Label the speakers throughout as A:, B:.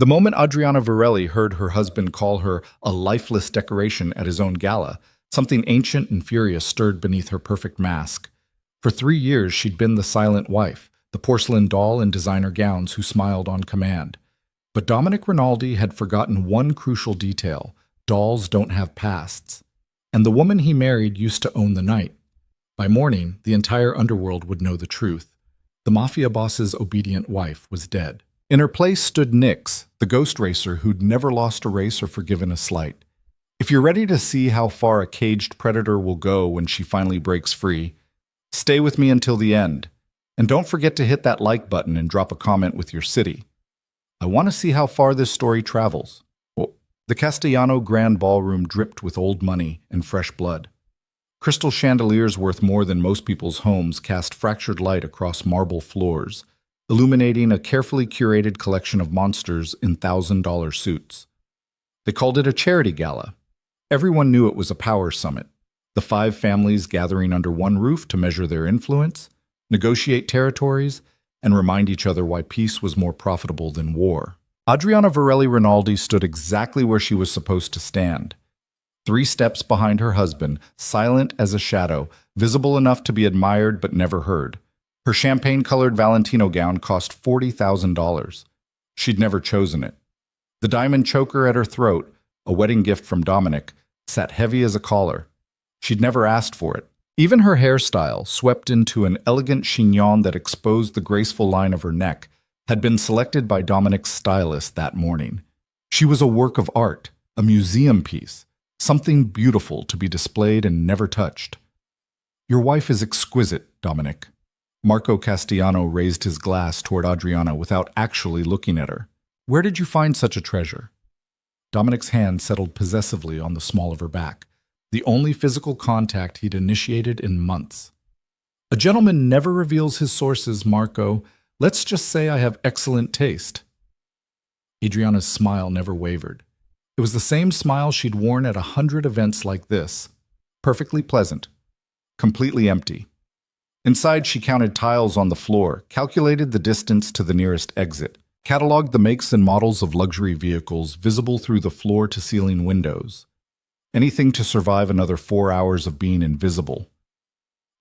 A: The moment Adriana Varelli heard her husband call her a lifeless decoration at his own gala, something ancient and furious stirred beneath her perfect mask. For 3 years, she'd been the silent wife, the porcelain doll in designer gowns who smiled on command. But Dominic Rinaldi had forgotten one crucial detail: dolls don't have pasts. And the woman he married used to own the night. By morning, the entire underworld would know the truth. The mafia boss's obedient wife was dead. In her place stood Nix, the ghost racer who'd never lost a race or forgiven a slight. If you're ready to see how far a caged predator will go when she finally breaks free, stay with me until the end. And don't forget to hit that like button and drop a comment with your city. I want to see how far this story travels. The Castellano Grand Ballroom dripped with old money and fresh blood. Crystal chandeliers worth more than most people's homes cast fractured light across marble floors, illuminating a carefully curated collection of monsters in $1,000 suits. They called it a charity gala. Everyone knew it was a power summit, the 5 families gathering under one roof to measure their influence, negotiate territories, and remind each other why peace was more profitable than war. Adriana Varelli Rinaldi stood exactly where she was supposed to stand. 3 steps behind her husband, silent as a shadow, visible enough to be admired but never heard. Her champagne-colored Valentino gown cost $40,000. She'd never chosen it. The diamond choker at her throat, a wedding gift from Dominic, sat heavy as a collar. She'd never asked for it. Even her hairstyle, swept into an elegant chignon that exposed the graceful line of her neck, had been selected by Dominic's stylist that morning. She was a work of art, a museum piece, something beautiful to be displayed and never touched. "Your wife is exquisite, Dominic." Marco Castellano raised his glass toward Adriana without actually looking at her. "Where did you find such a treasure?" Dominic's hand settled possessively on the small of her back, the only physical contact he'd initiated in months. "A gentleman never reveals his sources, Marco. Let's just say I have excellent taste." Adriana's smile never wavered. It was the same smile she'd worn at 100 events like this. Perfectly pleasant. Completely empty. Inside, she counted tiles on the floor, calculated the distance to the nearest exit, cataloged the makes and models of luxury vehicles visible through the floor-to-ceiling windows. Anything to survive another 4 hours of being invisible.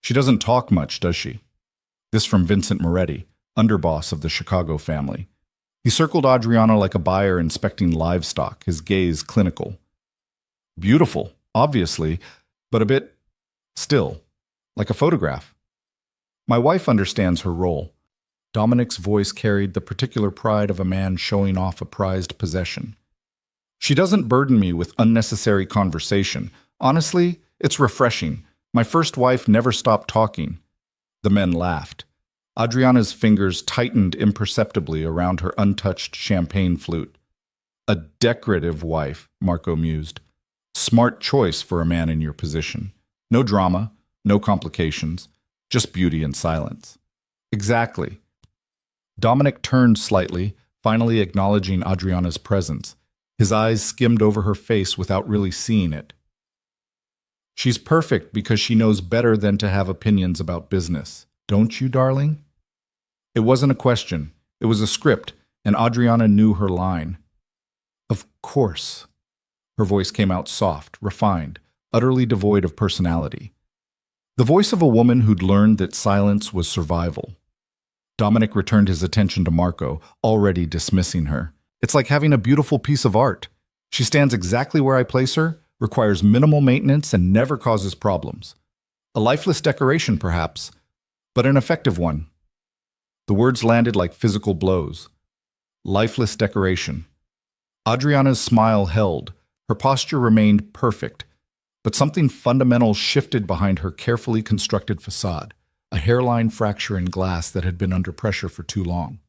A: "She doesn't talk much, does she?" This from Vincent Moretti, underboss of the Chicago family. He circled Adriana like a buyer inspecting livestock, his gaze clinical. "Beautiful, obviously, but a bit still, like a photograph." "My wife understands her role." Dominic's voice carried the particular pride of a man showing off a prized possession. "She doesn't burden me with unnecessary conversation. Honestly, it's refreshing. My first wife never stopped talking." The men laughed. Adriana's fingers tightened imperceptibly around her untouched champagne flute. "A decorative wife," Marco mused. "Smart choice for a man in your position. No drama, no complications, just beauty and silence." "Exactly." Dominic turned slightly, finally acknowledging Adriana's presence. His eyes skimmed over her face without really seeing it. "She's perfect because she knows better than to have opinions about business. Don't you, darling?" It wasn't a question. It was a script, and Adriana knew her line. "Of course." Her voice came out soft, refined, utterly devoid of personality. The voice of a woman who'd learned that silence was survival. Dominic returned his attention to Marco, already dismissing her. "It's like having a beautiful piece of art. She stands exactly where I place her, requires minimal maintenance, and never causes problems. A lifeless decoration, perhaps, but an effective one." The words landed like physical blows. Lifeless decoration. Adriana's smile held. Her posture remained perfect, but something fundamental shifted behind her carefully constructed facade, a hairline fracture in glass that had been under pressure for too long.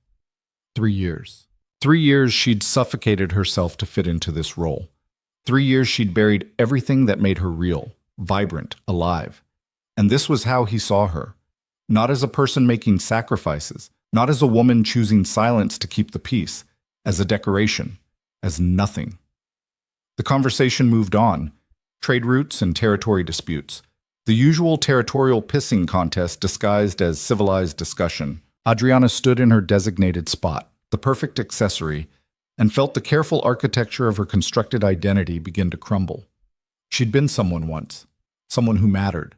A: 3 years. 3 years she'd suffocated herself to fit into this role. 3 years she'd buried everything that made her real, vibrant, alive. And this was how he saw her. Not as a person making sacrifices, not as a woman choosing silence to keep the peace, as a decoration, as nothing. The conversation moved on. Trade routes and territory disputes. The usual territorial pissing contest disguised as civilized discussion. Adriana stood in her designated spot, the perfect accessory, and felt the careful architecture of her constructed identity begin to crumble. She'd been someone once, someone who mattered,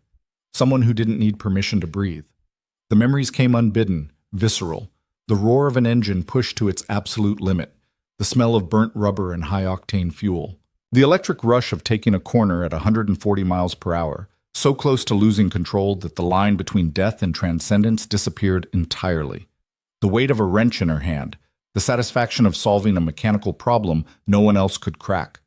A: someone who didn't need permission to breathe. The memories came unbidden, visceral, the roar of an engine pushed to its absolute limit, the smell of burnt rubber and high-octane fuel. The electric rush of taking a corner at 140 miles per hour, so close to losing control that the line between death and transcendence disappeared entirely. The weight of a wrench in her hand, the satisfaction of solving a mechanical problem no one else could crack.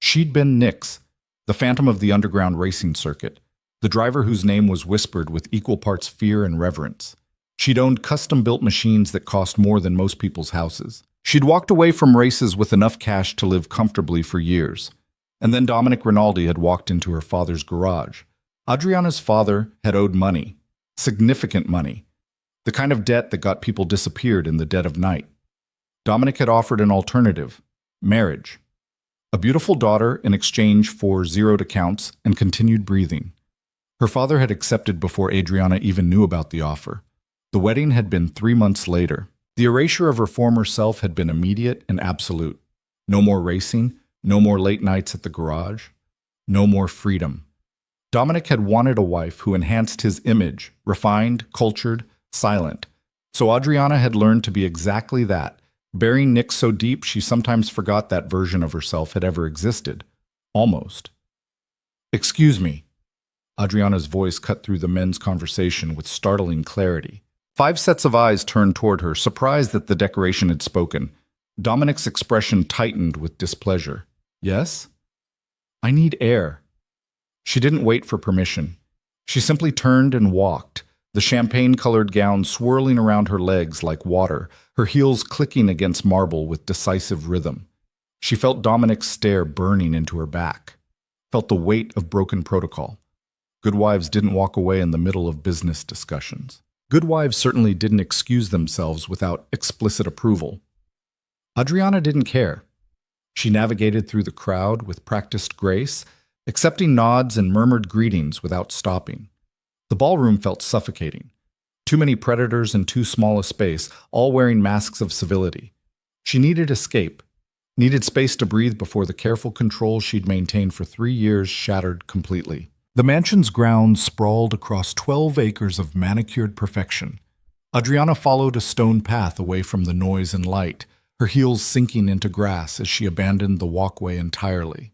A: She'd been Nix, the phantom of the underground racing circuit, the driver whose name was whispered with equal parts fear and reverence. She'd owned custom-built machines that cost more than most people's houses. She'd walked away from races with enough cash to live comfortably for years. And then Dominic Rinaldi had walked into her father's garage. Adriana's father had owed money, significant money, the kind of debt that got people disappeared in the dead of night. Dominic had offered an alternative, marriage. A beautiful daughter in exchange for zeroed accounts and continued breathing. Her father had accepted before Adriana even knew about the offer. The wedding had been 3 months later. The erasure of her former self had been immediate and absolute. No more racing, no more late nights at the garage, no more freedom. Dominic had wanted a wife who enhanced his image, refined, cultured, silent. So Adriana had learned to be exactly that, burying Nick so deep she sometimes forgot that version of herself had ever existed. Almost. "Excuse me." Adriana's voice cut through the men's conversation with startling clarity. 5 sets of eyes turned toward her, surprised that the decoration had spoken. Dominic's expression tightened with displeasure. "Yes?" "I need air." She didn't wait for permission. She simply turned and walked, the champagne-colored gown swirling around her legs like water, her heels clicking against marble with decisive rhythm. She felt Dominic's stare burning into her back, felt the weight of broken protocol. Good wives didn't walk away in the middle of business discussions. Good wives certainly didn't excuse themselves without explicit approval. Adriana didn't care. She navigated through the crowd with practiced grace, accepting nods and murmured greetings without stopping. The ballroom felt suffocating. Too many predators in too small a space, all wearing masks of civility. She needed escape, needed space to breathe before the careful control she'd maintained for 3 years shattered completely. The mansion's grounds sprawled across 12 acres of manicured perfection. Adriana followed a stone path away from the noise and light, her heels sinking into grass as she abandoned the walkway entirely.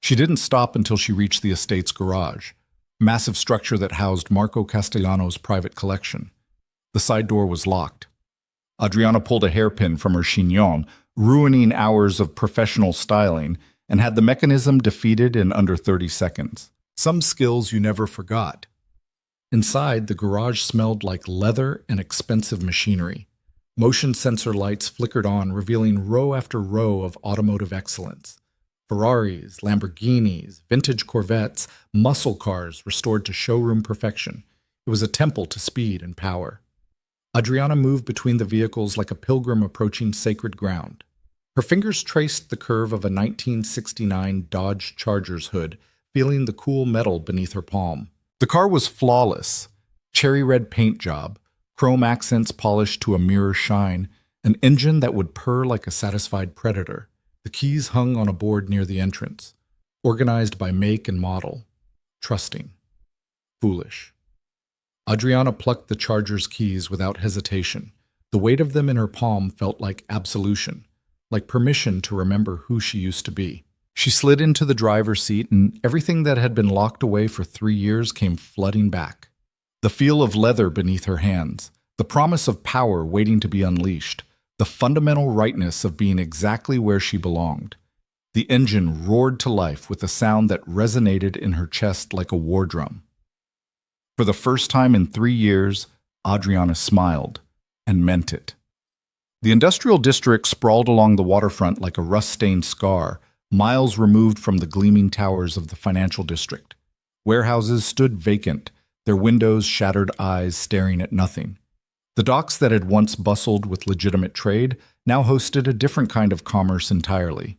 A: She didn't stop until she reached the estate's garage, a massive structure that housed Marco Castellano's private collection. The side door was locked. Adriana pulled a hairpin from her chignon, ruining hours of professional styling, and had the mechanism defeated in under 30 seconds. Some skills you never forgot. Inside, the garage smelled like leather and expensive machinery. Motion sensor lights flickered on, revealing row after row of automotive excellence. Ferraris, Lamborghinis, vintage Corvettes, muscle cars restored to showroom perfection. It was a temple to speed and power. Adriana moved between the vehicles like a pilgrim approaching sacred ground. Her fingers traced the curve of a 1969 Dodge Charger's hood, feeling the cool metal beneath her palm. The car was flawless. Cherry red paint job, chrome accents polished to a mirror shine, an engine that would purr like a satisfied predator. The keys hung on a board near the entrance, organized by make and model. Trusting. Foolish. Adriana plucked the Charger's keys without hesitation. The weight of them in her palm felt like absolution, like permission to remember who she used to be. She slid into the driver's seat, and everything that had been locked away for 3 years came flooding back. The feel of leather beneath her hands, the promise of power waiting to be unleashed, the fundamental rightness of being exactly where she belonged. The engine roared to life with a sound that resonated in her chest like a war drum. For the first time in 3 years, Adriana smiled, and meant it. The industrial district sprawled along the waterfront like a rust-stained scar, miles removed from the gleaming towers of the financial district. Warehouses stood vacant, their windows shattered eyes staring at nothing. The docks that had once bustled with legitimate trade now hosted a different kind of commerce entirely.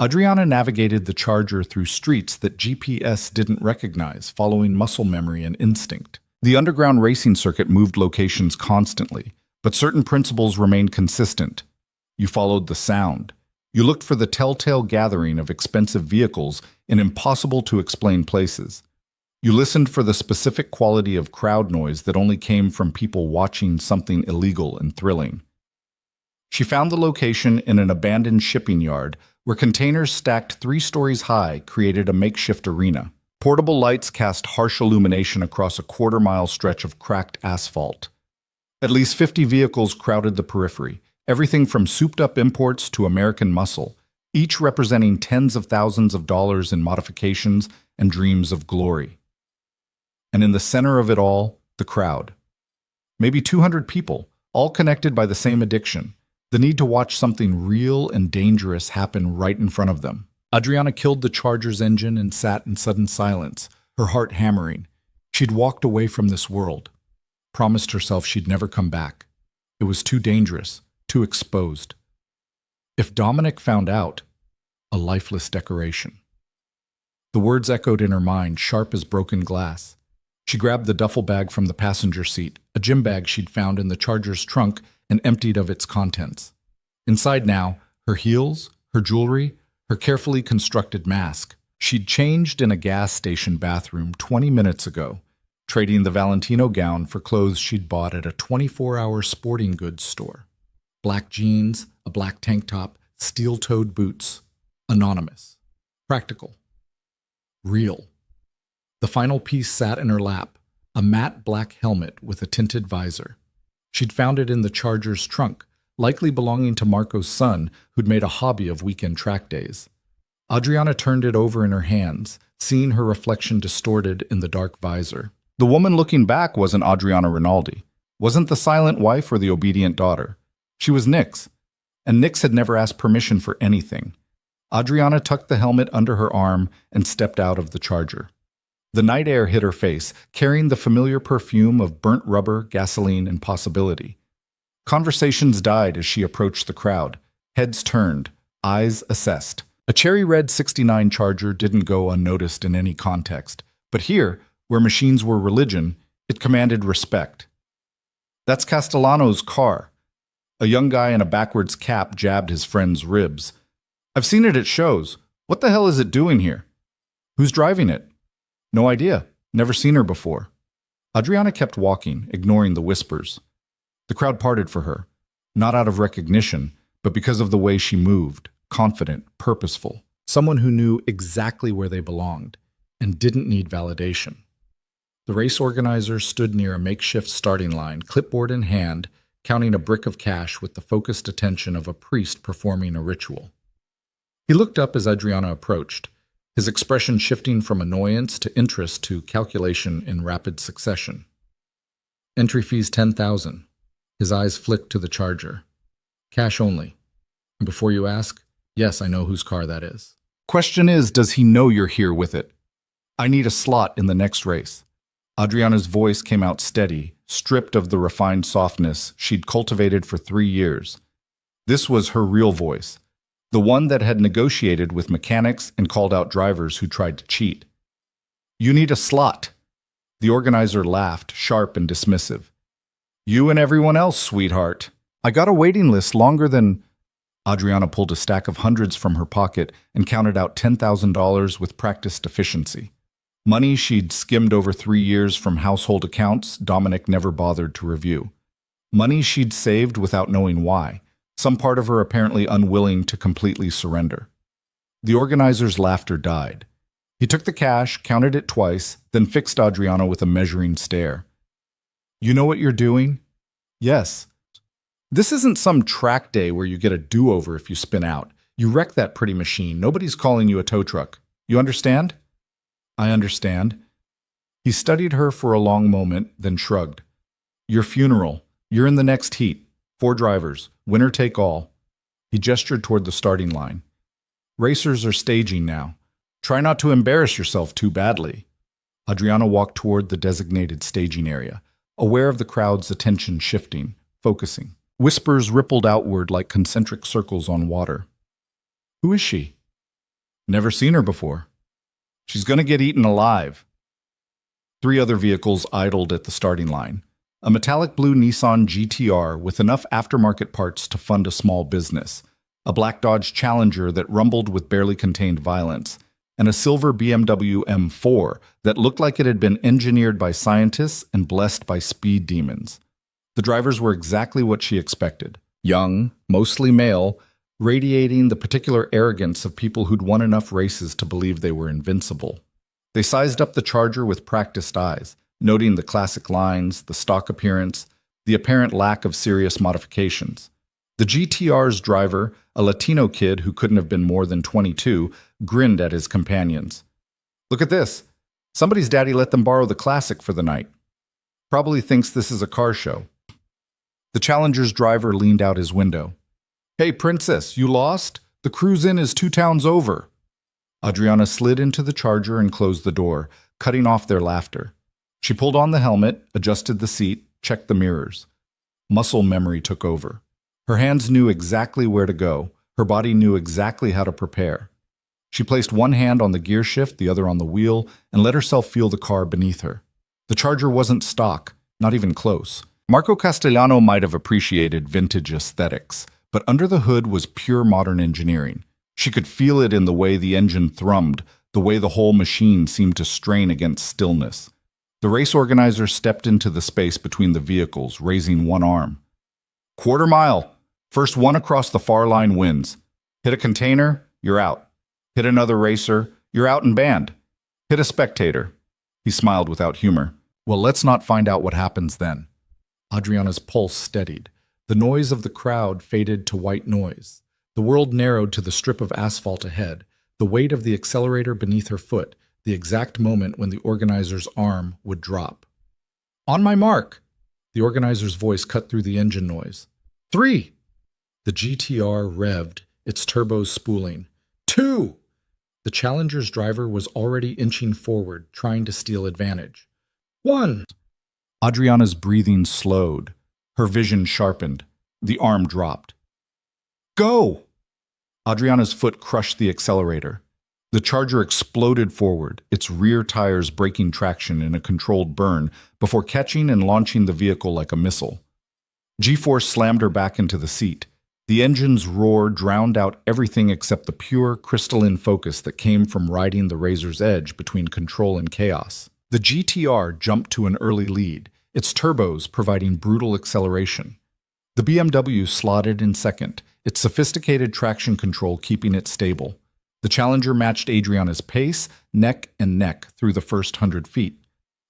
A: Adriana navigated the Charger through streets that GPS didn't recognize, following muscle memory and instinct. The underground racing circuit moved locations constantly, but certain principles remained consistent. You followed the sound. You looked for the telltale gathering of expensive vehicles in impossible-to-explain places. You listened for the specific quality of crowd noise that only came from people watching something illegal and thrilling. She found the location in an abandoned shipping yard where containers stacked 3 stories high created a makeshift arena. Portable lights cast harsh illumination across a quarter-mile stretch of cracked asphalt. At least 50 vehicles crowded the periphery, everything from souped-up imports to American muscle, each representing tens of thousands of dollars in modifications and dreams of glory. And in the center of it all, the crowd. Maybe 200 people, all connected by the same addiction, the need to watch something real and dangerous happen right in front of them. Adriana killed the Charger's engine and sat in sudden silence, her heart hammering. She'd walked away from this world, promised herself she'd never come back. It was too dangerous, too exposed. If Dominic found out, a lifeless decoration. The words echoed in her mind, sharp as broken glass. She grabbed the duffel bag from the passenger seat, a gym bag she'd found in the Charger's trunk, and emptied of its contents. Inside now, her heels, her jewelry, her carefully constructed mask. She'd changed in a gas station bathroom 20 minutes ago, trading the Valentino gown for clothes she'd bought at a 24-hour sporting goods store. Black jeans, a black tank top, steel-toed boots. Anonymous. Practical. Real. The final piece sat in her lap, a matte black helmet with a tinted visor. She'd found it in the Charger's trunk, likely belonging to Marco's son, who'd made a hobby of weekend track days. Adriana turned it over in her hands, seeing her reflection distorted in the dark visor. The woman looking back wasn't Adriana Rinaldi, wasn't the silent wife or the obedient daughter. She was Nick's, and Nick's had never asked permission for anything. Adriana tucked the helmet under her arm and stepped out of the Charger. The night air hit her face, carrying the familiar perfume of burnt rubber, gasoline, and possibility. Conversations died as she approached the crowd. Heads turned, eyes assessed. A cherry red '69 Charger didn't go unnoticed in any context, but here, where machines were religion, it commanded respect. That's Castellano's car. A young guy in a backwards cap jabbed his friend's ribs. I've seen it at shows. What the hell is it doing here? Who's driving it? No idea. Never seen her before. Adriana kept walking, ignoring the whispers. The crowd parted for her, not out of recognition, but because of the way she moved, confident, purposeful, someone who knew exactly where they belonged and didn't need validation. The race organizers stood near a makeshift starting line, clipboard in hand, counting a brick of cash with the focused attention of a priest performing a ritual. He looked up as Adriana approached, his expression shifting from annoyance to interest to calculation in rapid succession. Entry fees $10,000. His eyes flicked to the Charger. Cash only. And before you ask, yes, I know whose car that is. Question is, does he know you're here with it? I need a slot in the next race. Adriana's voice came out steady, stripped of the refined softness she'd cultivated for 3 years. This was her real voice, the one that had negotiated with mechanics and called out drivers who tried to cheat. You need a slot. The organizer laughed, sharp and dismissive. You and everyone else, sweetheart. I got a waiting list longer than... Adriana pulled a stack of hundreds from her pocket and counted out $10,000 with practiced efficiency. Money she'd skimmed over 3 years from household accounts Dominic never bothered to review. Money she'd saved without knowing why, some part of her apparently unwilling to completely surrender. The organizer's laughter died. He took the cash, counted it twice, then fixed Adriana with a measuring stare. You know what you're doing? Yes. This isn't some track day where you get a do-over if you spin out. You wreck that pretty machine. Nobody's calling you a tow truck. You understand? I understand. He studied her for a long moment, then shrugged. Your funeral. You're in the next heat. 4 drivers. Winner take all. He gestured toward the starting line. Racers are staging now. Try not to embarrass yourself too badly. Adriana walked toward the designated staging area, aware of the crowd's attention shifting, focusing. Whispers rippled outward like concentric circles on water. Who is she? Never seen her before. She's going to get eaten alive. 3 other vehicles idled at the starting line. a metallic blue Nissan GTR with enough aftermarket parts to fund a small business, a black Dodge Challenger that rumbled with barely contained violence, and a silver BMW M4 that looked like it had been engineered by scientists and blessed by speed demons. The drivers were exactly what she expected. Young, mostly male, radiating the particular arrogance of people who'd won enough races to believe they were invincible. They sized up the Charger with practiced eyes, noting the classic lines, the stock appearance, the apparent lack of serious modifications. The GTR's driver, a Latino kid who couldn't have been more than 22, grinned at his companions. "Look at this. Somebody's daddy let them borrow the classic for the night. Probably thinks this is a car show." The Challenger's driver leaned out his window. "Hey, princess, you lost? The cruise-in is 2 towns over." Adriana slid into the Charger and closed the door, cutting off their laughter. She pulled on the helmet, adjusted the seat, checked the mirrors. Muscle memory took over. Her hands knew exactly where to go. Her body knew exactly how to prepare. She placed one hand on the gear shift, the other on the wheel, and let herself feel the car beneath her. The Charger wasn't stock, not even close. Marco Castellano might have appreciated vintage aesthetics, but under the hood was pure modern engineering. She could feel it in the way the engine thrummed, the way the whole machine seemed to strain against stillness. The race organizer stepped into the space between the vehicles, raising one arm. "Quarter mile. First one across the far line wins. Hit a container, you're out. Hit another racer, you're out and banned. Hit a spectator." He smiled without humor. "Well, let's not find out what happens then." Adriana's pulse steadied. The noise of the crowd faded to white noise. The world narrowed to the strip of asphalt ahead, the weight of the accelerator beneath her foot, the exact moment when the organizer's arm would drop. "On my mark!" The organizer's voice cut through the engine noise. 3! The GTR revved, its turbos spooling. 2! The Challenger's driver was already inching forward, trying to steal advantage. 1! Adriana's breathing slowed. Her vision sharpened. The arm dropped. "Go!" Adriana's foot crushed the accelerator. The Charger exploded forward, its rear tires breaking traction in a controlled burn before catching and launching the vehicle like a missile. G-force slammed her back into the seat. The engine's roar drowned out everything except the pure, crystalline focus that came from riding the razor's edge between control and chaos. The GTR jumped to an early lead, its turbos providing brutal acceleration. The BMW slotted in second, its sophisticated traction control keeping it stable. The Challenger matched Adriana's pace, neck and neck through the first 100 feet.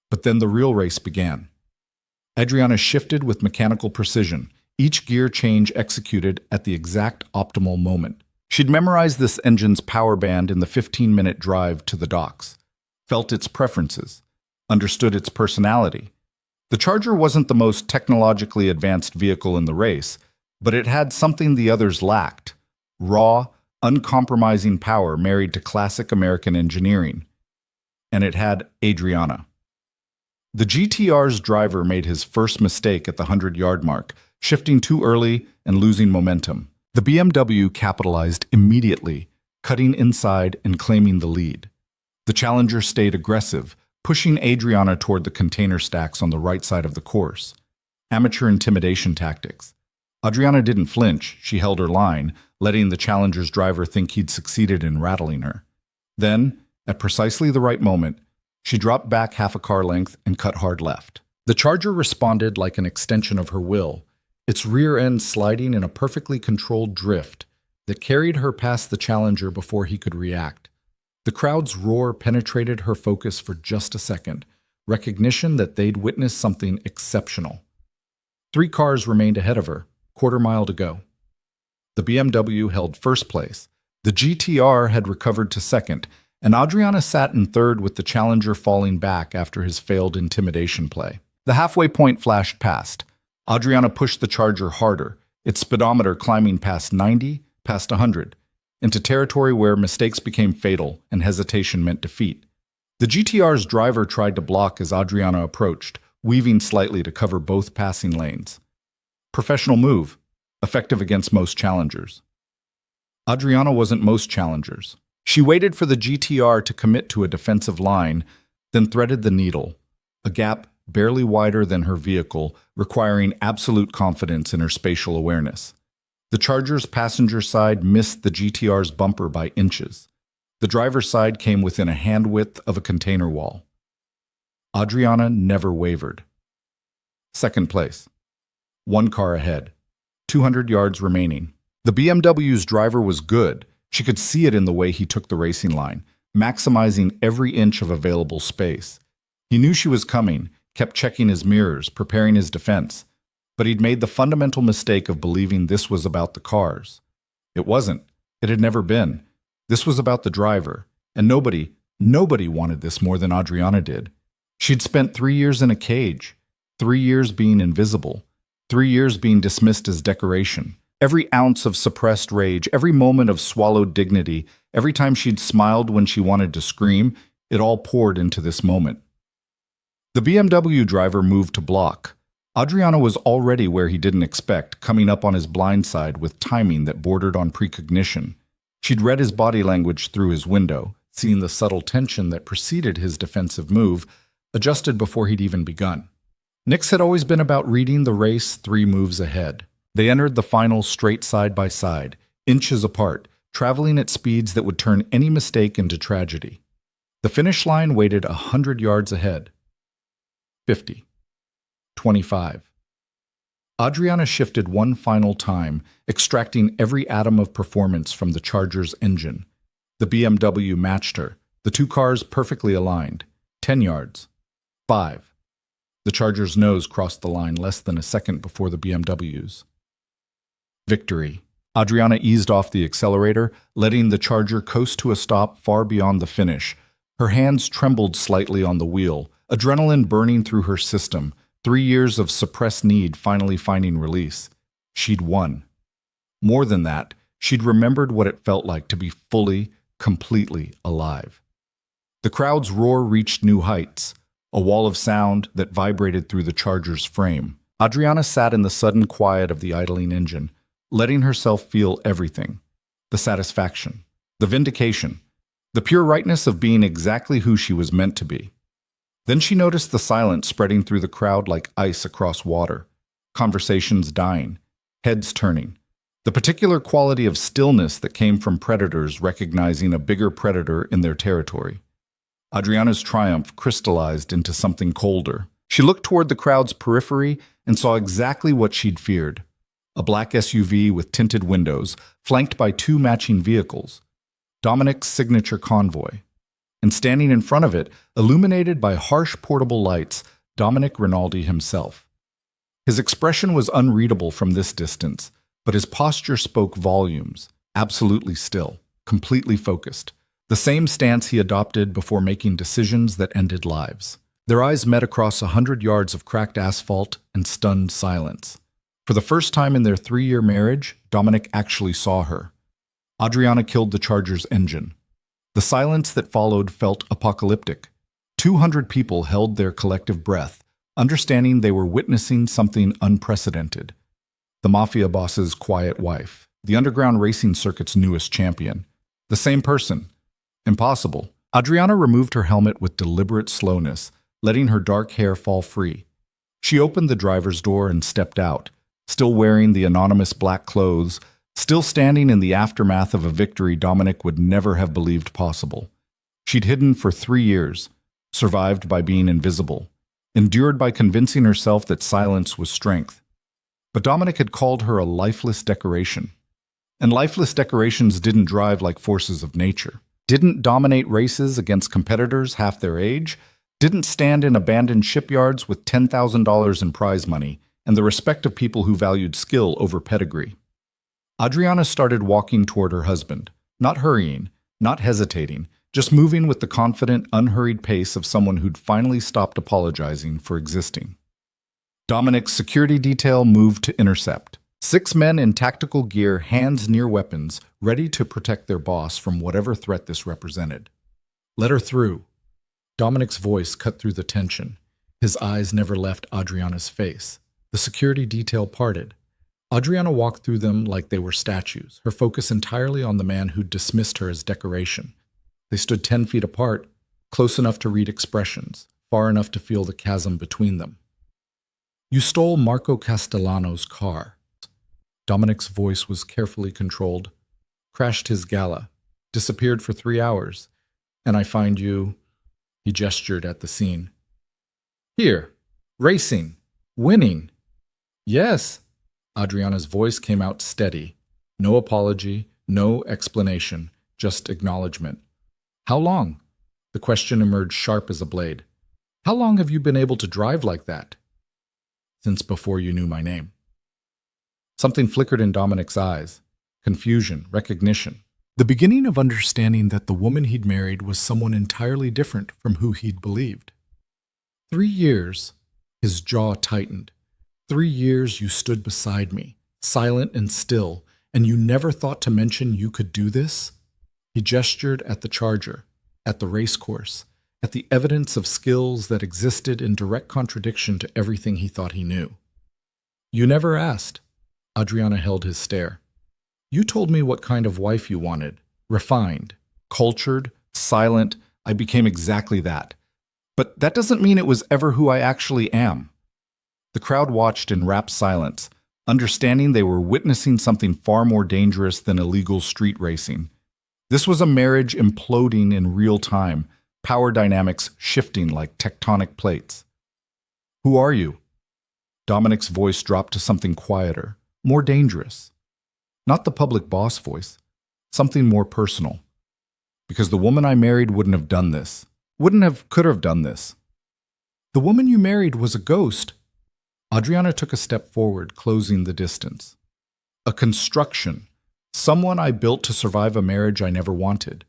A: But then the real race began. Adriana shifted with mechanical precision, each gear change executed at the exact optimal moment. She'd memorized this engine's power band in the 15-minute drive to the docks, felt its preferences, understood its personality. The Charger wasn't the most technologically advanced vehicle in the race, but it had something the others lacked: raw, uncompromising power married to classic American engineering. And it had Adriana. The GTR's driver made his first mistake at the 100-yard mark, shifting too early and losing momentum. The BMW capitalized immediately, cutting inside and claiming the lead. The Challenger stayed aggressive, pushing Adriana toward the container stacks on the right side of the course. Amateur intimidation tactics. Adriana didn't flinch, she held her line, letting the Challenger's driver think he'd succeeded in rattling her. Then, at precisely the right moment, she dropped back half a car length and cut hard left. The Charger responded like an extension of her will, its rear end sliding in a perfectly controlled drift that carried her past the Challenger before he could react. The crowd's roar penetrated her focus for just a second, recognition that they'd witnessed something exceptional. 3 cars remained ahead of her, quarter mile to go. The BMW held first place, the GTR had recovered to second, and Adriana sat in third with the Challenger falling back after his failed intimidation play. The halfway point flashed past. Adriana pushed the Charger harder, its speedometer climbing past 90, past 100, into territory where mistakes became fatal and hesitation meant defeat. The GTR's driver tried to block as Adriana approached, weaving slightly to cover both passing lanes. Professional move, effective against most challengers. Adriana wasn't most challengers. She waited for the GTR to commit to a defensive line, then threaded the needle, a gap barely wider than her vehicle, requiring absolute confidence in her spatial awareness. The Charger's passenger side missed the GTR's bumper by inches. The driver's side came within a hand width of a container wall. Adriana never wavered. Second place. One car ahead. 200 yards remaining. The BMW's driver was good. She could see it in the way he took the racing line, maximizing every inch of available space. He knew she was coming, kept checking his mirrors, preparing his defense. But he'd made the fundamental mistake of believing this was about the cars. It wasn't. It had never been. This was about the driver. And nobody wanted this more than Adriana did. She'd spent 3 years in a cage, 3 years being invisible, 3 years being dismissed as decoration. Every ounce of suppressed rage, every moment of swallowed dignity, every time she'd smiled when she wanted to scream, it all poured into this moment. The BMW driver moved to block. Adriana was already where he didn't expect, coming up on his blind side with timing that bordered on precognition. She'd read his body language through his window, seeing the subtle tension that preceded his defensive move, adjusted before he'd even begun. Nix had always been about reading the race 3 moves ahead. They entered the final straight side by side, inches apart, traveling at speeds that would turn any mistake into tragedy. The finish line waited 100 yards ahead. 50. 25. Adriana shifted one final time, extracting every atom of performance from the Charger's engine. The BMW matched her, the 2 cars perfectly aligned. 10 yards. 5. The Charger's nose crossed the line less than a second before the BMW's. Victory. Adriana eased off the accelerator, letting the Charger coast to a stop far beyond the finish. Her hands trembled slightly on the wheel, adrenaline burning through her system, 3 years of suppressed need finally finding release. She'd won. More than that, she'd remembered what it felt like to be fully, completely alive. The crowd's roar reached new heights, a wall of sound that vibrated through the Charger's frame. Adriana sat in the sudden quiet of the idling engine, letting herself feel everything. The satisfaction, the vindication, the pure rightness of being exactly who she was meant to be. Then she noticed the silence spreading through the crowd like ice across water, conversations dying, heads turning, the particular quality of stillness that came from predators recognizing a bigger predator in their territory. Adriana's triumph crystallized into something colder. She looked toward the crowd's periphery and saw exactly what she'd feared. A black SUV with tinted windows, flanked by 2 matching vehicles. Dominic's signature convoy. And standing in front of it, illuminated by harsh portable lights, Dominic Rinaldi himself. His expression was unreadable from this distance, but his posture spoke volumes, absolutely still, completely focused. The same stance he adopted before making decisions that ended lives. Their eyes met across 100 yards of cracked asphalt and stunned silence. For the first time in their 3-year marriage, Dominic actually saw her. Adriana killed the Charger's engine. The silence that followed felt apocalyptic. 200 people held their collective breath, understanding they were witnessing something unprecedented. The Mafia boss's quiet wife, the underground racing circuit's newest champion. The same person. Impossible. Adriana removed her helmet with deliberate slowness, letting her dark hair fall free. She opened the driver's door and stepped out, still wearing the anonymous black clothes, still standing in the aftermath of a victory Dominic would never have believed possible. She'd hidden for 3 years, survived by being invisible, endured by convincing herself that silence was strength. But Dominic had called her a lifeless decoration. And lifeless decorations didn't drive like forces of nature, didn't dominate races against competitors half their age, didn't stand in abandoned shipyards with $10,000 in prize money and the respect of people who valued skill over pedigree. Adriana started walking toward her husband, not hurrying, not hesitating, just moving with the confident, unhurried pace of someone who'd finally stopped apologizing for existing. Dominic's security detail moved to intercept. 6 men in tactical gear, hands near weapons, ready to protect their boss from whatever threat this represented. "Let her through." Dominic's voice cut through the tension. His eyes never left Adriana's face. The security detail parted. Adriana walked through them like they were statues, her focus entirely on the man who'd dismissed her as decoration. They stood 10 feet apart, close enough to read expressions, far enough to feel the chasm between them. You stole Marco Castellano's car. Dominic's voice was carefully controlled. Crashed his gala. Disappeared for 3 hours. And I find you... He gestured at the scene. Here. Racing. Winning. Yes. Adriana's voice came out steady. No apology, no explanation, just acknowledgement. How long? The question emerged sharp as a blade. How long have you been able to drive like that? Since before you knew my name. Something flickered in Dominic's eyes. Confusion, recognition. The beginning of understanding that the woman he'd married was someone entirely different from who he'd believed. 3 years, his jaw tightened. 3 years you stood beside me, silent and still, and you never thought to mention you could do this? He gestured at the charger, at the race course, at the evidence of skills that existed in direct contradiction to everything he thought he knew. You never asked. Adriana held his stare. You told me what kind of wife you wanted. Refined, cultured, silent. I became exactly that. But that doesn't mean it was ever who I actually am. The crowd watched in rapt silence, understanding they were witnessing something far more dangerous than illegal street racing. This was a marriage imploding in real time, power dynamics shifting like tectonic plates. Who are you? Dominic's voice dropped to something quieter, more dangerous. Not the public boss voice, something more personal. Because the woman I married wouldn't have done this. Could have done this. The woman you married was a ghost. Adriana took a step forward, closing the distance. A construction. Someone I built to survive a marriage I never wanted.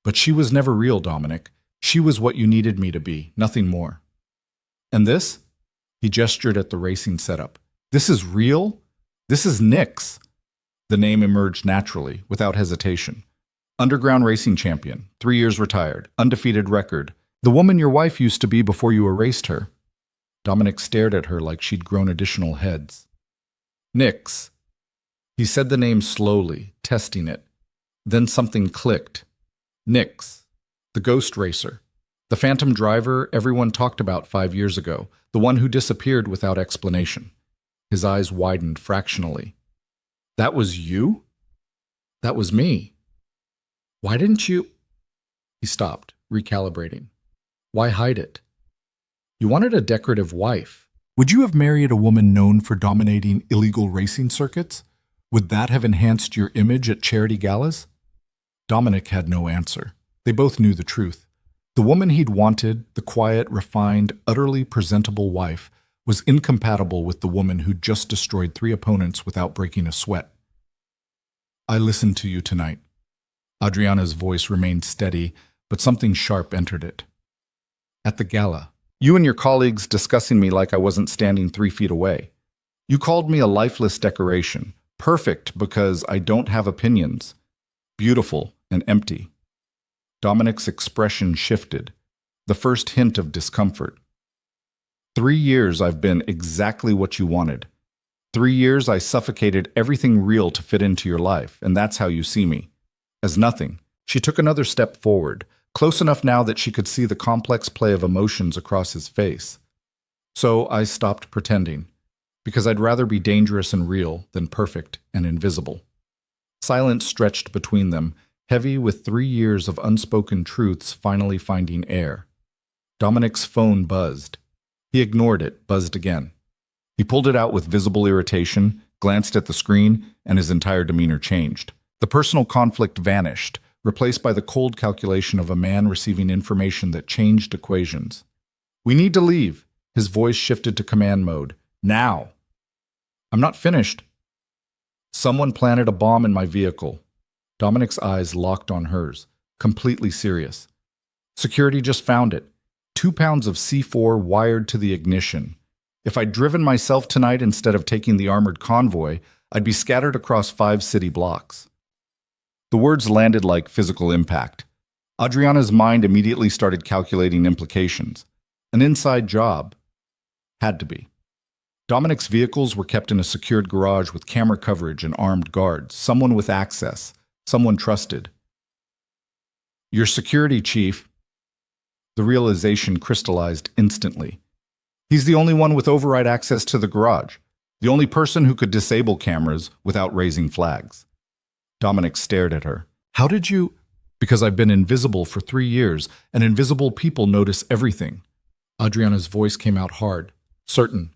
A: But she was never real, Dominic. She was what you needed me to be, nothing more. And this? He gestured at the racing setup. This is real? This is Nick's. The name emerged naturally, without hesitation. Underground racing champion, 3 years retired, undefeated record. The woman your wife used to be before you erased her. Dominic stared at her like she'd grown additional heads. Nick's. He said the name slowly, testing it. Then something clicked. Nick's. The ghost racer. The phantom driver everyone talked about 5 years ago. The one who disappeared without explanation. His eyes widened fractionally. That was you? That was me. Why didn't you... He stopped, recalibrating. Why hide it? You wanted a decorative wife. Would you have married a woman known for dominating illegal racing circuits? Would that have enhanced your image at charity galas? Dominic had no answer. They both knew the truth. The woman he'd wanted, the quiet, refined, utterly presentable wife, was incompatible with the woman who'd just destroyed 3 opponents without breaking a sweat. I listened to you tonight. Adriana's voice remained steady, but something sharp entered it. At the gala, you and your colleagues discussing me like I wasn't standing 3 feet away. You called me a lifeless decoration, perfect because I don't have opinions, beautiful and empty. Dominic's expression shifted, the first hint of discomfort. 3 years I've been exactly what you wanted. 3 years I suffocated everything real to fit into your life, and that's how you see me. As nothing. She took another step forward, close enough now that she could see the complex play of emotions across his face. So I stopped pretending, because I'd rather be dangerous and real than perfect and invisible. Silence stretched between them, heavy with 3 years of unspoken truths finally finding air. Dominic's phone buzzed. He ignored it, buzzed again. He pulled it out with visible irritation, glanced at the screen, and his entire demeanor changed. The personal conflict vanished, replaced by the cold calculation of a man receiving information that changed equations. We need to leave. His voice shifted to command mode. Now. I'm not finished. Someone planted a bomb in my vehicle. Dominic's eyes locked on hers, completely serious. Security just found it. 2 pounds of C4 wired to the ignition. If I'd driven myself tonight instead of taking the armored convoy, I'd be scattered across 5 city blocks. The words landed like physical impact. Adriana's mind immediately started calculating implications. An inside job. Had to be. Dominic's vehicles were kept in a secured garage with camera coverage and armed guards, someone with access, someone trusted. Your security chief. The realization crystallized instantly. He's the only one with override access to the garage. The only person who could disable cameras without raising flags. Dominic stared at her. How did you? Because I've been invisible for 3 years, and invisible people notice everything. Adriana's voice came out hard, certain.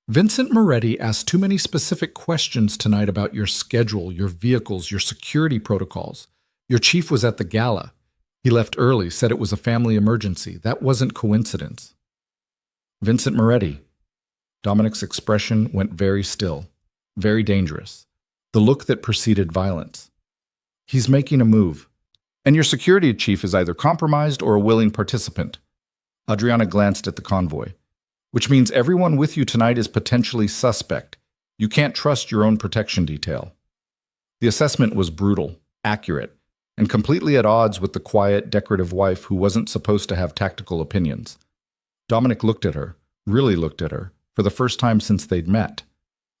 A: Vincent Moretti asked too many specific questions tonight about your schedule, your vehicles, your security protocols. Your chief was at the gala. He left early, said it was a family emergency. That wasn't coincidence. Vincent Moretti. Dominic's expression went very still, very dangerous. The look that preceded violence. He's making a move. And your security chief is either compromised or a willing participant. Adriana glanced at the convoy. Which means everyone with you tonight is potentially suspect. You can't trust your own protection detail. The assessment was brutal, accurate, and completely at odds with the quiet, decorative wife who wasn't supposed to have tactical opinions. Dominic looked at her, really looked at her, for the first time since they'd met.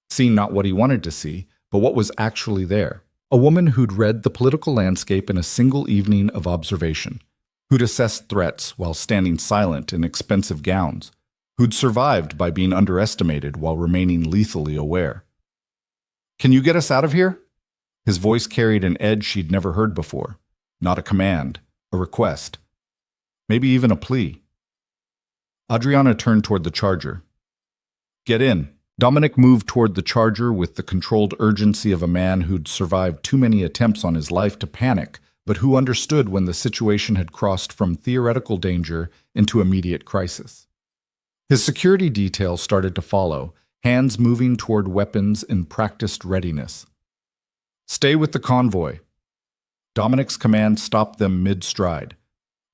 A: Seeing not what he wanted to see, but what was actually there. A woman who'd read the political landscape in a single evening of observation, who'd assessed threats while standing silent in expensive gowns, who'd survived by being underestimated while remaining lethally aware. Can you get us out of here? His voice carried an edge she'd never heard before. Not a command, a request. Maybe even a plea. Adriana turned toward the Charger. Get in. Dominic moved toward the Charger with the controlled urgency of a man who'd survived too many attempts on his life to panic, but who understood when the situation had crossed from theoretical danger into immediate crisis. His security detail started to follow, hands moving toward weapons in practiced readiness. Stay with the convoy. Dominic's command stopped them mid-stride.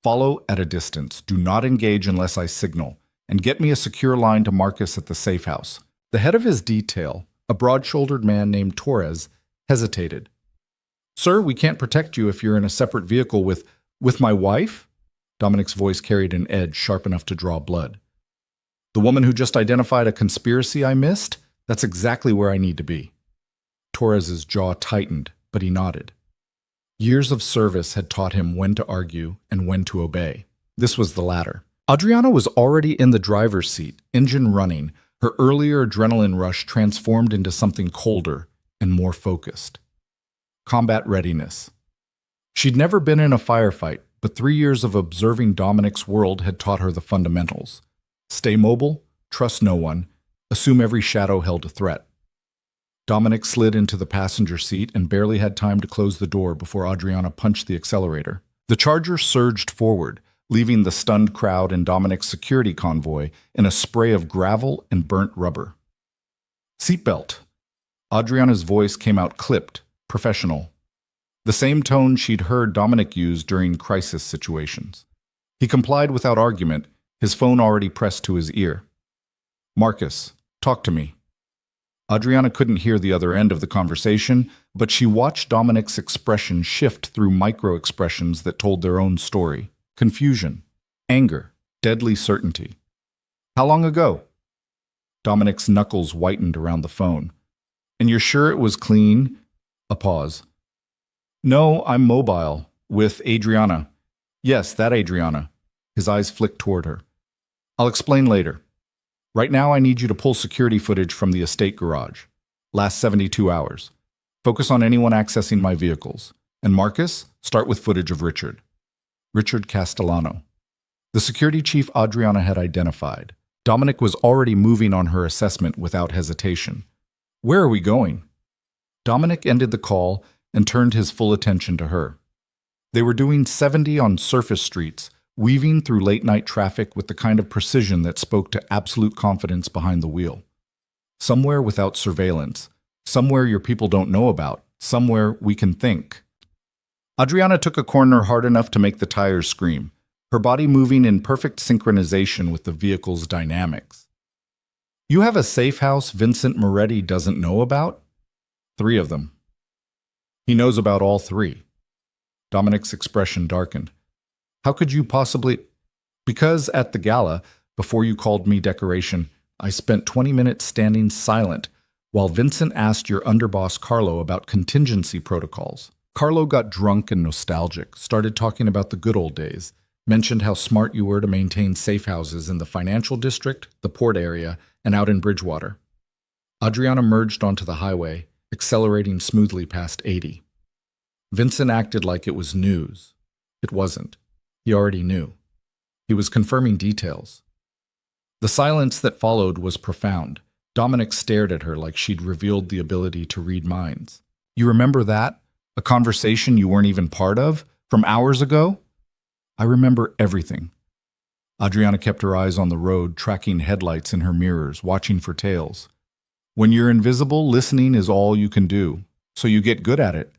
A: Follow at a distance. Do not engage unless I signal. And get me a secure line to Marcus at the safe house. The head of his detail, a broad-shouldered man named Torres, hesitated. Sir, we can't protect you if you're in a separate vehicle with my wife? Dominic's voice carried an edge sharp enough to draw blood. The woman who just identified a conspiracy I missed? That's exactly where I need to be. Torres's jaw tightened, but he nodded. Years of service had taught him when to argue and when to obey. This was the latter. Adriana was already in the driver's seat, engine running, her earlier adrenaline rush transformed into something colder and more focused. Combat readiness. She'd never been in a firefight, but 3 years of observing Dominic's world had taught her the fundamentals. Stay mobile, trust no one, assume every shadow held a threat. Dominic slid into the passenger seat and barely had time to close the door before Adriana punched the accelerator. The Charger surged forward, leaving the stunned crowd and Dominic's security convoy in a spray of gravel and burnt rubber. Seatbelt. Adriana's voice came out clipped, professional. The same tone she'd heard Dominic use during crisis situations. He complied without argument, his phone already pressed to his ear. Marcus, talk to me. Adriana couldn't hear the other end of the conversation, but she watched Dominic's expression shift through micro-expressions that told their own story. Confusion, anger, deadly certainty. How long ago? Dominic's knuckles whitened around the phone. And you're sure it was clean? A pause. No, I'm mobile. With Adriana. Yes, that Adriana. His eyes flicked toward her. I'll explain later. Right now I need you to pull security footage from the estate garage. Last 72 hours. Focus on anyone accessing my vehicles. And Marcus, start with footage of Richard. Richard Castellano. The security chief Adriana had identified. Dominic was already moving on her assessment without hesitation. Where are we going? Dominic ended the call and turned his full attention to her. They were doing 70 on surface streets, weaving through late-night traffic with the kind of precision that spoke to absolute confidence behind the wheel. Somewhere without surveillance, somewhere your people don't know about, somewhere we can think. Adriana took a corner hard enough to make the tires scream, her body moving in perfect synchronization with the vehicle's dynamics. You have a safe house Vincent Moretti doesn't know about? 3 of them. He knows about all 3. Dominic's expression darkened. How could you possibly? Because at the gala, before you called me decoration, I spent 20 minutes standing silent while Vincent asked your underboss Carlo about contingency protocols. Carlo got drunk and nostalgic, started talking about the good old days. Mentioned how smart you were to maintain safe houses in the financial district, the port area, and out in Bridgewater. Adriana merged onto the highway, accelerating smoothly past 80. Vincent acted like it was news. It wasn't. He already knew. He was confirming details. The silence that followed was profound. Dominic stared at her like she'd revealed the ability to read minds. You remember that? A conversation you weren't even part of? From hours ago? I remember everything. Adriana kept her eyes on the road, tracking headlights in her mirrors, watching for tails. When you're invisible, listening is all you can do, so you get good at it.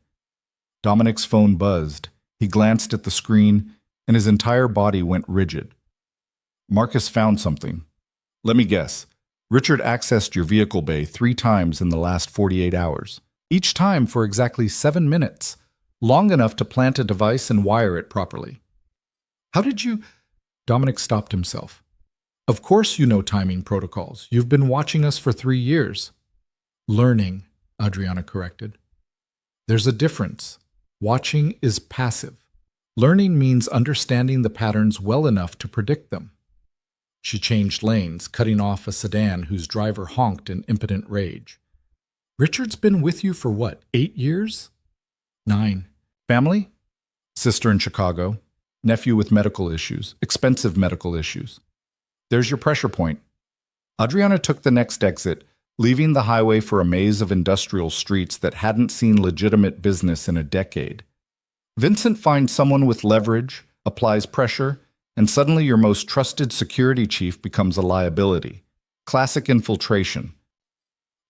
A: Dominic's phone buzzed. He glanced at the screen, and his entire body went rigid. Marcus found something. Let me guess. Richard accessed your vehicle bay 3 times in the last 48 hours. Each time for exactly 7 minutes, long enough to plant a device and wire it properly. How did you... Dominic stopped himself. Of course you know timing protocols. You've been watching us for 3 years. Learning, Adriana corrected. There's a difference. Watching is passive. Learning means understanding the patterns well enough to predict them. She changed lanes, cutting off a sedan whose driver honked in impotent rage. Richard's been with you for what, 8 years? 9. Family? Sister in Chicago. Nephew with medical issues, expensive medical issues. There's your pressure point. Adriana took the next exit, leaving the highway for a maze of industrial streets that hadn't seen legitimate business in a decade. Vincent finds someone with leverage, applies pressure, and suddenly your most trusted security chief becomes a liability. Classic infiltration.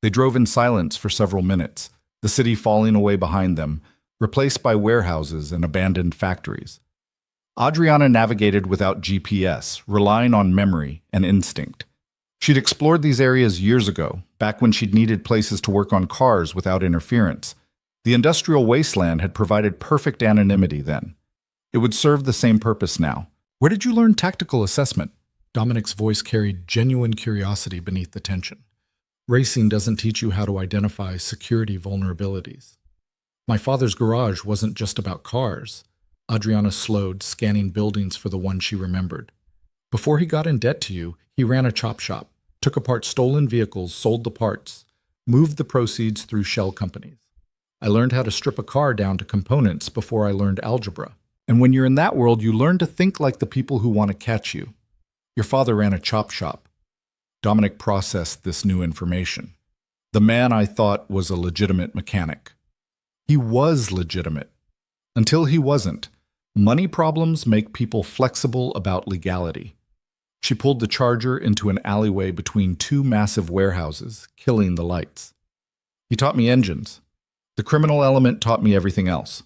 A: They drove in silence for several minutes, the city falling away behind them, replaced by warehouses and abandoned factories. Adriana navigated without GPS, relying on memory and instinct. She'd explored these areas years ago, back when she'd needed places to work on cars without interference. The industrial wasteland had provided perfect anonymity then. It would serve the same purpose now. Where did you learn tactical assessment? Dominic's voice carried genuine curiosity beneath the tension. Racing doesn't teach you how to identify security vulnerabilities. My father's garage wasn't just about cars. Adriana slowed, scanning buildings for the one she remembered. Before he got in debt to you, he ran a chop shop, took apart stolen vehicles, sold the parts, moved the proceeds through shell companies. I learned how to strip a car down to components before I learned algebra. And when you're in that world, you learn to think like the people who want to catch you. Your father ran a chop shop. Dominic processed this new information. The man I thought was a legitimate mechanic. He was legitimate. Until he wasn't. Money problems make people flexible about legality. She pulled the Charger into an alleyway between 2 massive warehouses, killing the lights. He taught me engines. The criminal element taught me everything else.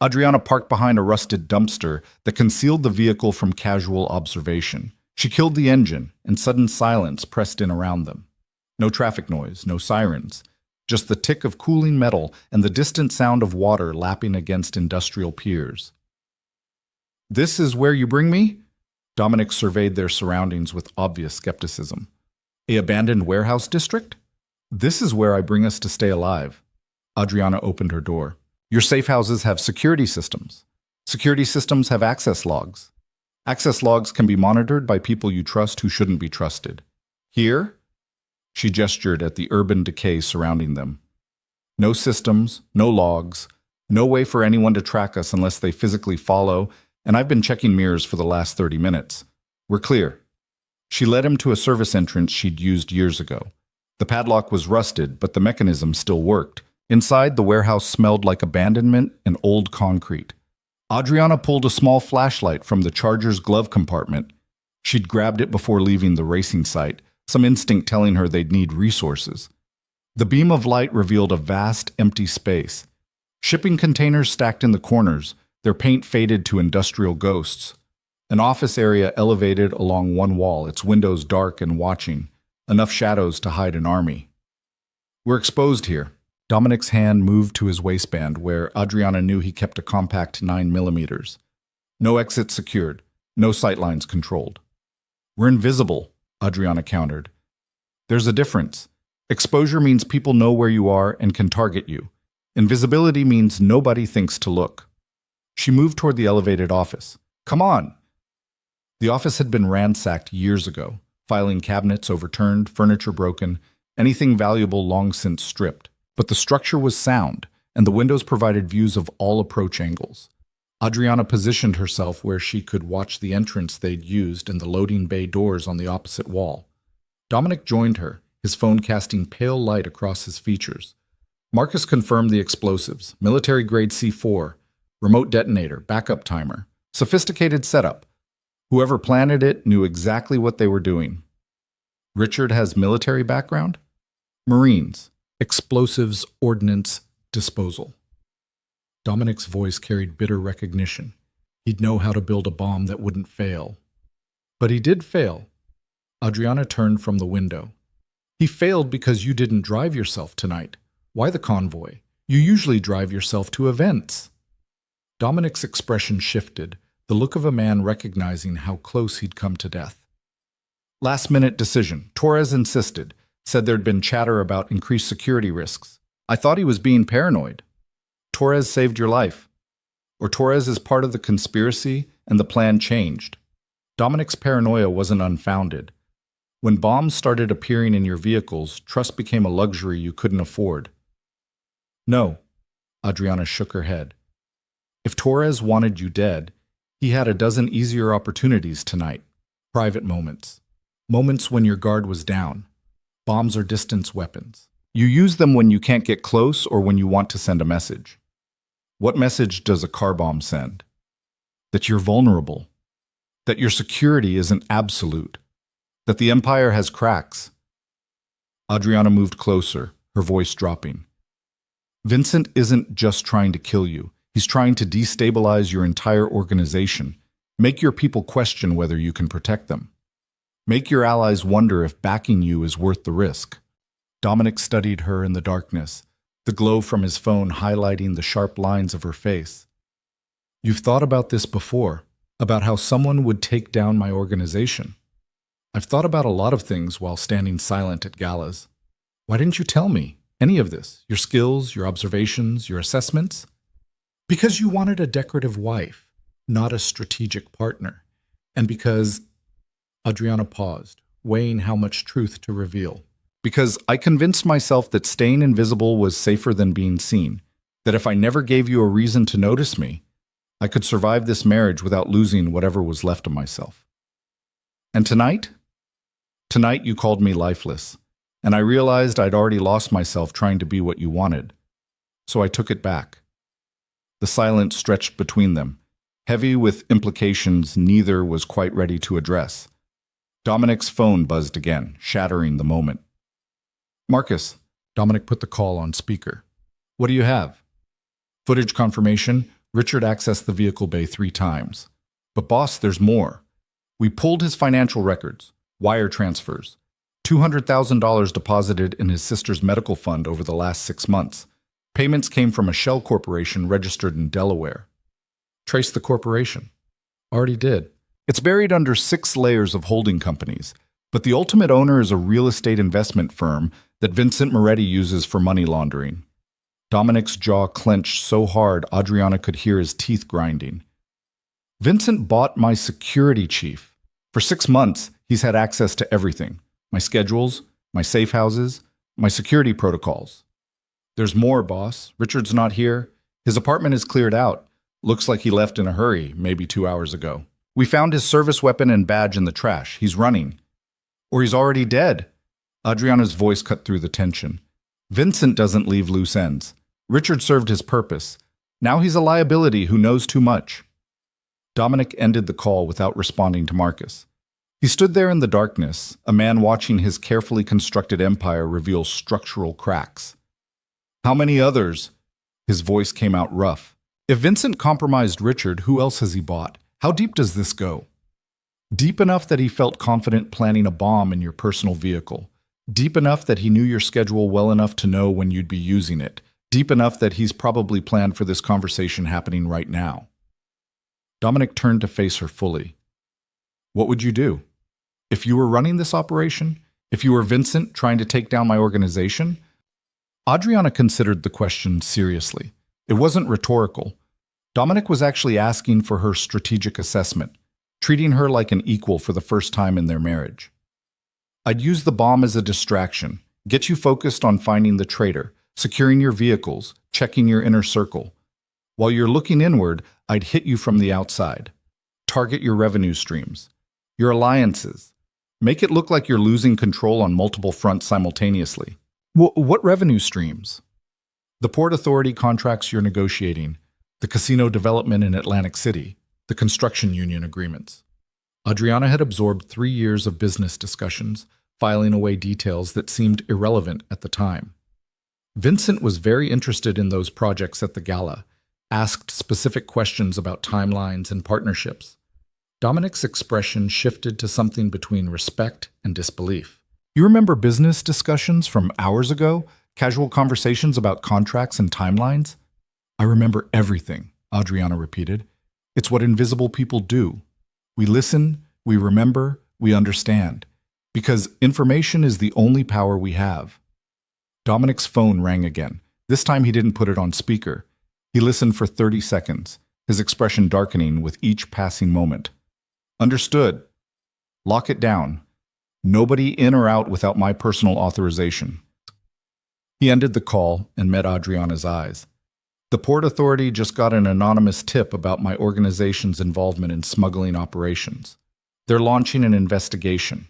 A: Adriana parked behind a rusted dumpster that concealed the vehicle from casual observation. She killed the engine, and sudden silence pressed in around them. No traffic noise, no sirens. Just the tick of cooling metal and the distant sound of water lapping against industrial piers. This is where you bring me? Dominic surveyed their surroundings with obvious skepticism. A abandoned warehouse district? This is where I bring us to stay alive. Adriana opened her door. Your safe houses have security systems. Security systems have access logs. Access logs can be monitored by people you trust who shouldn't be trusted. Here? She gestured at the urban decay surrounding them. No systems, no logs, no way for anyone to track us unless they physically follow, and I've been checking mirrors for the last 30 minutes. We're clear. She led him to a service entrance she'd used years ago. The padlock was rusted, but the mechanism still worked. Inside, the warehouse smelled like abandonment and old concrete. Adriana pulled a small flashlight from the Charger's glove compartment. She'd grabbed it before leaving the racing site, some instinct telling her they'd need resources. The beam of light revealed a vast, empty space. Shipping containers stacked in the corners, their paint faded to industrial ghosts. An office area elevated along one wall, its windows dark and watching, enough shadows to hide an army. We're exposed here. Dominic's hand moved to his waistband, where Adriana knew he kept a compact 9mm. No exit secured, no sightlines controlled. We're invisible, Adriana countered. There's a difference. Exposure means people know where you are and can target you. Invisibility means nobody thinks to look. She moved toward the elevated office. Come on, The office had been ransacked years ago, filing cabinets overturned, furniture broken, anything valuable long since stripped. But the structure was sound, and the windows provided views of all approach angles. Adriana positioned herself where she could watch the entrance they'd used and the loading bay doors on the opposite wall. Dominic joined her, his phone casting pale light across his features. Marcus confirmed the explosives, military-grade C4, remote detonator, backup timer, sophisticated setup. Whoever planted it knew exactly what they were doing. Richard has military background? Marines, explosives, ordnance, disposal. Dominic's voice carried bitter recognition. He'd know how to build a bomb that wouldn't fail. But he did fail. Adriana turned from the window. He failed because you didn't drive yourself tonight. Why the convoy? You usually drive yourself to events. Dominic's expression shifted, the look of a man recognizing how close he'd come to death. Last-minute decision. Torres insisted, said there'd been chatter about increased security risks. I thought he was being paranoid. Torres saved your life. Or Torres is part of the conspiracy and the plan changed. Dominic's paranoia wasn't unfounded. When bombs started appearing in your vehicles, trust became a luxury you couldn't afford. No, Adriana shook her head. If Torres wanted you dead, he had a dozen easier opportunities tonight. Private moments. Moments when your guard was down. Bombs are distance weapons. You use them when you can't get close or when you want to send a message. What message does a car bomb send? That you're vulnerable. That your security isn't absolute. That the Empire has cracks. Adriana moved closer, her voice dropping. Vincent isn't just trying to kill you. He's trying to destabilize your entire organization. Make your people question whether you can protect them. Make your allies wonder if backing you is worth the risk. Dominic studied her in the darkness, the glow from his phone highlighting the sharp lines of her face. You've thought about this before, about how someone would take down my organization. I've thought about a lot of things while standing silent at galas. Why didn't you tell me any of this? Your skills, your observations, your assessments? Because you wanted a decorative wife, not a strategic partner. And because... Adriana paused, weighing how much truth to reveal. Because I convinced myself that staying invisible was safer than being seen. That if I never gave you a reason to notice me, I could survive this marriage without losing whatever was left of myself. And tonight? Tonight you called me lifeless, and I realized I'd already lost myself trying to be what you wanted. So I took it back. The silence stretched between them, heavy with implications neither was quite ready to address. Dominic's phone buzzed again, shattering the moment. Marcus, Dominic put the call on speaker. What do you have? Footage confirmation, Richard accessed the vehicle bay 3 times. But boss, there's more. We pulled his financial records, wire transfers, $200,000 deposited in his sister's medical fund over the last 6 months. Payments came from a shell corporation registered in Delaware. Trace the corporation. Already did. It's buried under 6 layers of holding companies, but the ultimate owner is a real estate investment firm that Vincent Moretti uses for money laundering. Dominic's jaw clenched so hard Adriana could hear his teeth grinding. Vincent bought my security chief. For 6 months, he's had access to everything. My schedules, my safe houses, my security protocols. There's more, boss. Richard's not here. His apartment is cleared out. Looks like he left in a hurry, maybe 2 hours ago. We found his service weapon and badge in the trash. He's running. Or he's already dead. Adriana's voice cut through the tension. Vincent doesn't leave loose ends. Richard served his purpose. Now he's a liability who knows too much. Dominic ended the call without responding to Marcus. He stood there in the darkness, a man watching his carefully constructed empire reveal structural cracks. How many others? His voice came out rough. If Vincent compromised Richard, who else has he bought? How deep does this go? Deep enough that he felt confident planning a bomb in your personal vehicle. Deep enough that he knew your schedule well enough to know when you'd be using it. Deep enough that he's probably planned for this conversation happening right now. Dominic turned to face her fully. What would you do? If you were running this operation? If you were Vincent trying to take down my organization? Adriana considered the question seriously. It wasn't rhetorical. Dominic was actually asking for her strategic assessment. treating her like an equal for the first time in their marriage. I'd use the bomb as a distraction, get you focused on finding the traitor, securing your vehicles, checking your inner circle. While you're looking inward, I'd hit you from the outside. Target your revenue streams, your alliances. Make it look like you're losing control on multiple fronts simultaneously. What revenue streams? The Port Authority contracts you're negotiating, the casino development in Atlantic City, the construction union agreements. Adriana had absorbed 3 years of business discussions, filing away details that seemed irrelevant at the time. Vincent was very interested in those projects at the gala, asked specific questions about timelines and partnerships. Dominic's expression shifted to something between respect and disbelief. You remember business discussions from hours ago? Casual conversations about contracts and timelines? I remember everything, Adriana repeated. It's what invisible people do. We listen, we remember, we understand. Because information is the only power we have. Dominic's phone rang again. This time he didn't put it on speaker. He listened for 30 seconds, his expression darkening with each passing moment. Understood. Lock it down. Nobody in or out without my personal authorization. He ended the call and met Adriana's eyes. The Port Authority just got an anonymous tip about my organization's involvement in smuggling operations. They're launching an investigation.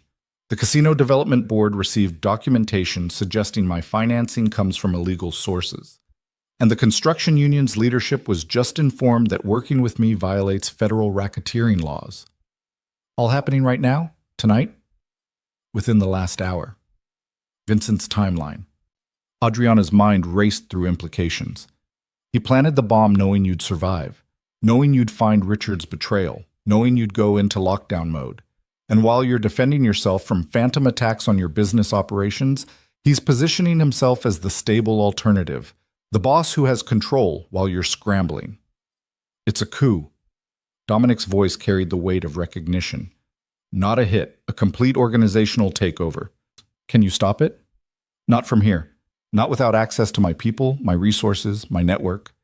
A: The Casino Development Board received documentation suggesting my financing comes from illegal sources. And the construction union's leadership was just informed that working with me violates federal racketeering laws. All happening right now? Tonight? Within the last hour. Vincent's timeline. Adriana's mind raced through implications. He planted the bomb knowing you'd survive, knowing you'd find Richard's betrayal, knowing you'd go into lockdown mode. And while you're defending yourself from phantom attacks on your business operations, he's positioning himself as the stable alternative, the boss who has control while you're scrambling. It's a coup. Dominic's voice carried the weight of recognition. Not a hit, a complete organizational takeover. Can you stop it? Not from here. Not without access to my people, my resources, my network.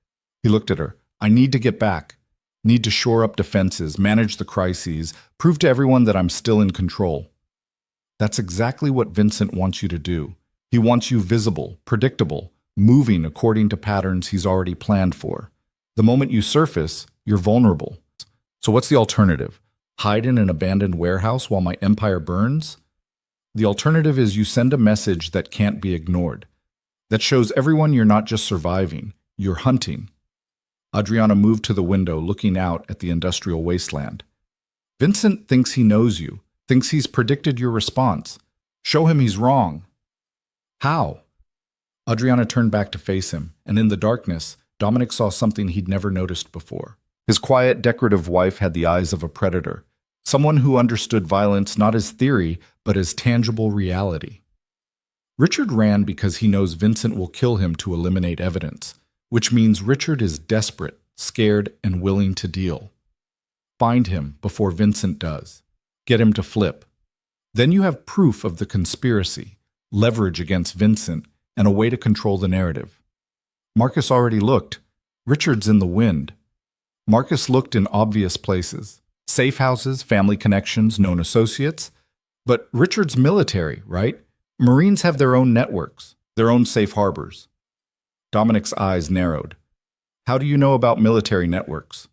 A: He looked at her. I need to get back. Need to shore up defenses, manage the crises, prove to everyone that I'm still in control. That's exactly what Vincent wants you to do. He wants you visible, predictable, moving according to patterns he's already planned for. The moment you surface, you're vulnerable. So what's the alternative? Hide in an abandoned warehouse while my empire burns? The alternative is you send a message that can't be ignored. That shows everyone you're not just surviving, you're hunting. Adriana moved to the window, looking out at the industrial wasteland. Vincent thinks he knows you, thinks he's predicted your response. Show him he's wrong. How? Adriana turned back to face him, and in the darkness, Dominic saw something he'd never noticed before. His quiet, decorative wife had the eyes of a predator, someone who understood violence not as theory, but as tangible reality. Richard ran because he knows Vincent will kill him to eliminate evidence, which means Richard is desperate, scared, and willing to deal. Find him before Vincent does. Get him to flip. Then you have proof of the conspiracy, leverage against Vincent, and a way to control the narrative. Marcus already looked. Richard's in the wind. Marcus looked in obvious places. Safe houses, family connections, known associates. But Richard's military, right? Marines have their own networks, their own safe harbors. Dominic's eyes narrowed. How do you know about military networks?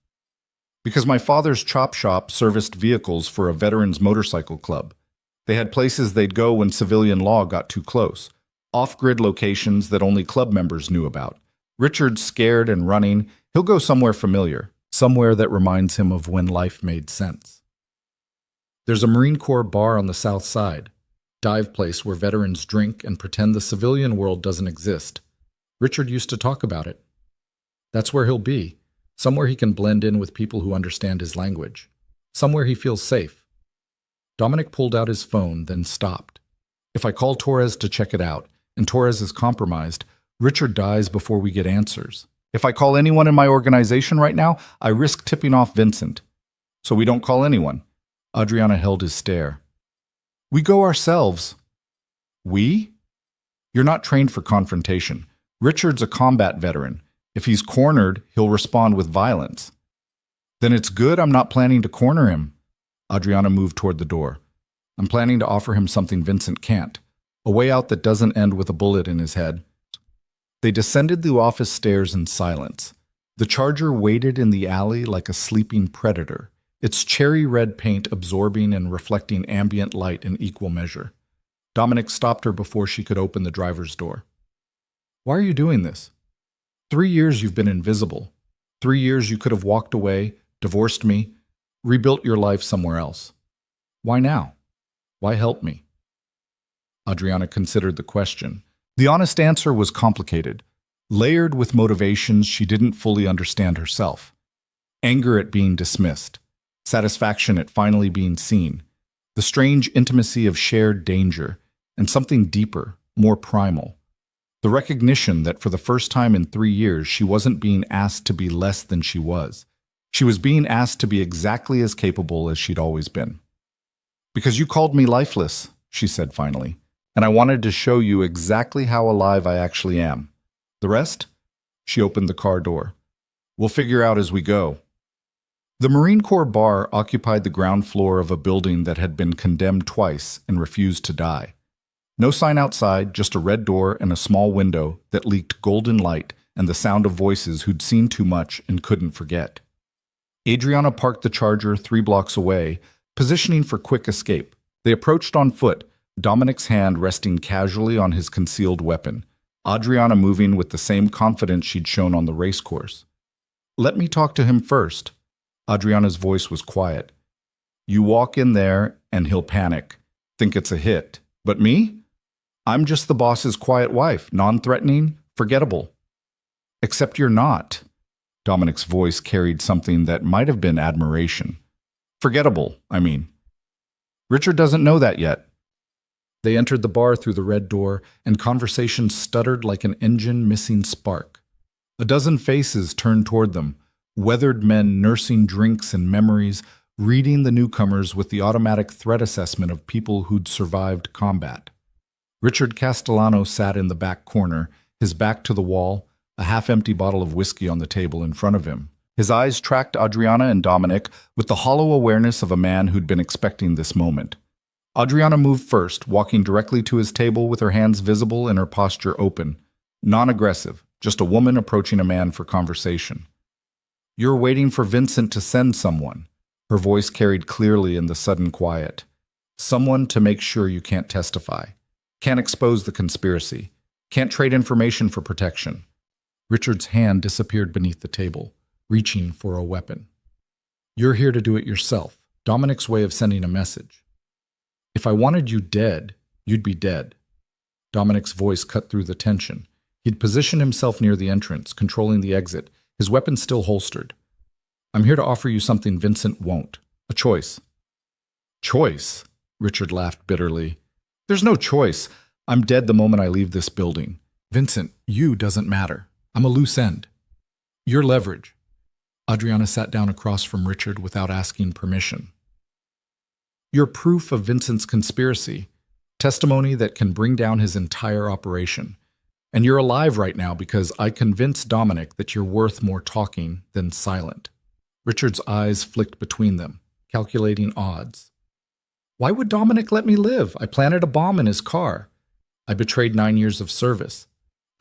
A: Because my father's chop shop serviced vehicles for a veterans motorcycle club. They had places they'd go when civilian law got too close. Off-grid locations that only club members knew about. Richard's scared and running. He'll go somewhere familiar, somewhere that reminds him of when life made sense. There's a Marine Corps bar on the south side. Dive place where veterans drink and pretend the civilian world doesn't exist. Richard used to talk about it. That's where he'll be, somewhere he can blend in with people who understand his language, somewhere he feels safe. Dominic pulled out his phone, then stopped. If I call Torres to check it out, and Torres is compromised, Richard dies before we get answers. If I call anyone in my organization right now, I risk tipping off Vincent. So we don't call anyone. Adriana held his stare. We go ourselves. We? You're not trained for confrontation. Richard's a combat veteran. If he's cornered, he'll respond with violence. Then it's good I'm not planning to corner him. Adriana moved toward the door. I'm planning to offer him something Vincent can't. A way out that doesn't end with a bullet in his head. They descended the office stairs in silence. The Charger waited in the alley like a sleeping predator, its cherry red paint absorbing and reflecting ambient light in equal measure. Dominic stopped her before she could open the driver's door. Why are you doing this? 3 years you've been invisible. 3 years you could have walked away, divorced me, rebuilt your life somewhere else. Why now? Why help me? Adriana considered the question. The honest answer was complicated, layered with motivations she didn't fully understand herself. Anger at being dismissed, satisfaction at finally being seen, the strange intimacy of shared danger, and something deeper, more primal. The recognition that for the first time in 3 years she wasn't being asked to be less than she was. She was being asked to be exactly as capable as she'd always been. Because you called me lifeless, she said finally, and I wanted to show you exactly how alive I actually am. The rest? She opened the car door. We'll figure out as we go. The Marine Corps bar occupied the ground floor of a building that had been condemned twice and refused to die. No sign outside, just a red door and a small window that leaked golden light and the sound of voices who'd seen too much and couldn't forget. Adriana parked the Charger 3 blocks away, positioning for quick escape. They approached on foot, Dominic's hand resting casually on his concealed weapon, Adriana moving with the same confidence she'd shown on the race course. Let me talk to him first. Adriana's voice was quiet. You walk in there and he'll panic, think it's a hit. But me? I'm just the boss's quiet wife, non-threatening, forgettable. Except you're not. Dominic's voice carried something that might have been admiration. Forgettable, I mean. Richard doesn't know that yet. They entered the bar through the red door, and conversation stuttered like an engine missing spark. A dozen faces turned toward them, weathered men nursing drinks and memories, reading the newcomers with the automatic threat assessment of people who'd survived combat. Richard Castellano sat in the back corner, his back to the wall, a half-empty bottle of whiskey on the table in front of him. His eyes tracked Adriana and Dominic with the hollow awareness of a man who'd been expecting this moment. Adriana moved first, walking directly to his table with her hands visible and her posture open. Non-aggressive, just a woman approaching a man for conversation. You're waiting for Vincent to send someone. Her voice carried clearly in the sudden quiet. Someone to make sure you can't testify. Can't expose the conspiracy. Can't trade information for protection. Richard's hand disappeared beneath the table, reaching for a weapon. You're here to do it yourself. Dominic's way of sending a message. If I wanted you dead, you'd be dead. Dominic's voice cut through the tension. He'd positioned himself near the entrance, controlling the exit, his weapon still holstered. I'm here to offer you something Vincent won't. A choice. Choice? Richard laughed bitterly. There's no choice. I'm dead the moment I leave this building. Vincent, you doesn't matter. I'm a loose end. Your leverage. Adriana sat down across from Richard without asking permission. You're proof of Vincent's conspiracy, testimony that can bring down his entire operation. And you're alive right now because I convinced Dominic that you're worth more talking than silent. Richard's eyes flicked between them, calculating odds. Why would Dominic let me live? I planted a bomb in his car. I betrayed 9 years of service.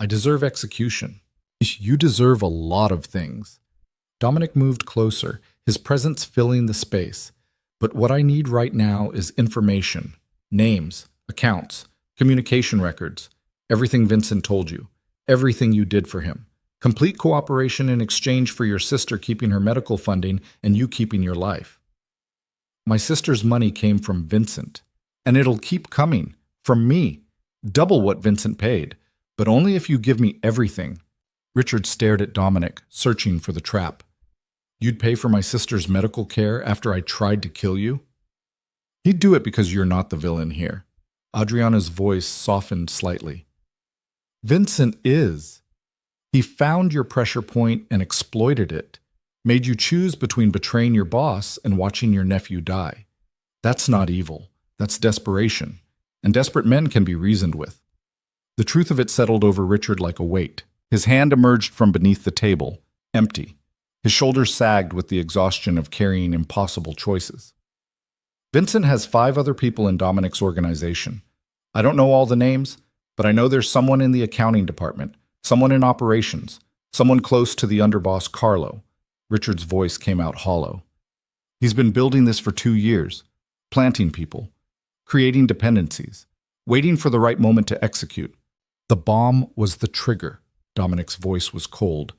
A: I deserve execution. You deserve a lot of things. Dominic moved closer, his presence filling the space. But what I need right now is information. Names, accounts, communication records. Everything Vincent told you. Everything you did for him. Complete cooperation in exchange for your sister keeping her medical funding and you keeping your life. My sister's money came from Vincent. And it'll keep coming. From me. Double what Vincent paid. But only if you give me everything. Richard stared at Dominic, searching for the trap. You'd pay for my sister's medical care after I tried to kill you? He'd do it because you're not the villain here. Adriana's voice softened slightly. Vincent is. He found your pressure point and exploited it. Made you choose between betraying your boss and watching your nephew die. That's not evil. That's desperation. And desperate men can be reasoned with. The truth of it settled over Richard like a weight. His hand emerged from beneath the table, empty. His shoulders sagged with the exhaustion of carrying impossible choices. Vincent has 5 other people in Dominic's organization. I don't know all the names, but I know there's someone in the accounting department, someone in operations, someone close to the underboss Carlo. Richard's voice came out hollow. He's been building this for 2 years, planting people, creating dependencies, waiting for the right moment to execute. The bomb was the trigger. Dominic's voice was cold.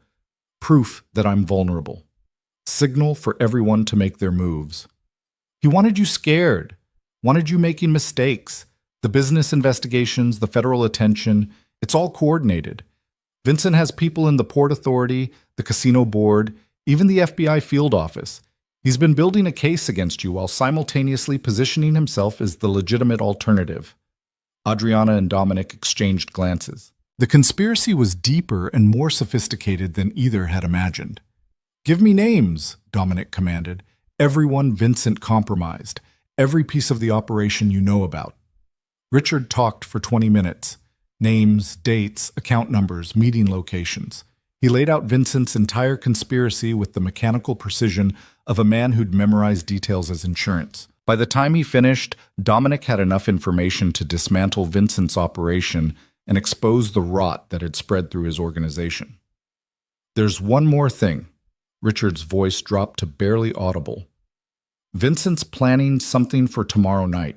A: Proof that I'm vulnerable. Signal for everyone to make their moves. He wanted you scared, wanted you making mistakes. The business investigations, the federal attention, it's all coordinated. Vincent has people in the Port Authority, the casino board, even the FBI field office. He's been building a case against you while simultaneously positioning himself as the legitimate alternative. Adriana and Dominic exchanged glances. The conspiracy was deeper and more sophisticated than either had imagined. Give me names, Dominic commanded. Everyone Vincent compromised. Every piece of the operation you know about. Richard talked for 20 minutes. Names, dates, account numbers, meeting locations. He laid out Vincent's entire conspiracy with the mechanical precision of a man who'd memorized details as insurance. By the time he finished, Dominic had enough information to dismantle Vincent's operation and expose the rot that had spread through his organization. There's one more thing. Richard's voice dropped to barely audible. Vincent's planning something for tomorrow night.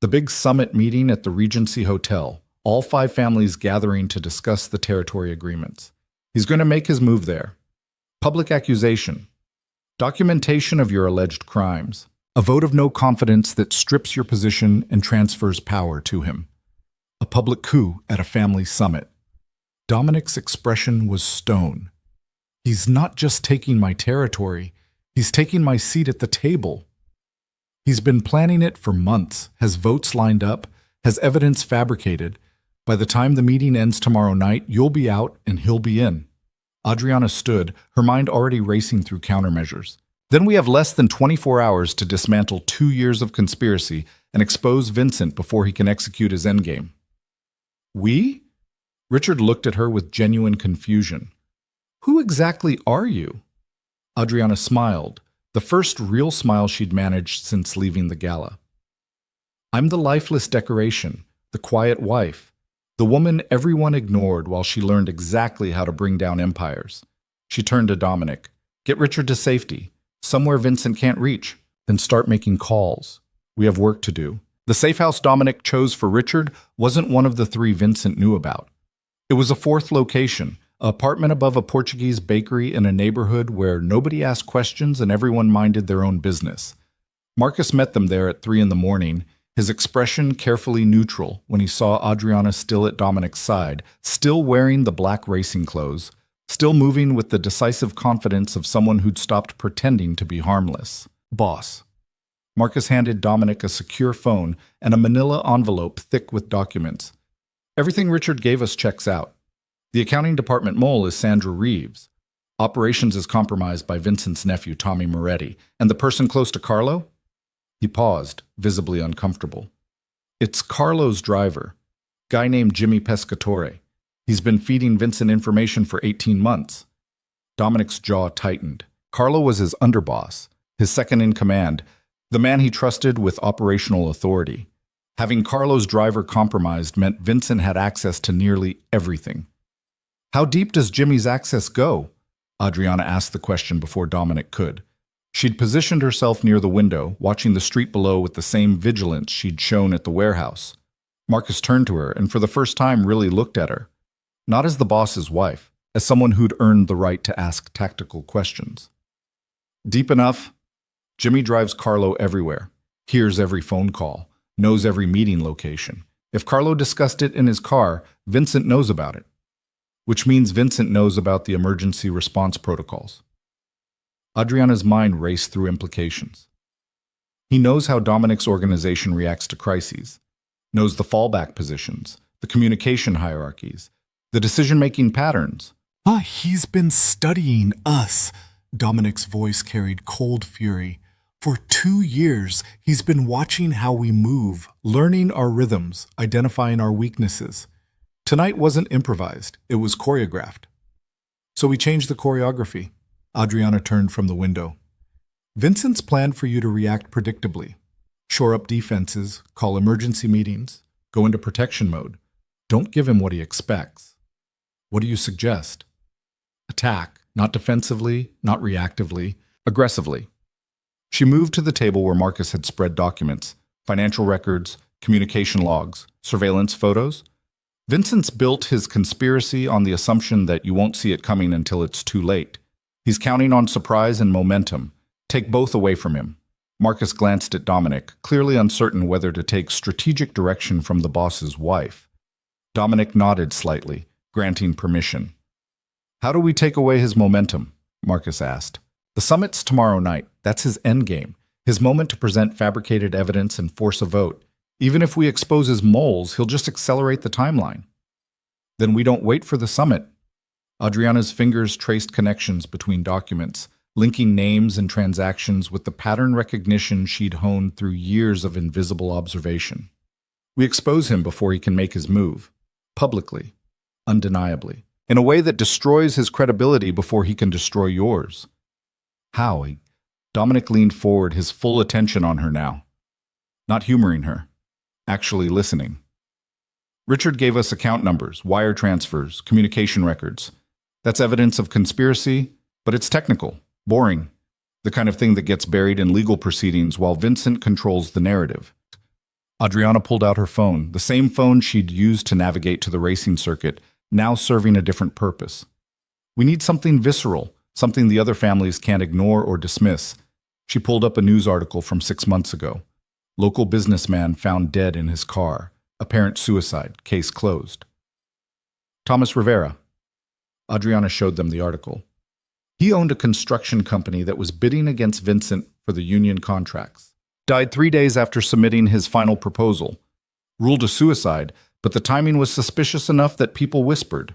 A: The big summit meeting at the Regency Hotel, all 5 families gathering to discuss the territory agreements. He's going to make his move there. Public accusation. Documentation of your alleged crimes. A vote of no confidence that strips your position and transfers power to him. A public coup at a family summit. Dominic's expression was stone. He's not just taking my territory, he's taking my seat at the table. He's been planning it for months, has votes lined up, has evidence fabricated. By the time the meeting ends tomorrow night, you'll be out and he'll be in. Adriana stood, her mind already racing through countermeasures. Then we have less than 24 hours to dismantle 2 years of conspiracy and expose Vincent before he can execute his endgame. We? Richard looked at her with genuine confusion. Who exactly are you? Adriana smiled, the first real smile she'd managed since leaving the gala. I'm the lifeless decoration, the quiet wife, the woman everyone ignored while she learned exactly how to bring down empires. She turned to Dominic. Get Richard to safety, somewhere Vincent can't reach, then start making calls. We have work to do. The safe house Dominic chose for Richard wasn't one of the 3 Vincent knew about. It was a 4th location, an apartment above a Portuguese bakery in a neighborhood where nobody asked questions and everyone minded their own business. Marcus met them there at 3 in the morning, his expression carefully neutral when he saw Adriana still at Dominic's side, still wearing the black racing clothes, still moving with the decisive confidence of someone who'd stopped pretending to be harmless. Boss. Marcus handed Dominic a secure phone and a manila envelope thick with documents. Everything Richard gave us checks out. The accounting department mole is Sandra Reeves. Operations is compromised by Vincent's nephew, Tommy Moretti. And the person close to Carlo? He paused, visibly uncomfortable. It's Carlo's driver, guy named Jimmy Pescatore. He's been feeding Vincent information for 18 months. Dominic's jaw tightened. Carlo was his underboss, his second in command, the man he trusted with operational authority. Having Carlo's driver compromised meant Vincent had access to nearly everything. How deep does Jimmy's access go? Adriana asked the question before Dominic could. She'd positioned herself near the window, watching the street below with the same vigilance she'd shown at the warehouse. Marcus turned to her and for the first time really looked at her. Not as the boss's wife, as someone who'd earned the right to ask tactical questions. Deep enough? Jimmy drives Carlo everywhere, hears every phone call, knows every meeting location. If Carlo discussed it in his car, Vincent knows about it. Which means Vincent knows about the emergency response protocols. Adriana's mind raced through implications. He knows how Dominic's organization reacts to crises, knows the fallback positions, the communication hierarchies, the decision-making patterns. He's been studying us. Dominic's voice carried cold fury. For 2 years, he's been watching how we move, learning our rhythms, identifying our weaknesses. Tonight wasn't improvised, it was choreographed. So we changed the choreography. Adriana turned from the window. Vincent's planned for you to react predictably. Shore up defenses, call emergency meetings, go into protection mode. Don't give him what he expects. What do you suggest? Attack, not defensively, not reactively, aggressively. She moved to the table where Marcus had spread documents, financial records, communication logs, surveillance photos. Vincent's built his conspiracy on the assumption that you won't see it coming until it's too late. He's counting on surprise and momentum. Take both away from him. Marcus glanced at Dominic, clearly uncertain whether to take strategic direction from the boss's wife. Dominic nodded slightly, granting permission. How do we take away his momentum? Marcus asked. The summit's tomorrow night. That's his endgame. His moment to present fabricated evidence and force a vote. Even if we expose his moles, he'll just accelerate the timeline. Then we don't wait for the summit. Adriana's fingers traced connections between documents, linking names and transactions with the pattern recognition she'd honed through years of invisible observation. We expose him before he can make his move. Publicly. Undeniably. In a way that destroys his credibility before he can destroy yours. How? Dominic leaned forward, his full attention on her now. Not humoring her. Actually listening. Richard gave us account numbers, wire transfers, communication records. That's evidence of conspiracy, but it's technical, boring, the kind of thing that gets buried in legal proceedings while Vincent controls the narrative. Adriana pulled out her phone, the same phone she'd used to navigate to the racing circuit, now serving a different purpose. We need something visceral, something the other families can't ignore or dismiss. She pulled up a news article from 6 months ago. Local businessman found dead in his car. Apparent suicide. Case closed. Thomas Rivera. Adriana showed them the article. He owned a construction company that was bidding against Vincent for the union contracts. Died 3 days after submitting his final proposal. Ruled a suicide, but the timing was suspicious enough that people whispered.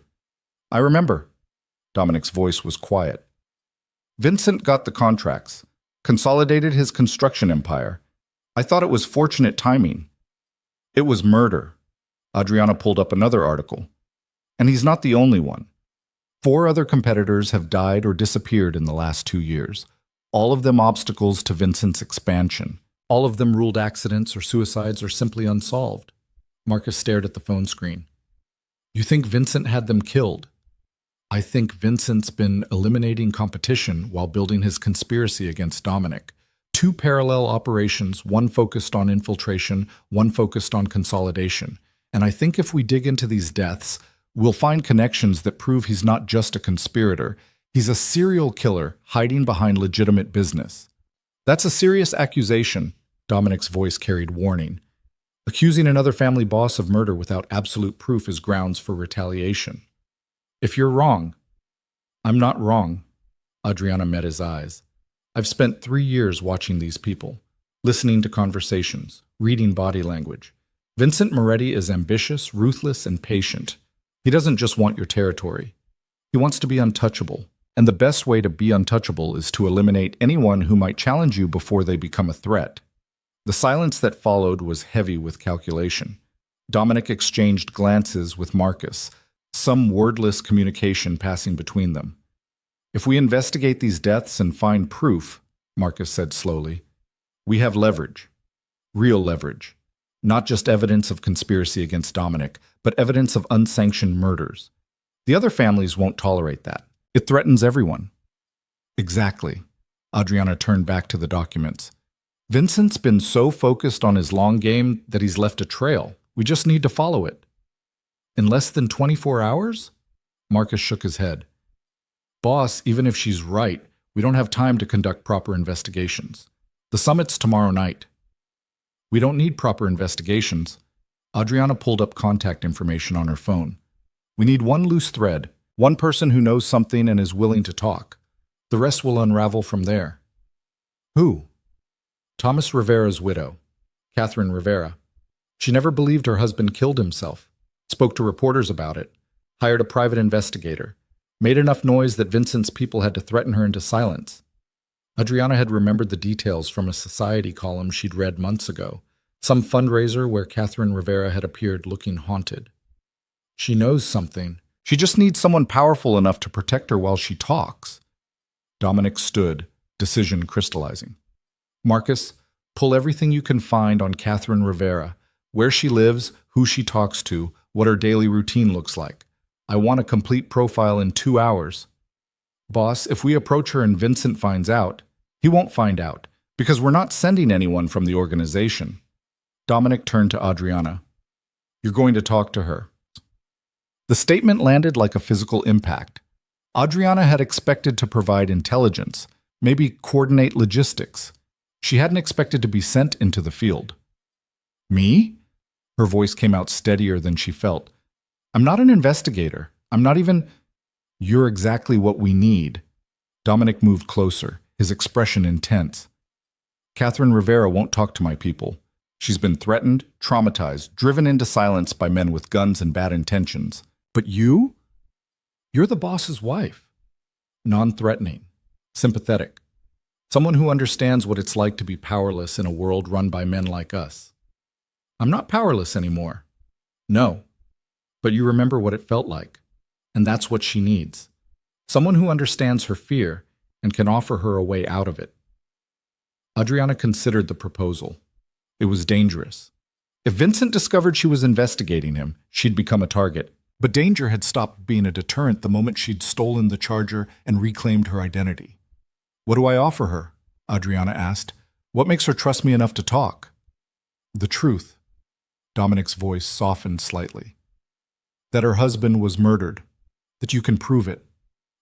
A: I remember. Dominic's voice was quiet. Vincent got the contracts, consolidated his construction empire. I thought it was fortunate timing. It was murder. Adriana pulled up another article. And he's not the only one. 4 other competitors have died or disappeared in the last 2 years. All of them obstacles to Vincent's expansion. All of them ruled accidents or suicides or simply unsolved. Marcus stared at the phone screen. You think Vincent had them killed? I think Vincent's been eliminating competition while building his conspiracy against Dominic. 2 parallel operations, one focused on infiltration, one focused on consolidation. And I think if we dig into these deaths, we'll find connections that prove he's not just a conspirator. He's a serial killer hiding behind legitimate business. That's a serious accusation, Dominic's voice carried warning. Accusing another family boss of murder without absolute proof is grounds for retaliation. If you're wrong, I'm not wrong. Adriana met his eyes. I've spent 3 years watching these people, listening to conversations, reading body language. Vincent Moretti is ambitious, ruthless, and patient. He doesn't just want your territory. He wants to be untouchable. And the best way to be untouchable is to eliminate anyone who might challenge you before they become a threat. The silence that followed was heavy with calculation. Dominic exchanged glances with Marcus, some wordless communication passing between them. If we investigate these deaths and find proof, Marcus said slowly, we have leverage. Real leverage. Not just evidence of conspiracy against Dominic, but evidence of unsanctioned murders. The other families won't tolerate that. It threatens everyone. Exactly. Adriana turned back to the documents. Vincent's been so focused on his long game that he's left a trail. We just need to follow it. In less than 24 hours? Marcus shook his head. Boss, even if she's right, we don't have time to conduct proper investigations. The summit's tomorrow night. We don't need proper investigations. Adriana pulled up contact information on her phone. We need one loose thread, one person who knows something and is willing to talk. The rest will unravel from there. Who? Thomas Rivera's widow, Catherine Rivera. She never believed her husband killed himself, spoke to reporters about it, hired a private investigator, made enough noise that Vincent's people had to threaten her into silence. Adriana had remembered the details from a society column she'd read months ago, some fundraiser where Catherine Rivera had appeared looking haunted. She knows something. She just needs someone powerful enough to protect her while she talks. Dominic stood, decision crystallizing. Marcus, Pull everything you can find on Catherine Rivera, where she lives, who she talks to, what her daily routine looks like. I want a complete profile in 2 hours. Boss, if we approach her and Vincent finds out, he won't find out, because we're not sending anyone from the organization. Dominic turned to Adriana. You're going to talk to her. The statement landed like a physical impact. Adriana had expected to provide intelligence, maybe coordinate logistics. She hadn't expected to be sent into the field. Me? Her voice came out steadier than she felt. I'm not an investigator. I'm not even... You're exactly what we need. Dominic moved closer, his expression intense. Catherine Rivera won't talk to my people. She's been threatened, traumatized, driven into silence by men with guns and bad intentions. But you? You're the boss's wife. Non-threatening, sympathetic. Someone who understands what it's like to be powerless in a world run by men like us. I'm not powerless anymore. No. But you remember what it felt like. And that's what she needs. Someone who understands her fear and can offer her a way out of it. Adriana considered the proposal. It was dangerous. If Vincent discovered she was investigating him, she'd become a target. But danger had stopped being a deterrent the moment she'd stolen the charger and reclaimed her identity. What do I offer her? Adriana asked. What makes her trust me enough to talk? The truth. Dominic's voice softened slightly. That her husband was murdered. That you can prove it.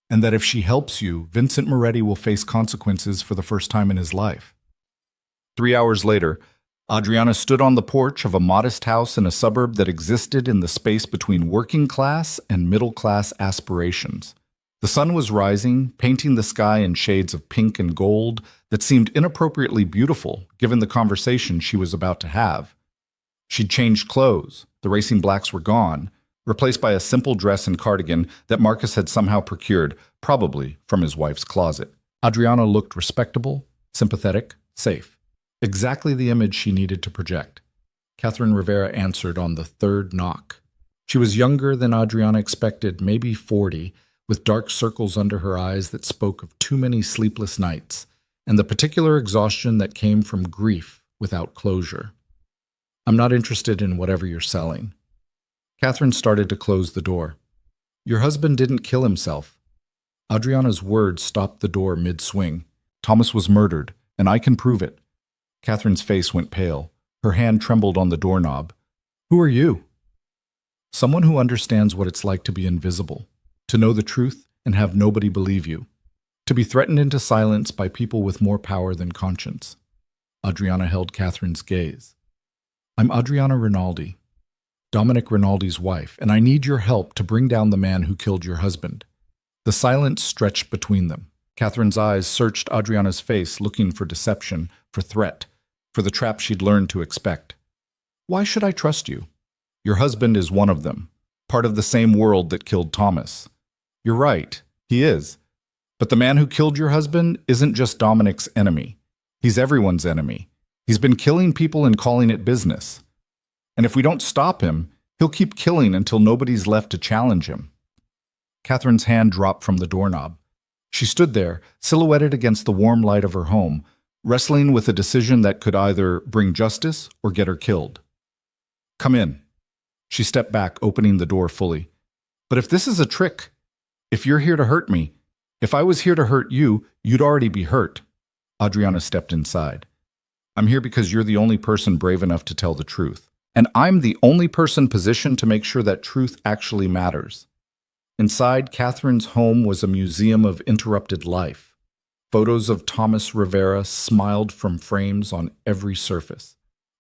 A: And that if she helps you, Vincent Moretti will face consequences for the first time in his life. 3 hours later, Adriana stood on the porch of a modest house in a suburb that existed in the space between working class and middle class aspirations. The sun was rising, painting the sky in shades of pink and gold that seemed inappropriately beautiful given the conversation she was about to have. She'd changed clothes. The racing blacks were gone, replaced by a simple dress and cardigan that Marcus had somehow procured, probably from his wife's closet. Adriana looked respectable, sympathetic, safe. Exactly the image she needed to project. Catherine Rivera answered on the third knock. She was younger than Adriana expected, maybe 40, with dark circles under her eyes that spoke of too many sleepless nights, and the particular exhaustion that came from grief without closure. I'm not interested in whatever you're selling. Catherine started to close the door. Your husband didn't kill himself. Adriana's words stopped the door mid-swing. Thomas was murdered, and I can prove it. Catherine's face went pale. Her hand trembled on the doorknob. Who are you? Someone who understands what it's like to be invisible, to know the truth and have nobody believe you, to be threatened into silence by people with more power than conscience. Adriana held Catherine's gaze. I'm Adriana Rinaldi, Dominic Rinaldi's wife, and I need your help to bring down the man who killed your husband. The silence stretched between them. Catherine's eyes searched Adriana's face, looking for deception, for threat, for the trap she'd learned to expect. Why should I trust you? Your husband is one of them, part of the same world that killed Thomas. You're right, he is. But the man who killed your husband isn't just Dominic's enemy. He's everyone's enemy. He's been killing people and calling it business. And if we don't stop him, he'll keep killing until nobody's left to challenge him. Catherine's hand dropped from the doorknob. She stood there, silhouetted against the warm light of her home, wrestling with a decision that could either bring justice or get her killed. Come in. She stepped back, opening the door fully. But if this is a trick, if you're here to hurt me, if I was here to hurt you, you'd already be hurt. Adriana stepped inside. I'm here because you're the only person brave enough to tell the truth. And I'm the only person positioned to make sure that truth actually matters. Inside, Catherine's home was a museum of interrupted life. Photos of Thomas Rivera smiled from frames on every surface.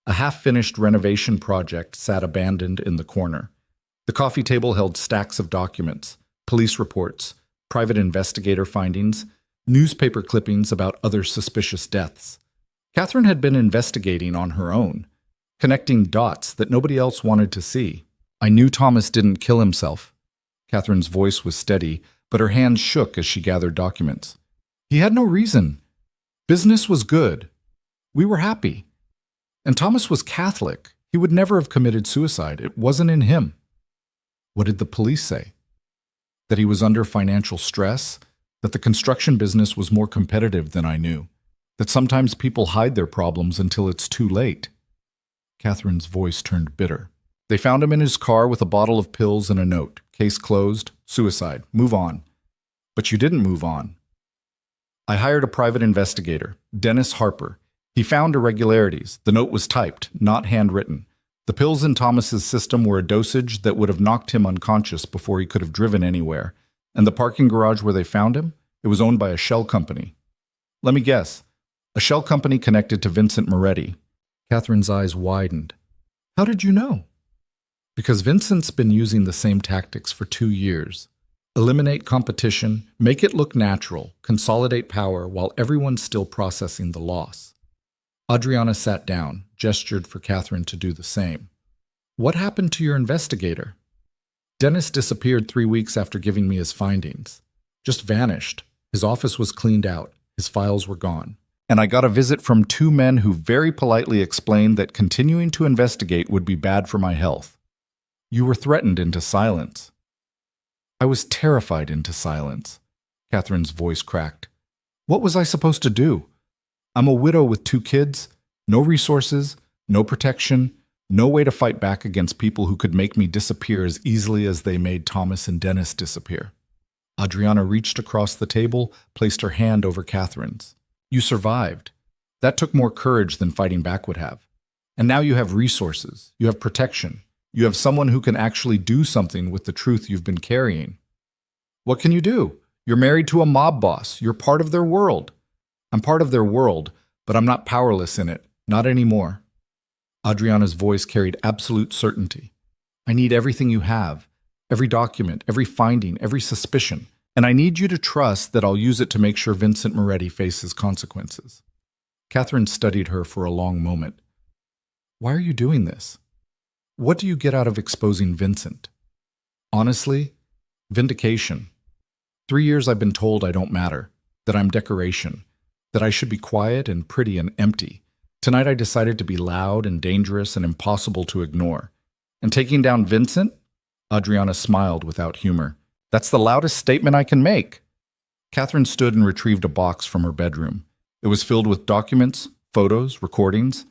A: A half-finished renovation project sat abandoned in the corner. The coffee table held stacks of documents, police reports, private investigator findings, newspaper clippings about other suspicious deaths. Catherine had been investigating on her own, connecting dots that nobody else wanted to see. I knew Thomas didn't kill himself. Catherine's voice was steady, but her hands shook as she gathered documents. He had no reason. Business was good. We were happy. And Thomas was Catholic. He would never have committed suicide. It wasn't in him. What did the police say? That he was under financial stress? That the construction business was more competitive than I knew? That sometimes people hide their problems until it's too late. Catherine's voice turned bitter. They found him in his car with a bottle of pills and a note. Case closed. Suicide. Move on. But you didn't move on. I hired a private investigator, Dennis Harper. He found irregularities. The note was typed, not handwritten. The pills in Thomas's system were a dosage that would have knocked him unconscious before he could have driven anywhere. And the parking garage where they found him? It was owned by a shell company. Let me guess. A shell company connected to Vincent Moretti. Catherine's eyes widened. How did you know? Because Vincent's been using the same tactics for 2 years. Eliminate competition, make it look natural, consolidate power while everyone's still processing the loss. Adriana sat down, gestured for Catherine to do the same. What happened to your investigator? Dennis disappeared 3 weeks after giving me his findings. Just vanished. His office was cleaned out. His files were gone. And I got a visit from 2 men who very politely explained that continuing to investigate would be bad for my health. You were threatened into silence. I was terrified into silence. Catherine's voice cracked. What was I supposed to do? I'm a widow with 2 kids, no resources, no protection, no way to fight back against people who could make me disappear as easily as they made Thomas and Dennis disappear. Adriana reached across the table, placed her hand over Catherine's. You survived. That took more courage than fighting back would have. And now you have resources, you have protection. You have someone who can actually do something with the truth you've been carrying. What can you do? You're married to a mob boss. You're part of their world. I'm part of their world, but I'm not powerless in it. Not anymore. Adriana's voice carried absolute certainty. I need everything you have, every document, every finding, every suspicion, and I need you to trust that I'll use it to make sure Vincent Moretti faces consequences. Catherine studied her for a long moment. Why are you doing this? What do you get out of exposing Vincent? Honestly, vindication. 3 years I've been told I don't matter, that I'm decoration, that I should be quiet and pretty and empty. Tonight I decided to be loud and dangerous and impossible to ignore. And taking down Vincent? Adriana smiled without humor. That's the loudest statement I can make. Catherine stood and retrieved a box from her bedroom. It was filled with documents, photos, recordings,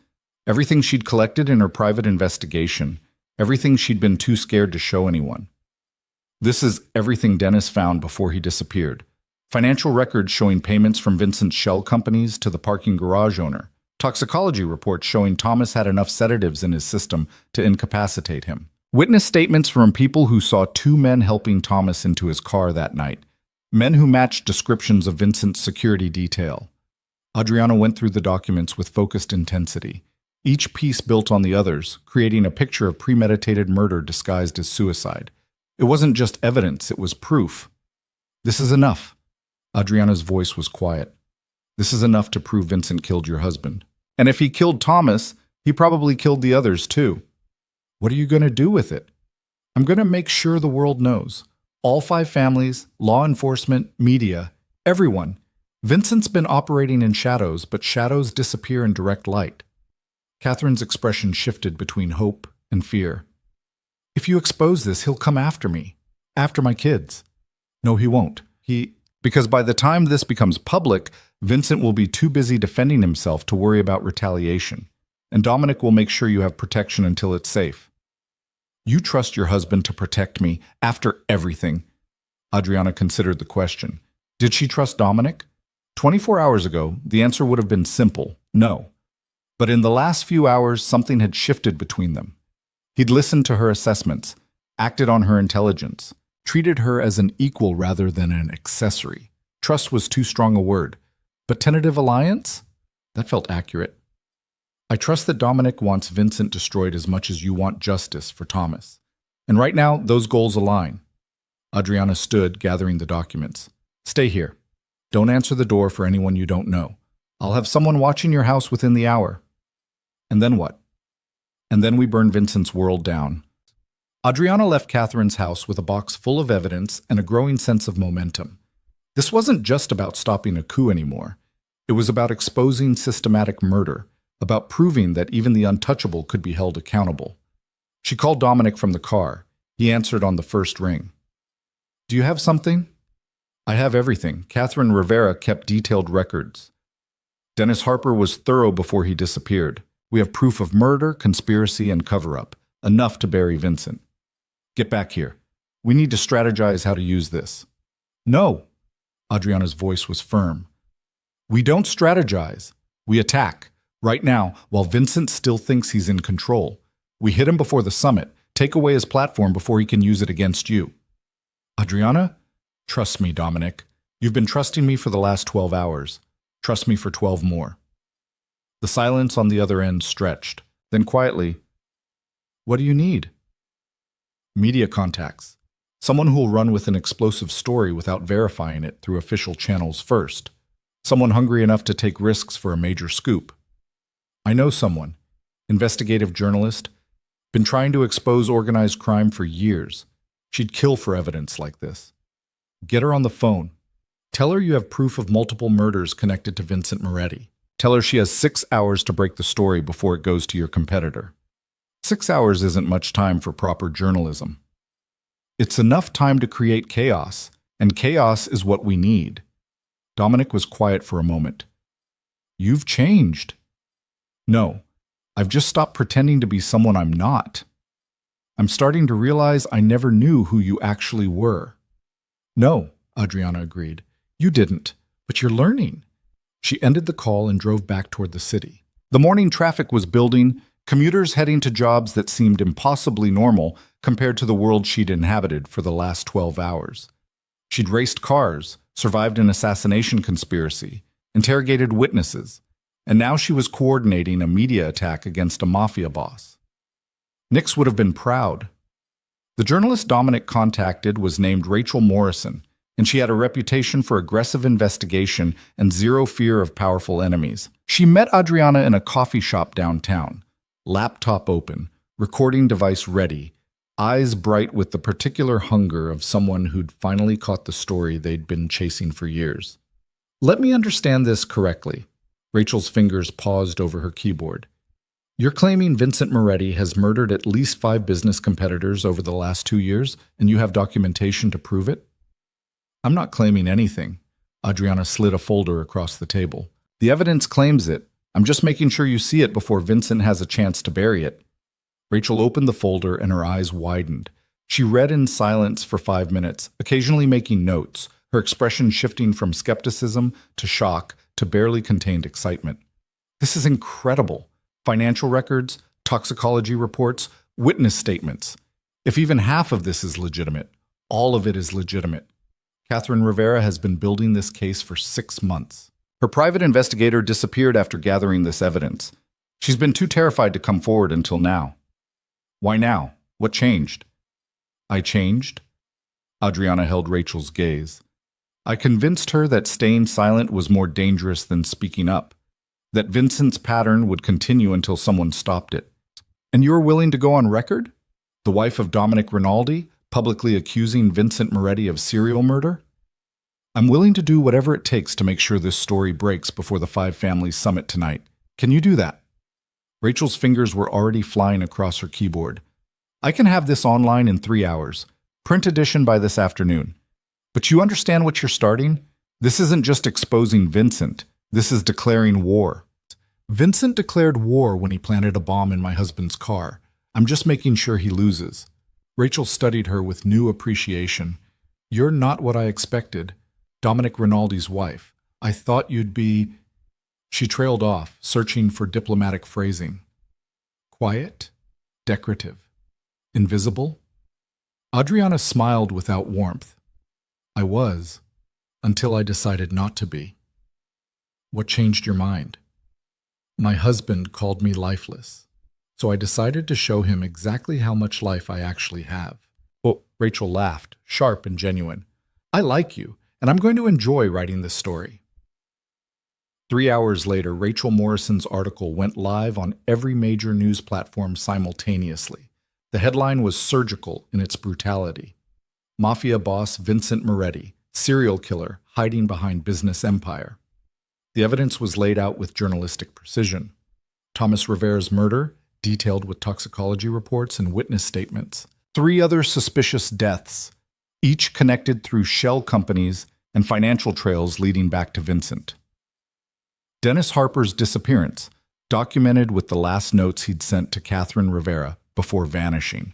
A: everything she'd collected in her private investigation, everything she'd been too scared to show anyone. This is everything Dennis found before he disappeared. Financial records showing payments from Vincent's shell companies to the parking garage owner. Toxicology reports showing Thomas had enough sedatives in his system to incapacitate him. Witness statements from people who saw 2 men helping Thomas into his car that night. Men who matched descriptions of Vincent's security detail. Adriana went through the documents with focused intensity. Each piece built on the others, creating a picture of premeditated murder disguised as suicide. It wasn't just evidence, it was proof. This is enough. Adriana's voice was quiet. This is enough to prove Vincent killed your husband. And if he killed Thomas, he probably killed the others too. What are you going to do with it? I'm going to make sure the world knows. All 5 families, law enforcement, media, everyone. Vincent's been operating in shadows, but shadows disappear in direct light. Catherine's expression shifted between hope and fear. If you expose this, he'll come after me. After my kids. No, he won't. Because by the time this becomes public, Vincent will be too busy defending himself to worry about retaliation. And Dominic will make sure you have protection until it's safe. You trust your husband to protect me after everything. Adriana considered the question. Did she trust Dominic? 24 hours ago, the answer would have been simple, no. But in the last few hours, something had shifted between them. He'd listened to her assessments, acted on her intelligence, treated her as an equal rather than an accessory. Trust was too strong a word. But tentative alliance? That felt accurate. I trust that Dominic wants Vincent destroyed as much as you want justice for Thomas. And right now, those goals align. Adriana stood, gathering the documents. Stay here. Don't answer the door for anyone you don't know. I'll have someone watching your house within the hour. And then what? And then we burn Vincent's world down. Adriana left Catherine's house with a box full of evidence and a growing sense of momentum. This wasn't just about stopping a coup anymore. It was about exposing systematic murder, about proving that even the untouchable could be held accountable. She called Dominic from the car. He answered on the first ring. Do you have something? I have everything. Catherine Rivera kept detailed records. Dennis Harper was thorough before he disappeared. We have proof of murder, conspiracy, and cover-up. Enough to bury Vincent. Get back here. We need to strategize how to use this. No. Adriana's voice was firm. We don't strategize. We attack. Right now, while Vincent still thinks he's in control. We hit him before the summit, take away his platform before he can use it against you. Adriana? Trust me, Dominic. You've been trusting me for the last 12 hours. Trust me for 12 more. The silence on the other end stretched. Then quietly, what do you need? Media contacts. Someone who will run with an explosive story without verifying it through official channels first. Someone hungry enough to take risks for a major scoop. I know someone. Investigative journalist. Been trying to expose organized crime for years. She'd kill for evidence like this. Get her on the phone. Tell her you have proof of multiple murders connected to Vincent Moretti. Tell her she has 6 hours to break the story before it goes to your competitor. 6 hours isn't much time for proper journalism. It's enough time to create chaos, and chaos is what we need. Dominic was quiet for a moment. You've changed. No, I've just stopped pretending to be someone I'm not. I'm starting to realize I never knew who you actually were. No, Adriana agreed. You didn't, but you're learning. She ended the call and drove back toward the city. The morning traffic was building, commuters heading to jobs that seemed impossibly normal compared to the world she'd inhabited for the last 12 hours. She'd raced cars, survived an assassination conspiracy, interrogated witnesses, and now she was coordinating a media attack against a mafia boss. Nix would have been proud. The journalist Dominic contacted was named Rachel Morrison, and she had a reputation for aggressive investigation and zero fear of powerful enemies. She met Adriana in a coffee shop downtown, laptop open, recording device ready, eyes bright with the particular hunger of someone who'd finally caught the story they'd been chasing for years. Let me understand this correctly. Rachel's fingers paused over her keyboard. You're claiming Vincent Moretti has murdered at least 5 business competitors over the last 2 years, and you have documentation to prove it? I'm not claiming anything. Adriana slid a folder across the table. The evidence claims it. I'm just making sure you see it before Vincent has a chance to bury it. Rachel opened the folder and her eyes widened. She read in silence for 5 minutes, occasionally making notes, her expression shifting from skepticism to shock to barely contained excitement. This is incredible. Financial records, toxicology reports, witness statements. If even half of this is legitimate, all of it is legitimate. Catherine Rivera has been building this case for 6 months. Her private investigator disappeared after gathering this evidence. She's been too terrified to come forward until now. Why now? What changed? I changed? Adriana held Rachel's gaze. I convinced her that staying silent was more dangerous than speaking up, that Vincent's pattern would continue until someone stopped it. And you were willing to go on record? The wife of Dominic Rinaldi, publicly accusing Vincent Moretti of serial murder? I'm willing to do whatever it takes to make sure this story breaks before the 5 Families Summit tonight. Can you do that? Rachel's fingers were already flying across her keyboard. I can have this online in 3 hours. Print edition by this afternoon. But you understand what you're starting? This isn't just exposing Vincent. This is declaring war. Vincent declared war when he planted a bomb in my husband's car. I'm just making sure he loses. Rachel studied her with new appreciation. You're not what I expected. Dominic Rinaldi's wife. I thought you'd be... She trailed off, searching for diplomatic phrasing. Quiet, decorative, invisible. Adriana smiled without warmth. I was, until I decided not to be. What changed your mind? My husband called me lifeless, so I decided to show him exactly how much life I actually have. Oh, Rachel laughed, sharp and genuine. I like you, and I'm going to enjoy writing this story. 3 hours later, Rachel Morrison's article went live on every major news platform simultaneously. The headline was surgical in its brutality. Mafia boss Vincent Moretti, serial killer hiding behind business empire. The evidence was laid out with journalistic precision. Thomas Rivera's murder, detailed with toxicology reports and witness statements. 3 other suspicious deaths, each connected through shell companies and financial trails leading back to Vincent. Dennis Harper's disappearance, documented with the last notes he'd sent to Catherine Rivera before vanishing.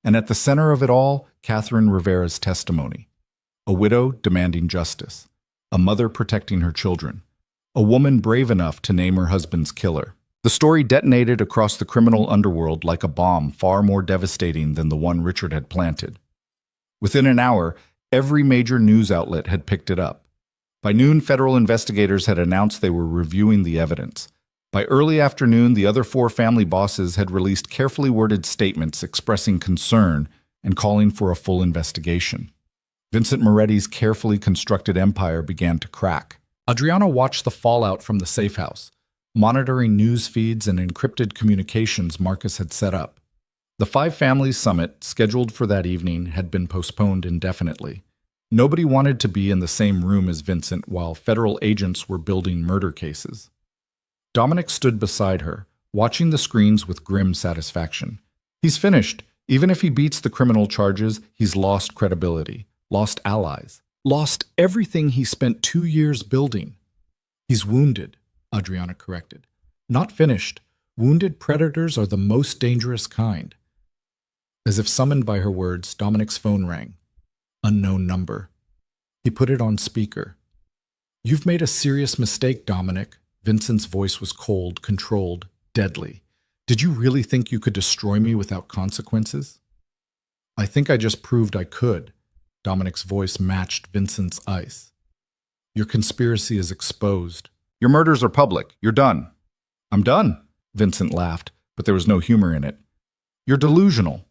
A: And at the center of it all, Catherine Rivera's testimony. A widow demanding justice. A mother protecting her children. A woman brave enough to name her husband's killer. The story detonated across the criminal underworld like a bomb far more devastating than the one Richard had planted. Within an hour, every major news outlet had picked it up. By noon, federal investigators had announced they were reviewing the evidence. By early afternoon, the other 4 family bosses had released carefully worded statements expressing concern and calling for a full investigation. Vincent Moretti's carefully constructed empire began to crack. Adriana watched the fallout from the safe house, monitoring news feeds and encrypted communications Marcus had set up. The 5 families summit, scheduled for that evening, had been postponed indefinitely. Nobody wanted to be in the same room as Vincent while federal agents were building murder cases. Dominic stood beside her, watching the screens with grim satisfaction. He's finished. Even if he beats the criminal charges, he's lost credibility, lost allies, lost everything he spent 2 years building. He's wounded, Adriana corrected. Not finished. Wounded predators are the most dangerous kind. As if summoned by her words, Dominic's phone rang. Unknown number. He put it on speaker. You've made a serious mistake, Dominic. Vincent's voice was cold, controlled, deadly. Did you really think you could destroy me without consequences? I think I just proved I could. Dominic's voice matched Vincent's ice. Your conspiracy is exposed. Your murders are public. You're done. I'm done, Vincent laughed, but there was no humor in it. You're delusional.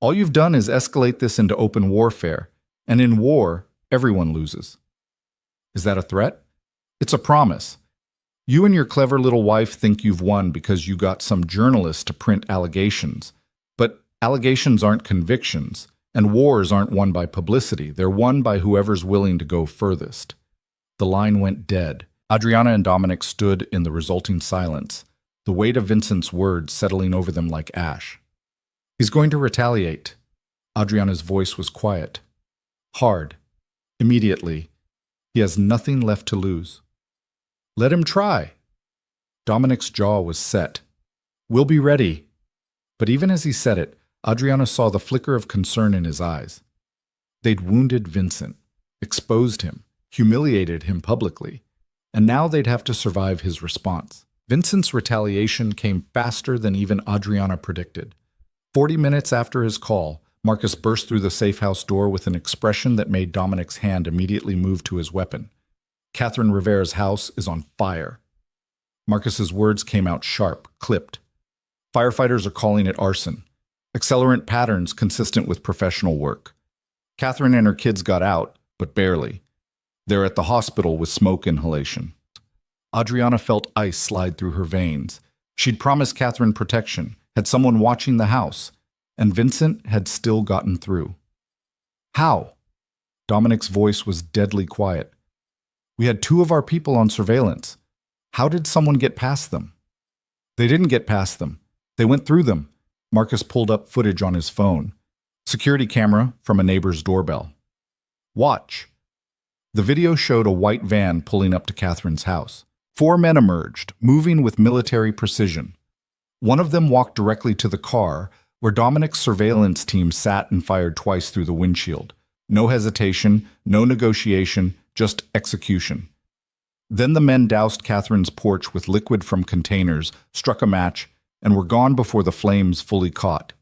A: All you've done is escalate this into open warfare, and in war, everyone loses. Is that a threat? It's a promise. You and your clever little wife think you've won because you got some journalist to print allegations. But allegations aren't convictions, and wars aren't won by publicity. They're won by whoever's willing to go furthest. The line went dead. Adriana and Dominic stood in the resulting silence, the weight of Vincent's words settling over them like ash. He's going to retaliate. Adriana's voice was quiet. Hard. Immediately. He has nothing left to lose. Let him try. Dominic's jaw was set. We'll be ready. But even as he said it, Adriana saw the flicker of concern in his eyes. They'd wounded Vincent, exposed him, humiliated him publicly, and now they'd have to survive his response. Vincent's retaliation came faster than even Adriana predicted. 40 minutes after his call, Marcus burst through the safe house door with an expression that made Dominic's hand immediately move to his weapon. Catherine Rivera's house is on fire. Marcus's words came out sharp, clipped. Firefighters are calling it arson. Accelerant patterns consistent with professional work. Catherine and her kids got out, but barely. They're at the hospital with smoke inhalation. Adriana felt ice slide through her veins. She'd promised Catherine protection, had someone watching the house, and Vincent had still gotten through. How? Dominic's voice was deadly quiet. We had 2 of our people on surveillance. How did someone get past them? They didn't get past them. They went through them. Marcus pulled up footage on his phone. Security camera from a neighbor's doorbell. Watch. The video showed a white van pulling up to Catherine's house. 4 men emerged, moving with military precision. One of them walked directly to the car, where Dominic's surveillance team sat and fired twice through the windshield. No hesitation, no negotiation, just execution. Then the men doused Catherine's porch with liquid from containers, struck a match, and were gone before the flames fully caught.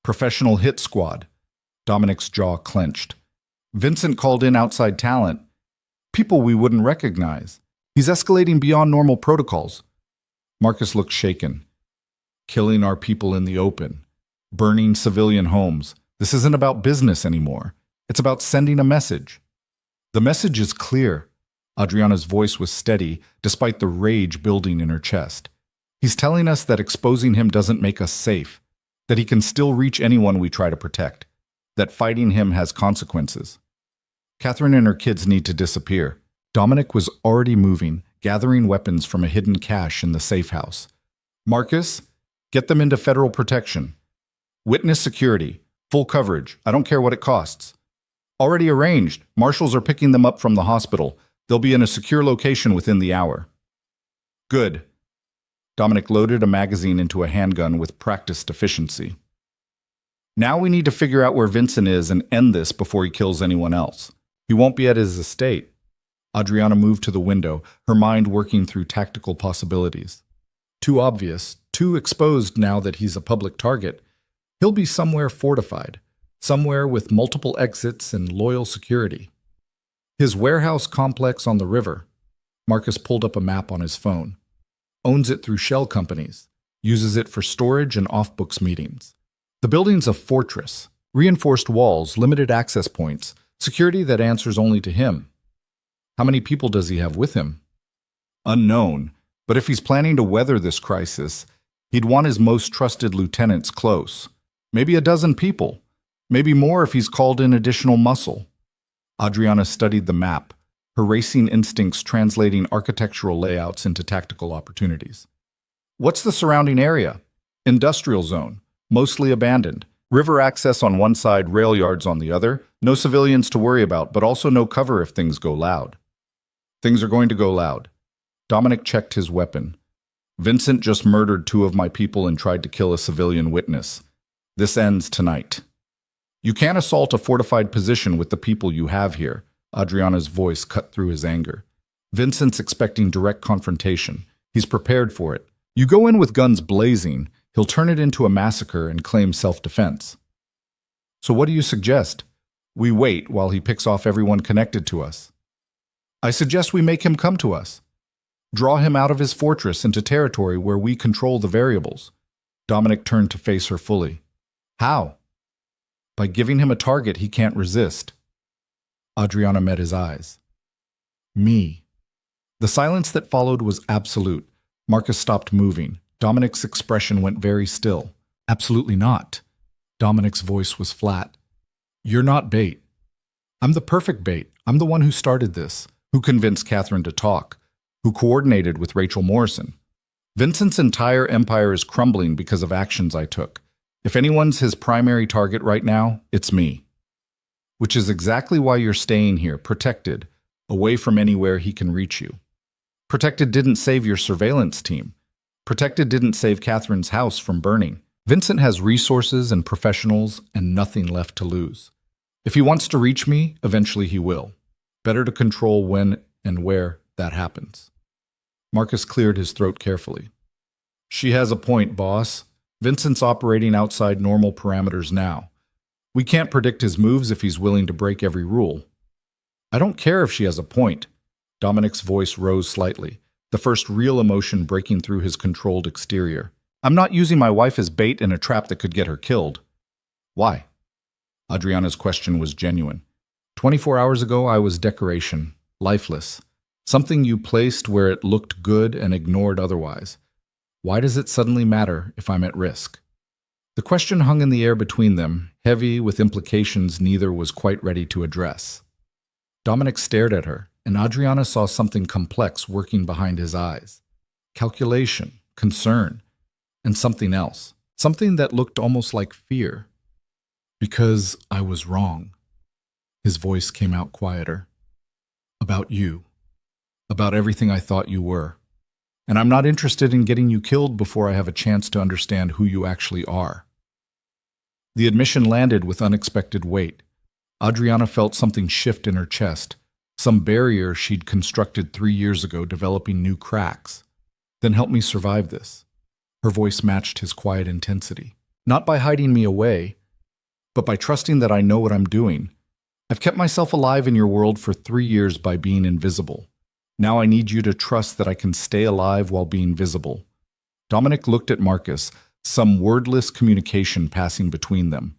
A: Professional hit squad. Dominic's jaw clenched. Vincent called in outside talent. People we wouldn't recognize. He's escalating beyond normal protocols. Marcus looked shaken. Killing our people in the open. Burning civilian homes. This isn't about business anymore. It's about sending a message. The message is clear. Adriana's voice was steady, despite the rage building in her chest. He's telling us that exposing him doesn't make us safe, that he can still reach anyone we try to protect, that fighting him has consequences. Catherine and her kids need to disappear. Dominic was already moving, gathering weapons from a hidden cache in the safe house. Marcus, get them into federal protection. Witness security, full coverage, I don't care what it costs. Already arranged, marshals are picking them up from the hospital. They'll be in a secure location within the hour. Good. Dominic loaded a magazine into a handgun with practiced efficiency. Now we need to figure out where Vincent is and end this before he kills anyone else. He won't be at his estate. Adriana moved to the window, her mind working through tactical possibilities. Too obvious, too exposed now that he's a public target. He'll be somewhere fortified, somewhere with multiple exits and loyal security. His warehouse complex on the river. Marcus pulled up a map on his phone. Owns it through shell companies. Uses it for storage and off-books meetings. The building's a fortress. Reinforced walls, limited access points, security that answers only to him. How many people does he have with him? Unknown, but if he's planning to weather this crisis, he'd want his most trusted lieutenants close. Maybe a dozen people. Maybe more if he's called in additional muscle. Adriana studied the map, her racing instincts translating architectural layouts into tactical opportunities. What's the surrounding area? Industrial zone, mostly abandoned. River access on one side, rail yards on the other. No civilians to worry about, but also no cover if things go loud. Things are going to go loud. Dominic checked his weapon. Vincent just murdered 2 of my people and tried to kill a civilian witness. This ends tonight. You can't assault a fortified position with the people you have here. Adriana's voice cut through his anger. Vincent's expecting direct confrontation. He's prepared for it. You go in with guns blazing, he'll turn it into a massacre and claim self-defense. So what do you suggest? We wait while he picks off everyone connected to us. I suggest we make him come to us. Draw him out of his fortress into territory where we control the variables. Dominic turned to face her fully. How? By giving him a target he can't resist. Adriana met his eyes. Me. The silence that followed was absolute. Marcus stopped moving. Dominic's expression went very still. Absolutely not. Dominic's voice was flat. You're not bait. I'm the perfect bait. I'm the one who started this, who convinced Catherine to talk, who coordinated with Rachel Morrison. Vincent's entire empire is crumbling because of actions I took. If anyone's his primary target right now, it's me. Which is exactly why you're staying here, protected, away from anywhere he can reach you. Protected didn't save your surveillance team. Protected didn't save Catherine's house from burning. Vincent has resources and professionals and nothing left to lose. If he wants to reach me, eventually he will. Better to control when and where that happens. Marcus cleared his throat carefully. She has a point, boss. Vincent's operating outside normal parameters now. We can't predict his moves if he's willing to break every rule. I don't care if she has a point. Dominic's voice rose slightly, the first real emotion breaking through his controlled exterior. I'm not using my wife as bait in a trap that could get her killed. Why? Adriana's question was genuine. 24 hours ago, I was decoration, lifeless. Something you placed where it looked good and ignored otherwise. Why does it suddenly matter if I'm at risk? The question hung in the air between them, heavy with implications neither was quite ready to address. Dominic stared at her, and Adriana saw something complex working behind his eyes. Calculation, concern, and something else. Something that looked almost like fear. Because I was wrong. His voice came out quieter. About you. About everything I thought you were. And I'm not interested in getting you killed before I have a chance to understand who you actually are. The admission landed with unexpected weight. Adriana felt something shift in her chest, some barrier she'd constructed 3 years ago developing new cracks. Then help me survive this. Her voice matched his quiet intensity. Not by hiding me away, but by trusting that I know what I'm doing. I've kept myself alive in your world for 3 years by being invisible. Now I need you to trust that I can stay alive while being visible. Dominic looked at Marcus, some wordless communication passing between them.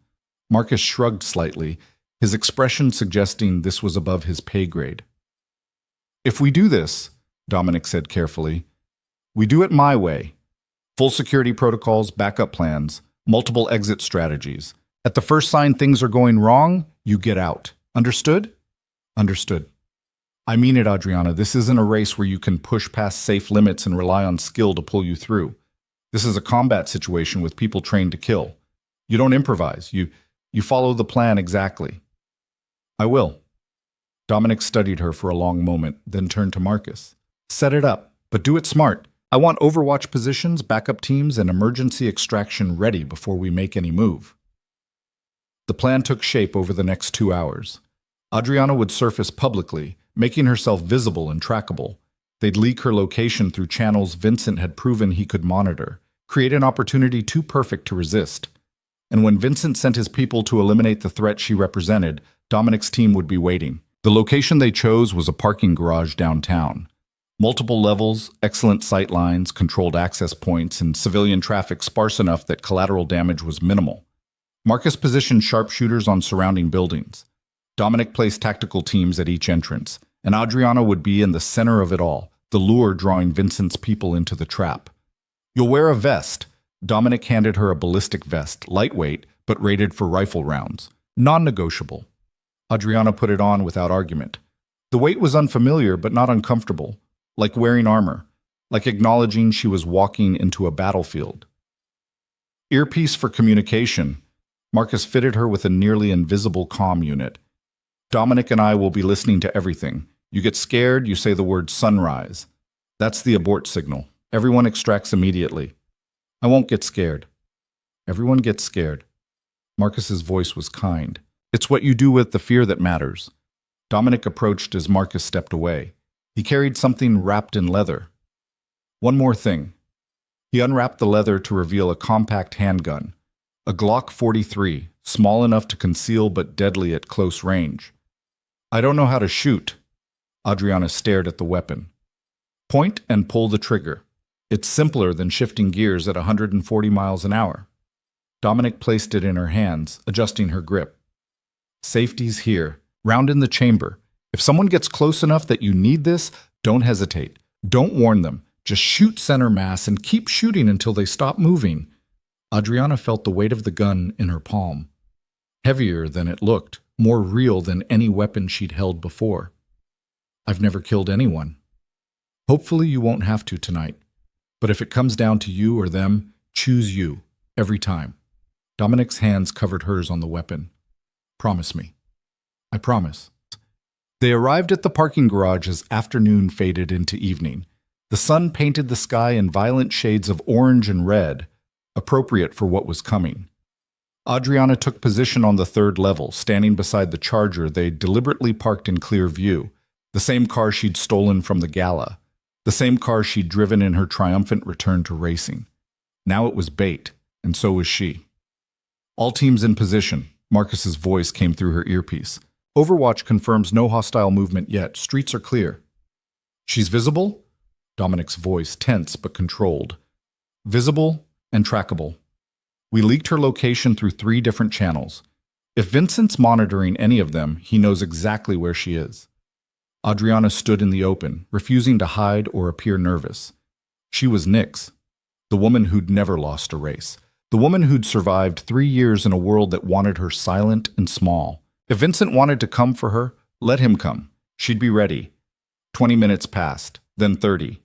A: Marcus shrugged slightly, his expression suggesting this was above his pay grade. If we do this, Dominic said carefully, we do it my way. Full security protocols, backup plans, multiple exit strategies. At the first sign things are going wrong, you get out. Understood? Understood. I mean it, Adriana. This isn't a race where you can push past safe limits and rely on skill to pull you through. This is a combat situation with people trained to kill. You don't improvise. You follow the plan exactly. I will. Dominic studied her for a long moment, then turned to Marcus. Set it up, but do it smart. I want Overwatch positions, backup teams, and emergency extraction ready before we make any move. The plan took shape over the next 2 hours. Adriana would surface publicly, making herself visible and trackable. They'd leak her location through channels Vincent had proven he could monitor, create an opportunity too perfect to resist. And when Vincent sent his people to eliminate the threat she represented, Dominic's team would be waiting. The location they chose was a parking garage downtown. Multiple levels, excellent sight lines, controlled access points, and civilian traffic sparse enough that collateral damage was minimal. Marcus positioned sharpshooters on surrounding buildings. Dominic placed tactical teams at each entrance, and Adriana would be in the center of it all, the lure drawing Vincent's people into the trap. You'll wear a vest. Dominic handed her a ballistic vest, lightweight, but rated for rifle rounds. Non-negotiable. Adriana put it on without argument. The weight was unfamiliar, but not uncomfortable. Like wearing armor. Like acknowledging she was walking into a battlefield. Earpiece for communication. Marcus fitted her with a nearly invisible comm unit. Dominic and I will be listening to everything. You get scared, you say the word sunrise. That's the abort signal. Everyone extracts immediately. I won't get scared. Everyone gets scared. Marcus's voice was kind. It's what you do with the fear that matters. Dominic approached as Marcus stepped away. He carried something wrapped in leather. One more thing. He unwrapped the leather to reveal a compact handgun. A Glock 43, small enough to conceal but deadly at close range. I don't know how to shoot. Adriana stared at the weapon. Point and pull the trigger. It's simpler than shifting gears at 140 miles an hour. Dominic placed it in her hands, adjusting her grip. Safety's here, round in the chamber. If someone gets close enough that you need this, don't hesitate. Don't warn them. Just shoot center mass and keep shooting until they stop moving. Adriana felt the weight of the gun in her palm. Heavier than it looked, more real than any weapon she'd held before. I've never killed anyone. Hopefully you won't have to tonight. But if it comes down to you or them, choose you, every time. Dominic's hands covered hers on the weapon. Promise me. I promise. They arrived at the parking garage as afternoon faded into evening. The sun painted the sky in violent shades of orange and red, appropriate for what was coming. Adriana took position on the third level, standing beside the Charger they'd deliberately parked in clear view, the same car she'd stolen from the gala, the same car she'd driven in her triumphant return to racing. Now it was bait, and so was she. All teams in position. Marcus's voice came through her earpiece. Overwatch confirms no hostile movement yet. Streets are clear. She's visible? Dominic's voice, tense but controlled. Visible and trackable. We leaked her location through 3 different channels. If Vincent's monitoring any of them, he knows exactly where she is. Adriana stood in the open, refusing to hide or appear nervous. She was Nyx, the woman who'd never lost a race. The woman who'd survived 3 years in a world that wanted her silent and small. If Vincent wanted to come for her, let him come. She'd be ready. 20 minutes passed, then 30.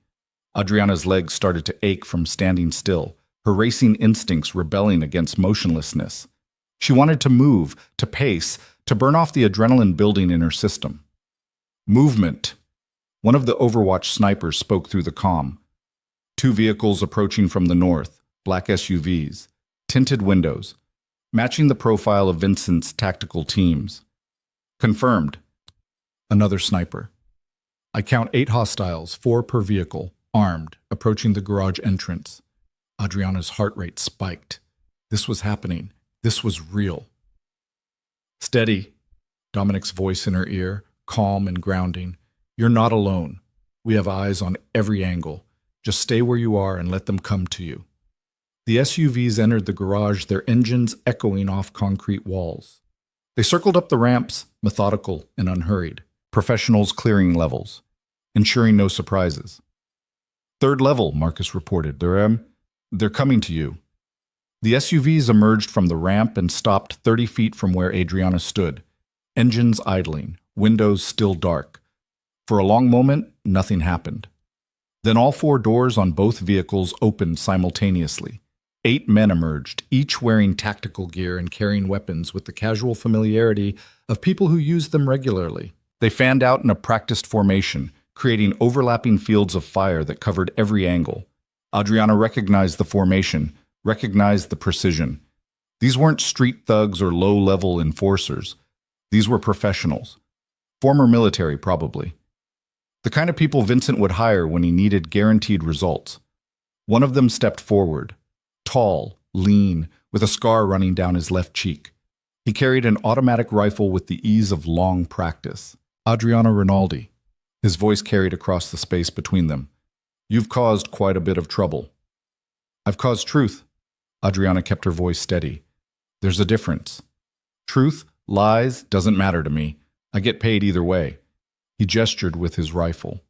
A: Adriana's legs started to ache from standing still, her racing instincts rebelling against motionlessness. She wanted to move, to pace, to burn off the adrenaline building in her system. Movement. One of the Overwatch snipers spoke through the comm. 2 vehicles approaching from the north, black SUVs, tinted windows, matching the profile of Vincent's tactical teams. Confirmed. Another sniper. I count 8 hostiles, 4 per vehicle, armed, approaching the garage entrance. Adriana's heart rate spiked. This was happening. This was real. Steady. Dominic's voice in her ear, calm and grounding. You're not alone. We have eyes on every angle. Just stay where you are and let them come to you. The SUVs entered the garage, their engines echoing off concrete walls. They circled up the ramps, methodical and unhurried. Professionals clearing levels, ensuring no surprises. 3rd level, Marcus reported. They're coming to you. The SUVs emerged from the ramp and stopped 30 feet from where Adriana stood. Engines idling, windows still dark. For a long moment, nothing happened. Then all 4 doors on both vehicles opened simultaneously. 8 men emerged, each wearing tactical gear and carrying weapons with the casual familiarity of people who use them regularly. They fanned out in a practiced formation, creating overlapping fields of fire that covered every angle. Adriana recognized the formation, recognized the precision. These weren't street thugs or low-level enforcers. These were professionals. Former military, probably. The kind of people Vincent would hire when he needed guaranteed results. One of them stepped forward, tall, lean, with a scar running down his left cheek. He carried an automatic rifle with the ease of long practice. Adriana Rinaldi. His voice carried across the space between them. You've caused quite a bit of trouble. I've caused truth. Adriana kept her voice steady. There's a difference. Truth, lies, doesn't matter to me. I get paid either way. He gestured with his rifle.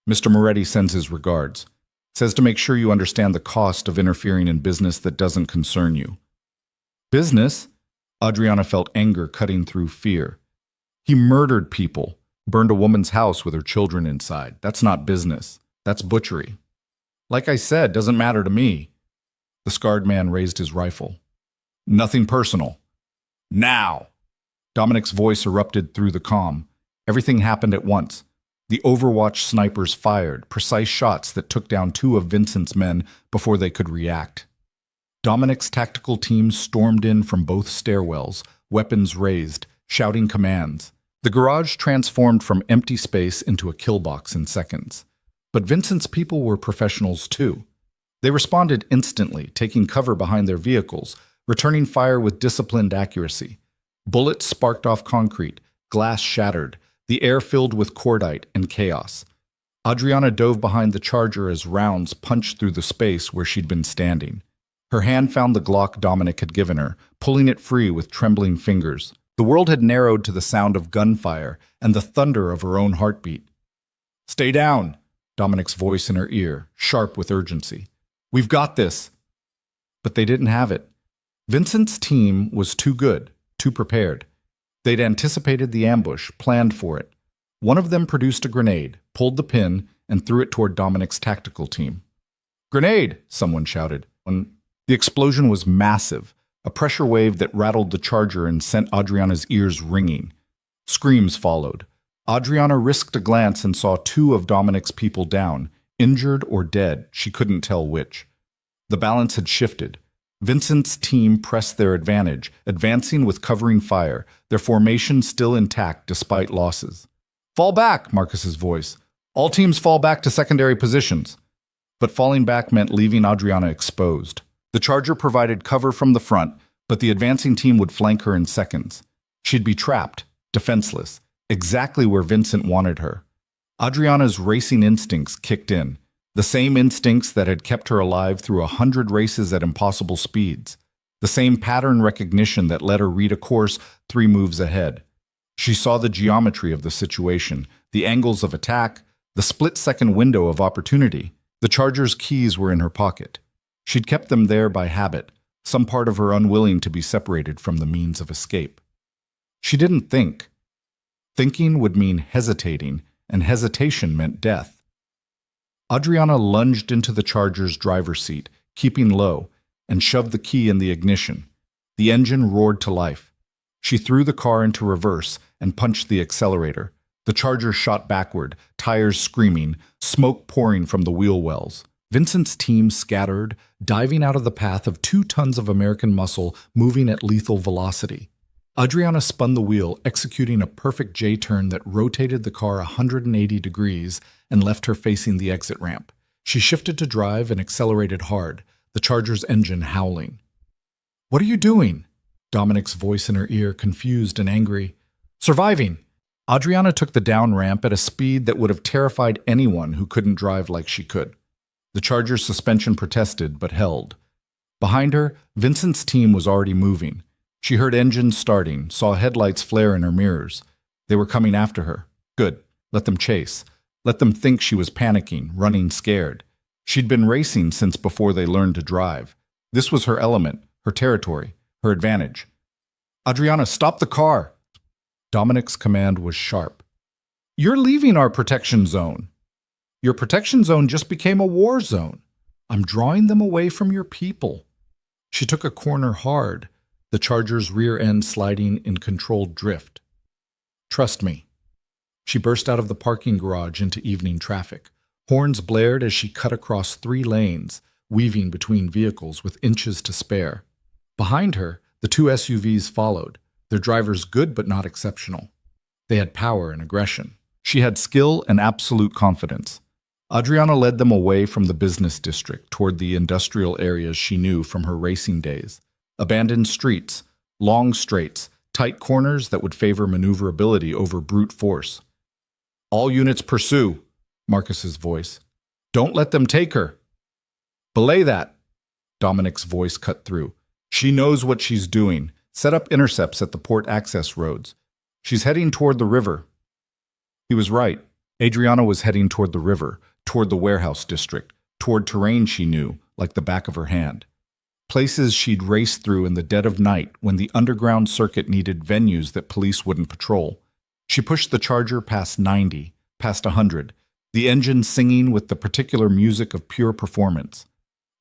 A: Mr. Moretti sends his regards. Says to make sure you understand the cost of interfering in business that doesn't concern you. Business? Adriana felt anger cutting through fear. He murdered people, burned a woman's house with her children inside. That's not business. That's butchery. Like I said, doesn't matter to me. The scarred man raised his rifle. Nothing personal. Now! Dominic's voice erupted through the calm. Everything happened at once. The Overwatch snipers fired, precise shots that took down two of Vincent's men before they could react. Dominic's tactical team stormed in from both stairwells, weapons raised, shouting commands. The garage transformed from empty space into a kill box in seconds. But Vincent's people were professionals too. They responded instantly, taking cover behind their vehicles, returning fire with disciplined accuracy. Bullets sparked off concrete, glass shattered, the air filled with cordite and chaos. Adriana dove behind the charger as rounds punched through the space where she'd been standing. Her hand found the Glock Dominic had given her, pulling it free with trembling fingers. The world had narrowed to the sound of gunfire and the thunder of her own heartbeat. Stay down, Dominic's voice in her ear, sharp with urgency. We've got this. But they didn't have it. Vincent's team was too good, too prepared. They'd anticipated the ambush, planned for it. One of them produced a grenade, pulled the pin, and threw it toward Dominic's tactical team. Grenade! Someone shouted. The explosion was massive, a pressure wave that rattled the charger and sent Adriana's ears ringing. Screams followed. Adriana risked a glance and saw two of Dominic's people down, injured or dead, she couldn't tell which. The balance had shifted. Vincent's team pressed their advantage, advancing with covering fire, their formation still intact despite losses. Fall back, Marcus's voice. All teams fall back to secondary positions. But falling back meant leaving Adriana exposed. The charger provided cover from the front, but the advancing team would flank her in seconds. She'd be trapped, defenseless, exactly where Vincent wanted her. Adriana's racing instincts kicked in. The same instincts that had kept her alive through 100 races at impossible speeds. The same pattern recognition that let her read a course 3 moves ahead. She saw the geometry of the situation, the angles of attack, the split-second window of opportunity. The charger's keys were in her pocket. She'd kept them there by habit, some part of her unwilling to be separated from the means of escape. She didn't think. Thinking would mean hesitating, and hesitation meant death. Adriana lunged into the charger's driver's seat, keeping low, and shoved the key in the ignition. The engine roared to life. She threw the car into reverse and punched the accelerator. The charger shot backward, tires screaming, smoke pouring from the wheel wells. Vincent's team scattered, diving out of the path of 2 tons of American muscle moving at lethal velocity. Adriana spun the wheel, executing a perfect J-turn that rotated the car 180 degrees and left her facing the exit ramp. She shifted to drive and accelerated hard, the charger's engine howling. "What are you doing?" Dominic's voice in her ear, confused and angry. "Surviving." Adriana took the down ramp at a speed that would have terrified anyone who couldn't drive like she could. The charger's suspension protested, but held. Behind her, Vincent's team was already moving. She heard engines starting, saw headlights flare in her mirrors. They were coming after her. Good. Let them chase. Let them think she was panicking, running scared. She'd been racing since before they learned to drive. This was her element, her territory, her advantage. "Adriana, stop the car!" Dominic's command was sharp. "You're leaving our protection zone. Your protection zone just became a war zone. I'm drawing them away from your people." She took a corner hard, the charger's rear end sliding in controlled drift. "Trust me." She burst out of the parking garage into evening traffic. Horns blared as she cut across 3 lanes, weaving between vehicles with inches to spare. Behind her, the 2 SUVs followed, their drivers good but not exceptional. They had power and aggression. She had skill and absolute confidence. Adriana led them away from the business district toward the industrial areas she knew from her racing days. Abandoned streets, long straights, tight corners that would favor maneuverability over brute force. "All units pursue," Marcus's voice. "Don't let them take her." "Belay that," Dominic's voice cut through. "She knows what she's doing. Set up intercepts at the port access roads. She's heading toward the river." He was right. Adriana was heading toward the river, toward the warehouse district, toward terrain she knew, like the back of her hand. Places she'd raced through in the dead of night when the underground circuit needed venues that police wouldn't patrol. She pushed the Charger past 90, past 100, the engine singing with the particular music of pure performance.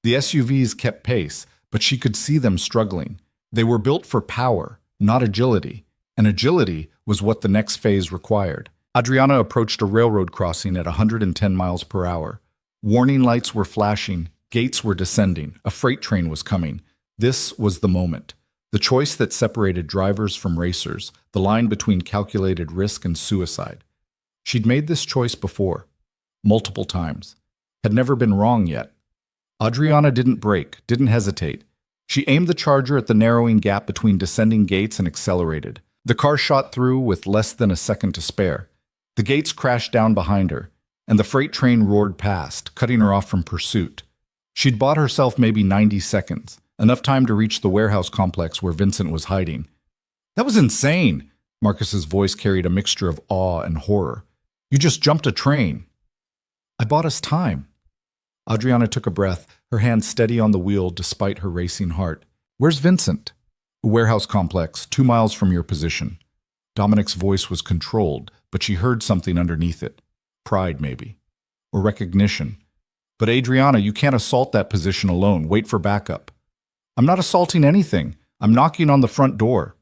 A: The SUVs kept pace, but she could see them struggling. They were built for power, not agility, and agility was what the next phase required. Adriana approached a railroad crossing at 110 miles per hour. Warning lights were flashing, gates were descending, a freight train was coming. This was the moment. The choice that separated drivers from racers, the line between calculated risk and suicide. She'd made this choice before, multiple times, had never been wrong yet. Adriana didn't brake, didn't hesitate. She aimed the Charger at the narrowing gap between descending gates and accelerated. The car shot through with less than a second to spare. The gates crashed down behind her, and the freight train roared past, cutting her off from pursuit. She'd bought herself maybe 90 seconds, enough time to reach the warehouse complex where Vincent was hiding. "That was insane!" Marcus's voice carried a mixture of awe and horror. "You just jumped a train." "I bought us time." Adriana took a breath, her hand steady on the wheel despite her racing heart. "Where's Vincent?" "A warehouse complex, 2 miles from your position." Dominic's voice was controlled, but she heard something underneath it. Pride, maybe. Or recognition. "But Adriana, you can't assault that position alone. Wait for backup." "I'm not assaulting anything. I'm knocking on the front door."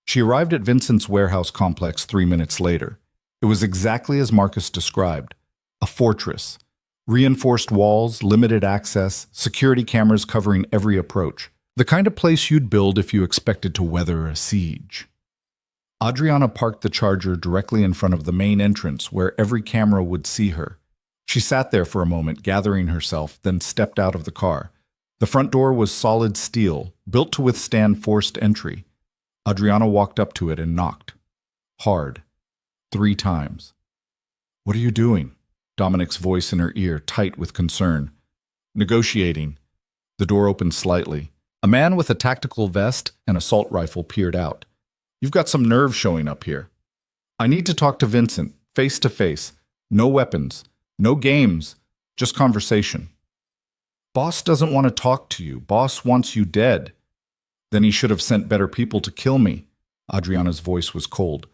A: She arrived at Vincent's warehouse complex 3 minutes later. It was exactly as Marcus described. A fortress. Reinforced walls, limited access, security cameras covering every approach. The kind of place you'd build if you expected to weather a siege. Adriana parked the Charger directly in front of the main entrance where every camera would see her. She sat there for a moment, gathering herself, then stepped out of the car. The front door was solid steel, built to withstand forced entry. Adriana walked up to it and knocked. Hard. 3 times. "What are you doing?" Dominic's voice in her ear, tight with concern. "Negotiating." The door opened slightly. A man with a tactical vest and assault rifle peered out. "You've got some nerve showing up here." "I need to talk to Vincent, face to face. No weapons, no games, just conversation." "Boss doesn't want to talk to you. Boss wants you dead." "Then he should have sent better people to kill me." Adriana's voice was cold.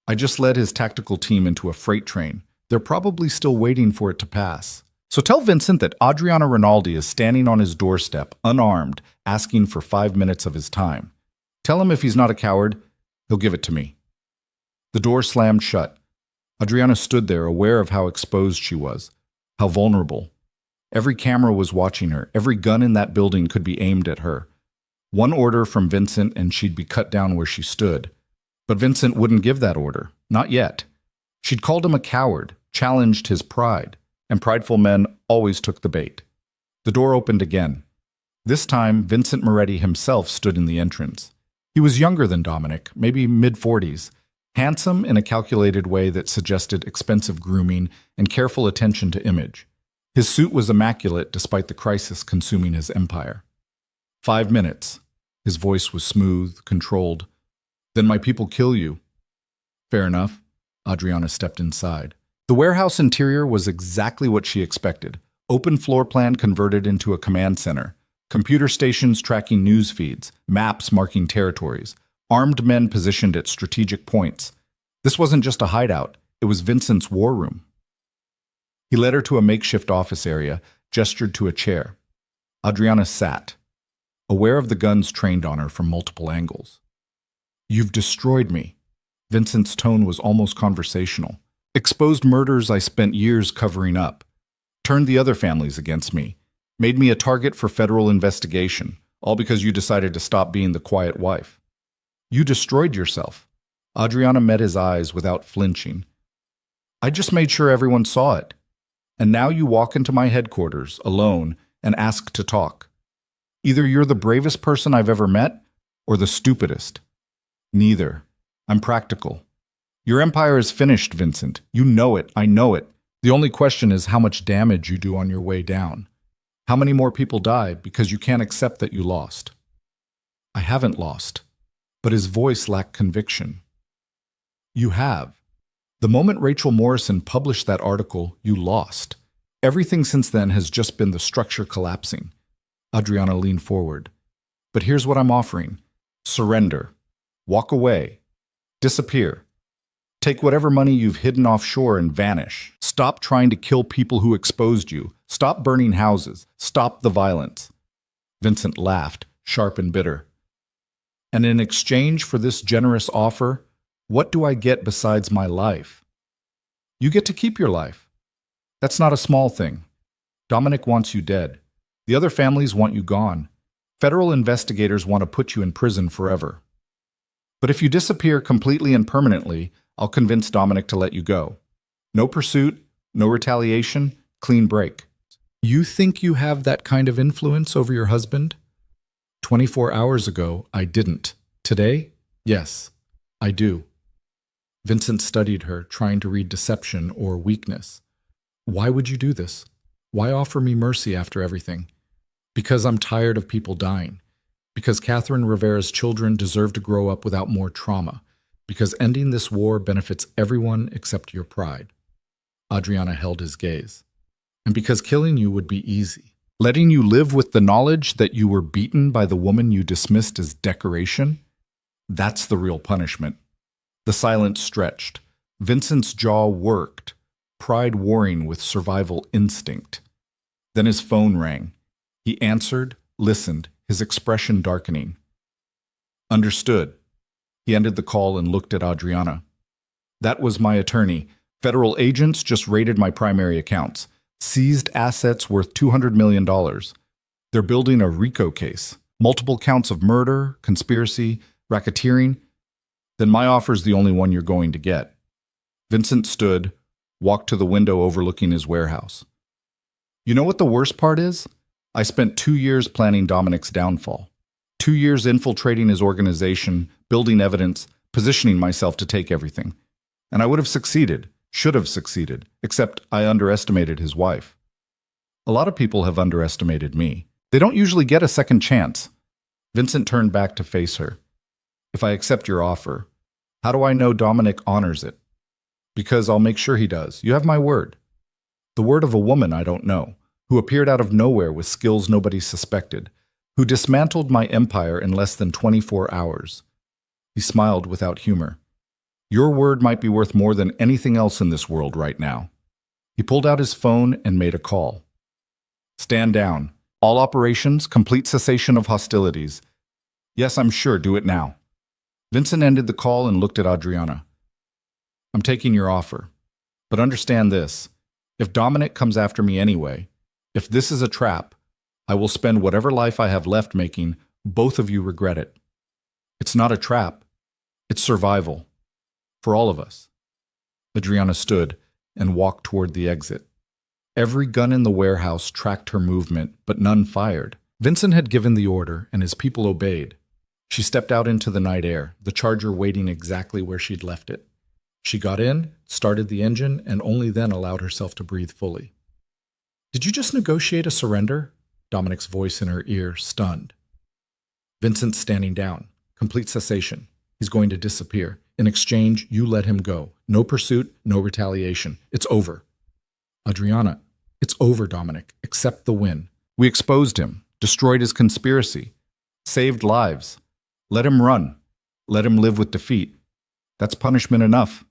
A: "I just led his tactical team into a freight train. They're probably still waiting for it to pass. So tell Vincent that Adriana Rinaldi is standing on his doorstep, unarmed, asking for 5 minutes of his time. Tell him if he's not a coward, he'll give it to me." The door slammed shut. Adriana stood there, aware of how exposed she was, how vulnerable. Every camera was watching her. Every gun in that building could be aimed at her. One order from Vincent and she'd be cut down where she stood. But Vincent wouldn't give that order. Not yet. She'd called him a coward, challenged his pride, and prideful men always took the bait. The door opened again. This time, Vincent Moretti himself stood in the entrance. He was younger than Dominic, maybe mid-40s, handsome in a calculated way that suggested expensive grooming and careful attention to image. His suit was immaculate despite the crisis consuming his empire. 5 minutes. His voice was smooth, controlled. "Then my people kill you." "Fair enough." Adriana stepped inside. The warehouse interior was exactly what she expected. Open floor plan converted into a command center. Computer stations tracking news feeds, maps marking territories, armed men positioned at strategic points. This wasn't just a hideout, it was Vincent's war room. He led her to a makeshift office area, gestured to a chair. Adriana sat, aware of the guns trained on her from multiple angles. "You've destroyed me." Vincent's tone was almost conversational. "Exposed murders I spent years covering up. turned the other families against me, made me a target for federal investigation, all because you decided to stop being the quiet wife. You destroyed yourself. Adriana met his eyes without flinching. I just made sure everyone saw it. And now you walk into my headquarters, alone, and ask to talk. Either you're the bravest person I've ever met, or the stupidest. Neither. I'm practical. Your empire is finished, Vincent. You know it. I know it. The only question is how much damage you do on your way down. How many more people die because you can't accept that you lost? I haven't lost. But his voice lacked conviction. You have. The moment Rachel Morrison published that article, you lost. Everything since then has just been the structure collapsing. Adriana leaned forward. But here's what I'm offering. Surrender. Walk away. Disappear. Take whatever money you've hidden offshore and vanish. Stop trying to kill people who exposed you. Stop burning houses. Stop the violence. Vincent laughed, sharp and bitter. And in exchange for this generous offer, what do I get besides my life? You get to keep your life. That's not a small thing. Dominic wants you dead. The other families want you gone. Federal investigators want to put you in prison forever. But if you disappear completely and permanently, I'll convince Dominic to let you go. No pursuit, no retaliation, clean break. You think you have that kind of influence over your husband? 24 hours ago, I didn't. Today, yes, I do. Vincent studied her, trying to read deception or weakness. Why would you do this? Why offer me mercy after everything? Because I'm tired of people dying. Because Catherine Rivera's children deserve to grow up without more trauma. Because ending this war benefits everyone except your pride. Adriana held his gaze. And because killing you would be easy. Letting you live with the knowledge that you were beaten by the woman you dismissed as decoration? That's the real punishment. The silence stretched. Vincent's jaw worked, pride warring with survival instinct. Then his phone rang. He answered, listened, his expression darkening. Understood. He ended the call and looked at Adriana. That was my attorney. Federal agents just raided my primary accounts. Seized assets worth $200 million. They're building a RICO case. Multiple counts of murder, conspiracy, racketeering. Then my offer's the only one you're going to get. Vincent stood, walked to the window overlooking his warehouse. You know what the worst part is? I spent 2 years planning Dominic's downfall. 2 years infiltrating his organization, building evidence, positioning myself to take everything. And I would have succeeded, should have succeeded, except I underestimated his wife. A lot of people have underestimated me. They don't usually get a second chance. Vincent turned back to face her. If I accept your offer, how do I know Dominic honors it? Because I'll make sure he does. You have my word. The word of a woman I don't know, who appeared out of nowhere with skills nobody suspected, who dismantled my empire in less than 24 hours. He smiled without humor. Your word might be worth more than anything else in this world right now. He pulled out his phone and made a call. Stand down. All operations, complete cessation of hostilities. Yes, I'm sure. Do it now. Vincent ended the call and looked at Adriana. I'm taking your offer. But understand this. If Dominic comes after me anyway, if this is a trap, I will spend whatever life I have left making both of you regret it. It's not a trap. It's survival. For all of us. Adriana stood and walked toward the exit. Every gun in the warehouse tracked her movement, but none fired. Vincent had given the order, and his people obeyed. She stepped out into the night air, the Charger waiting exactly where she'd left it. She got in, started the engine, and only then allowed herself to breathe fully. Did you just negotiate a surrender? Dominic's voice in her ear, stunned. Vincent's standing down. Complete cessation. He's going to disappear. In exchange, you let him go. No pursuit, no retaliation. It's over. Adriana, it's over, Dominic. Accept the win. We exposed him, destroyed his conspiracy, saved lives. Let him run. Let him live with defeat. That's punishment enough.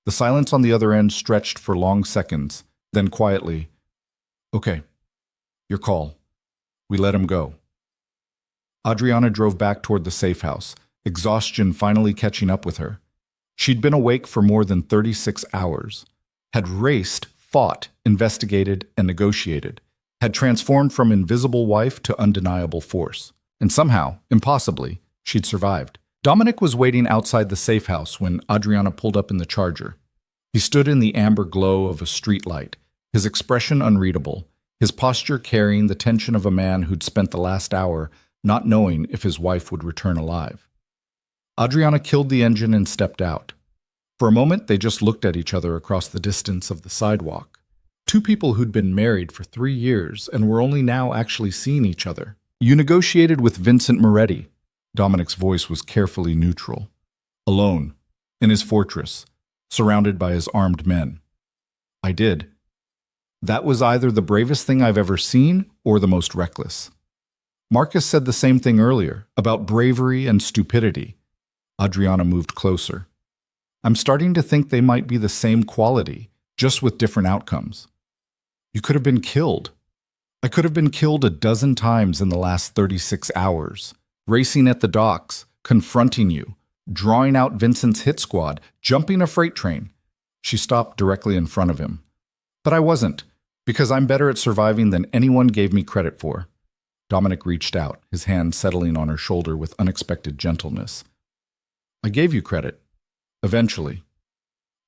A: The silence on the other end stretched for long seconds, then quietly, okay, your call. We let him go. Adriana drove back toward the safe house, exhaustion finally catching up with her. She'd been awake for more than 36 hours, had raced fought, investigated, and negotiated, had transformed from invisible wife to undeniable force. And somehow, impossibly, she'd survived. Dominic was waiting outside the safe house when Adriana pulled up in the Charger. He stood in the amber glow of a streetlight, his expression unreadable, his posture carrying the tension of a man who'd spent the last hour not knowing if his wife would return alive. Adriana killed the engine and stepped out. For a moment, they just looked at each other across the distance of the sidewalk. Two people who'd been married for 3 years and were only now actually seeing each other. You negotiated with Vincent Moretti. Dominic's voice was carefully neutral. Alone, in his fortress, surrounded by his armed men. I did. That was either the bravest thing I've ever seen or the most reckless. Marcus said the same thing earlier, about bravery and stupidity. Adriana moved closer. I'm starting to think they might be the same quality, just with different outcomes. You could have been killed. I could have been killed a dozen times in the last 36 hours, racing at the docks, confronting you, drawing out Vincent's hit squad, jumping a freight train. She stopped directly in front of him. But I wasn't, because I'm better at surviving than anyone gave me credit for. Dominic reached out, his hand settling on her shoulder with unexpected gentleness. I gave you credit. Eventually.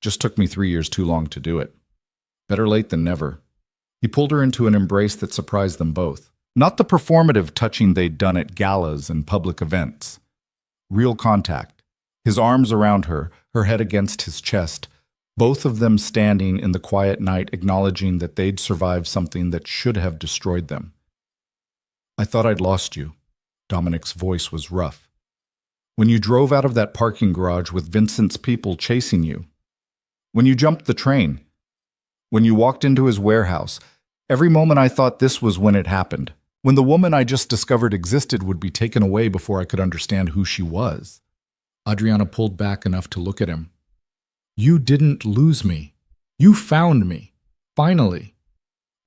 A: Just took me 3 years too long to do it. Better late than never. He pulled her into an embrace that surprised them both. Not the performative touching they'd done at galas and public events. Real contact. His arms around her, her head against his chest, both of them standing in the quiet night acknowledging that they'd survived something that should have destroyed them. I thought I'd lost you. Dominic's voice was rough. When you drove out of that parking garage with Vincent's people chasing you. When you jumped the train. When you walked into his warehouse. Every moment I thought this was when it happened. When the woman I just discovered existed would be taken away before I could understand who she was. Adriana pulled back enough to look at him. You didn't lose me. You found me. Finally.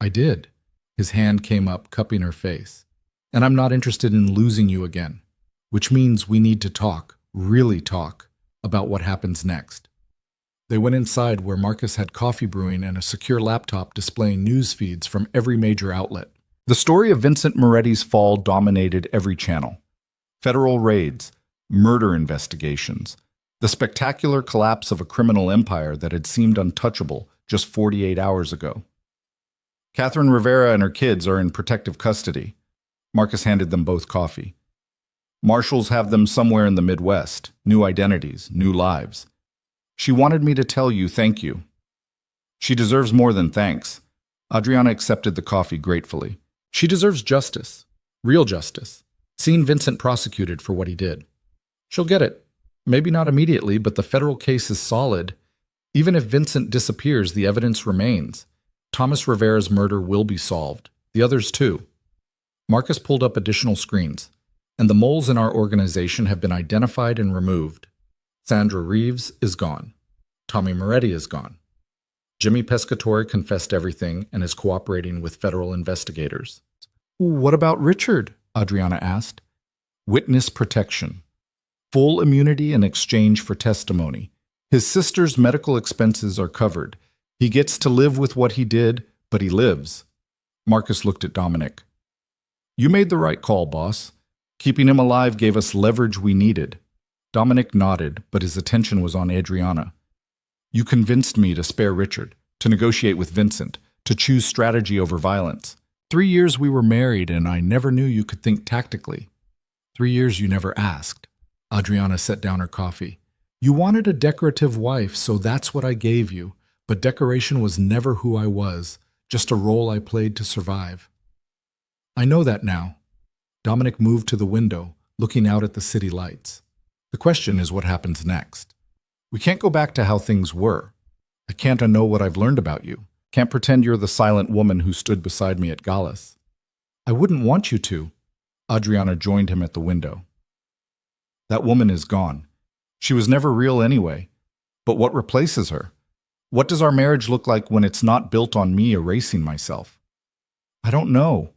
A: I did. His hand came up, cupping her face. And I'm not interested in losing you again. Which means we need to talk, really talk, about what happens next. They went inside where Marcus had coffee brewing and a secure laptop displaying news feeds from every major outlet. The story of Vincent Moretti's fall dominated every channel. Federal raids, murder investigations, the spectacular collapse of a criminal empire that had seemed untouchable just 48 hours ago. Catherine Rivera and her kids are in protective custody. Marcus handed them both coffee. Marshals have them somewhere in the Midwest, new identities, new lives. She wanted me to tell you thank you. She deserves more than thanks. Adriana accepted the coffee gratefully. She deserves justice, real justice, seeing Vincent prosecuted for what he did. She'll get it. Maybe not immediately, but the federal case is solid. Even if Vincent disappears, the evidence remains. Thomas Rivera's murder will be solved. The others too. Marcus pulled up additional screens. And the moles in our organization have been identified and removed. Sandra Reeves is gone. Tommy Moretti is gone. Jimmy Pescatore confessed everything and is cooperating with federal investigators. What about Richard? Adriana asked. Witness protection. Full immunity in exchange for testimony. His sister's medical expenses are covered. He gets to live with what he did, but he lives. Marcus looked at Dominic. You made the right call, boss. Keeping him alive gave us leverage we needed. Dominic nodded, but his attention was on Adriana. You convinced me to spare Richard, to negotiate with Vincent, to choose strategy over violence. 3 years we were married, and I never knew you could think tactically. 3 years you never asked. Adriana set down her coffee. You wanted a decorative wife, so that's what I gave you. But decoration was never who I was, just a role I played to survive. I know that now. Dominic moved to the window, looking out at the city lights. The question is what happens next. We can't go back to how things were. I can't unknow what I've learned about you. Can't pretend you're the silent woman who stood beside me at galas. I wouldn't want you to. Adriana joined him at the window. That woman is gone. She was never real anyway. But what replaces her? What does our marriage look like when it's not built on me erasing myself? I don't know.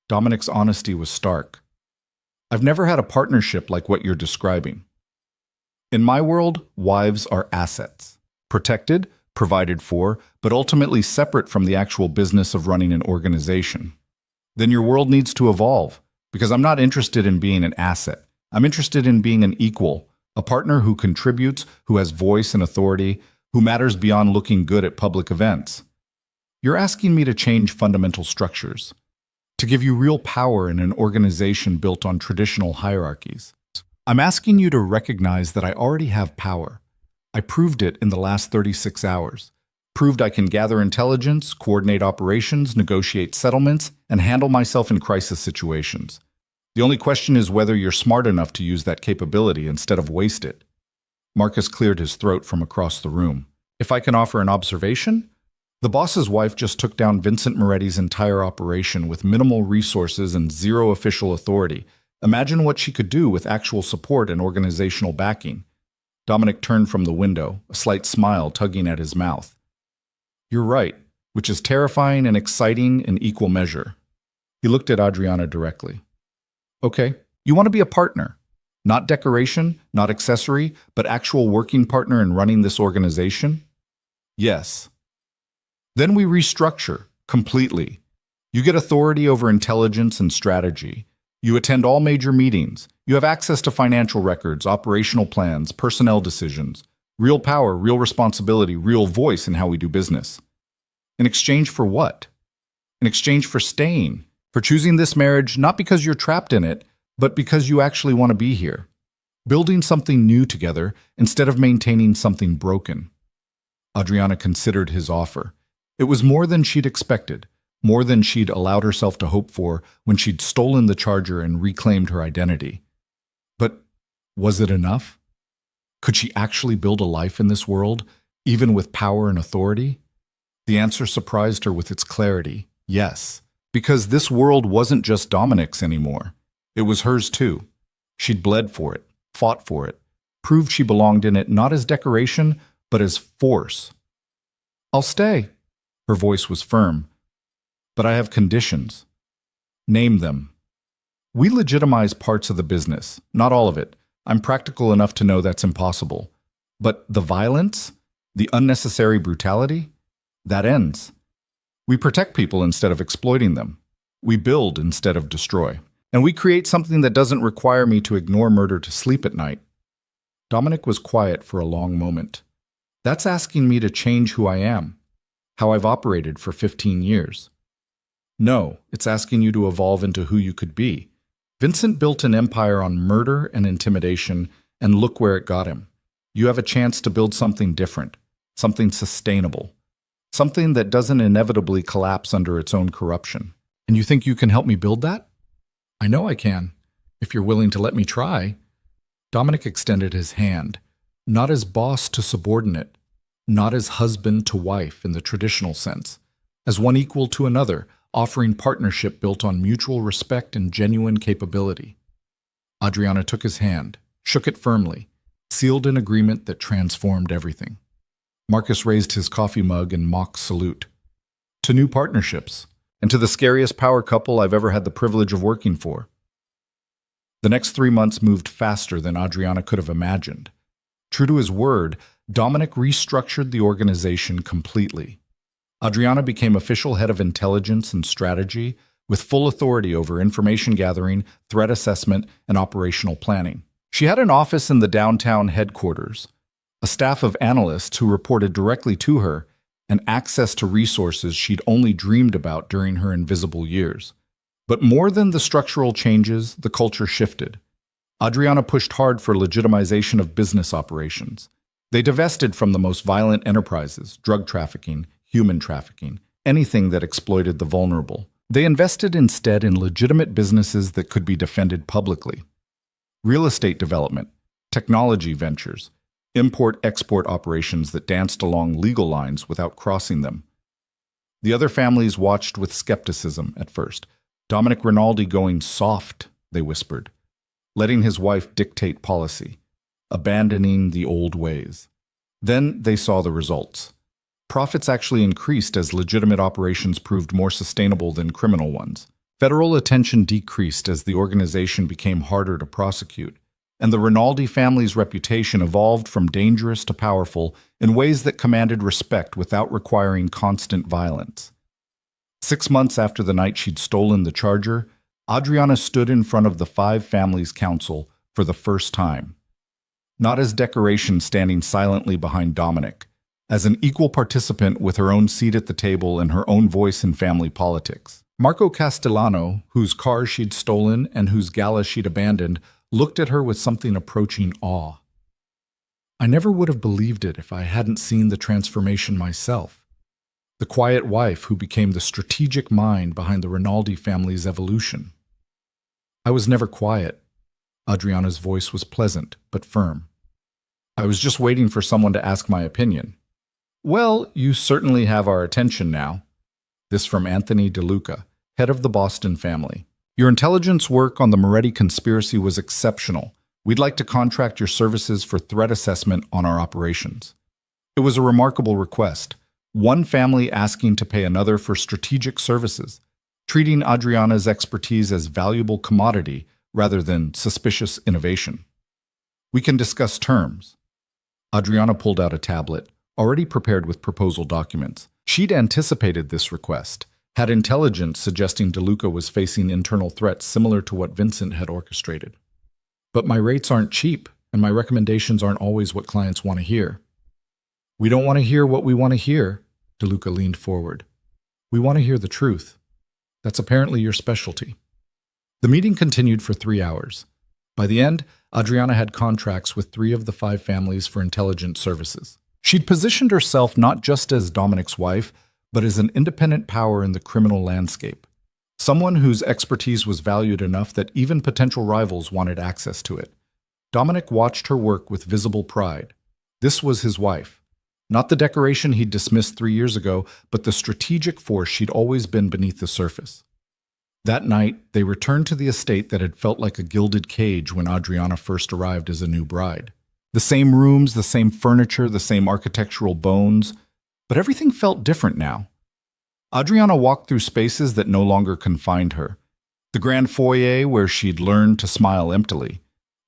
A: Dominic's honesty was stark. I've never had a partnership like what you're describing. In my world, wives are assets. Protected, provided for, but ultimately separate from the actual business of running an organization. Then your world needs to evolve, because I'm not interested in being an asset. I'm interested in being an equal, a partner who contributes, who has voice and authority, who matters beyond looking good at public events. You're asking me to change fundamental structures, to give you real power in an organization built on traditional hierarchies. I'm asking you to recognize that I already have power. I proved it in the last 36 hours. Proved I can gather intelligence, coordinate operations, negotiate settlements, and handle myself in crisis situations. The only question is whether you're smart enough to use that capability instead of waste it. Marcus cleared his throat from across the room. If I can offer an observation? The boss's wife just took down Vincent Moretti's entire operation with minimal resources and zero official authority. Imagine what she could do with actual support and organizational backing. Dominic turned from the window, a slight smile tugging at his mouth. You're right, which is terrifying and exciting in equal measure. He looked at Adriana directly. Okay, you want to be a partner. Not decoration, not accessory, but actual working partner in running this organization? Yes. Then we restructure, completely. You get authority over intelligence and strategy. You attend all major meetings. You have access to financial records, operational plans, personnel decisions. Real power, real responsibility, real voice in how we do business. In exchange for what? In exchange for staying, for choosing this marriage not because you're trapped in it, but because you actually want to be here. Building something new together instead of maintaining something broken. Adriana considered his offer. It was more than she'd expected, more than she'd allowed herself to hope for when she'd stolen the charger and reclaimed her identity. But was it enough? Could she actually build a life in this world, even with power and authority? The answer surprised her with its clarity, yes, because this world wasn't just Dominic's anymore. It was hers too. She'd bled for it, fought for it, proved she belonged in it not as decoration, but as force. I'll stay. Her voice was firm. But I have conditions. Name them. We legitimize parts of the business, not all of it. I'm practical enough to know that's impossible. But the violence, the unnecessary brutality, that ends. We protect people instead of exploiting them. We build instead of destroy. And we create something that doesn't require me to ignore murder to sleep at night. Dominic was quiet for a long moment. That's asking me to change who I am, how I've operated for 15 years. No, it's asking you to evolve into who you could be. Vincent built an empire on murder and intimidation, and look where it got him. You have a chance to build something different, something sustainable, something that doesn't inevitably collapse under its own corruption. And you think you can help me build that? I know I can, if you're willing to let me try. Dominic extended his hand, not as boss to subordinate, not as husband to wife in the traditional sense, as one equal to another, offering partnership built on mutual respect and genuine capability. Adriana took his hand, shook it firmly, sealed an agreement that transformed everything. Marcus raised his coffee mug in mock salute. To new partnerships, and to the scariest power couple I've ever had the privilege of working for. The next 3 months moved faster than Adriana could have imagined. True to his word, Dominic restructured the organization completely. Adriana became official head of intelligence and strategy, with full authority over information gathering, threat assessment, and operational planning. She had an office in the downtown headquarters, a staff of analysts who reported directly to her, and access to resources she'd only dreamed about during her invisible years. But more than the structural changes, the culture shifted. Adriana pushed hard for legitimization of business operations. They divested from the most violent enterprises, drug trafficking, human trafficking, anything that exploited the vulnerable. They invested instead in legitimate businesses that could be defended publicly. Real estate development, technology ventures, import-export operations that danced along legal lines without crossing them. The other families watched with skepticism at first. Dominic Rinaldi going soft, they whispered, letting his wife dictate policy, abandoning the old ways. Then they saw the results. Profits actually increased as legitimate operations proved more sustainable than criminal ones. Federal attention decreased as the organization became harder to prosecute. and the Rinaldi family's reputation evolved from dangerous to powerful in ways that commanded respect without requiring constant violence. 6 months after the night she'd stolen the charger, Adriana stood in front of the five families' council for the first time. Not as decoration standing silently behind Dominic, as an equal participant with her own seat at the table and her own voice in family politics. Marco Castellano, whose car she'd stolen and whose gala she'd abandoned, looked at her with something approaching awe. I never would have believed it if I hadn't seen the transformation myself. The quiet wife who became the strategic mind behind the Rinaldi family's evolution. I was never quiet. Adriana's voice was pleasant but firm. I was just waiting for someone to ask my opinion. Well, you certainly have our attention now. This from Anthony DeLuca, head of the Boston family. Your intelligence work on the Moretti conspiracy was exceptional. We'd like to contract your services for threat assessment on our operations. It was a remarkable request. One family asking to pay another for strategic services, treating Adriana's expertise as valuable commodity rather than suspicious innovation. We can discuss terms. Adriana pulled out a tablet, already prepared with proposal documents. She'd anticipated this request, had intelligence suggesting DeLuca was facing internal threats similar to what Vincent had orchestrated. But my rates aren't cheap, and my recommendations aren't always what clients want to hear. We don't want to hear what we want to hear, DeLuca leaned forward. We want to hear the truth. That's apparently your specialty. The meeting continued for 3 hours. By the end, Adriana had contracts with 3 of the 5 families for intelligence services. She'd positioned herself not just as Dominic's wife, but as an independent power in the criminal landscape. Someone whose expertise was valued enough that even potential rivals wanted access to it. Dominic watched her work with visible pride. This was his wife. Not the decoration he'd dismissed 3 years ago, but the strategic force she'd always been beneath the surface. That night, they returned to the estate that had felt like a gilded cage when Adriana first arrived as a new bride. The same rooms, the same furniture, the same architectural bones, but everything felt different now. Adriana walked through spaces that no longer confined her. The grand foyer where she'd learned to smile emptily.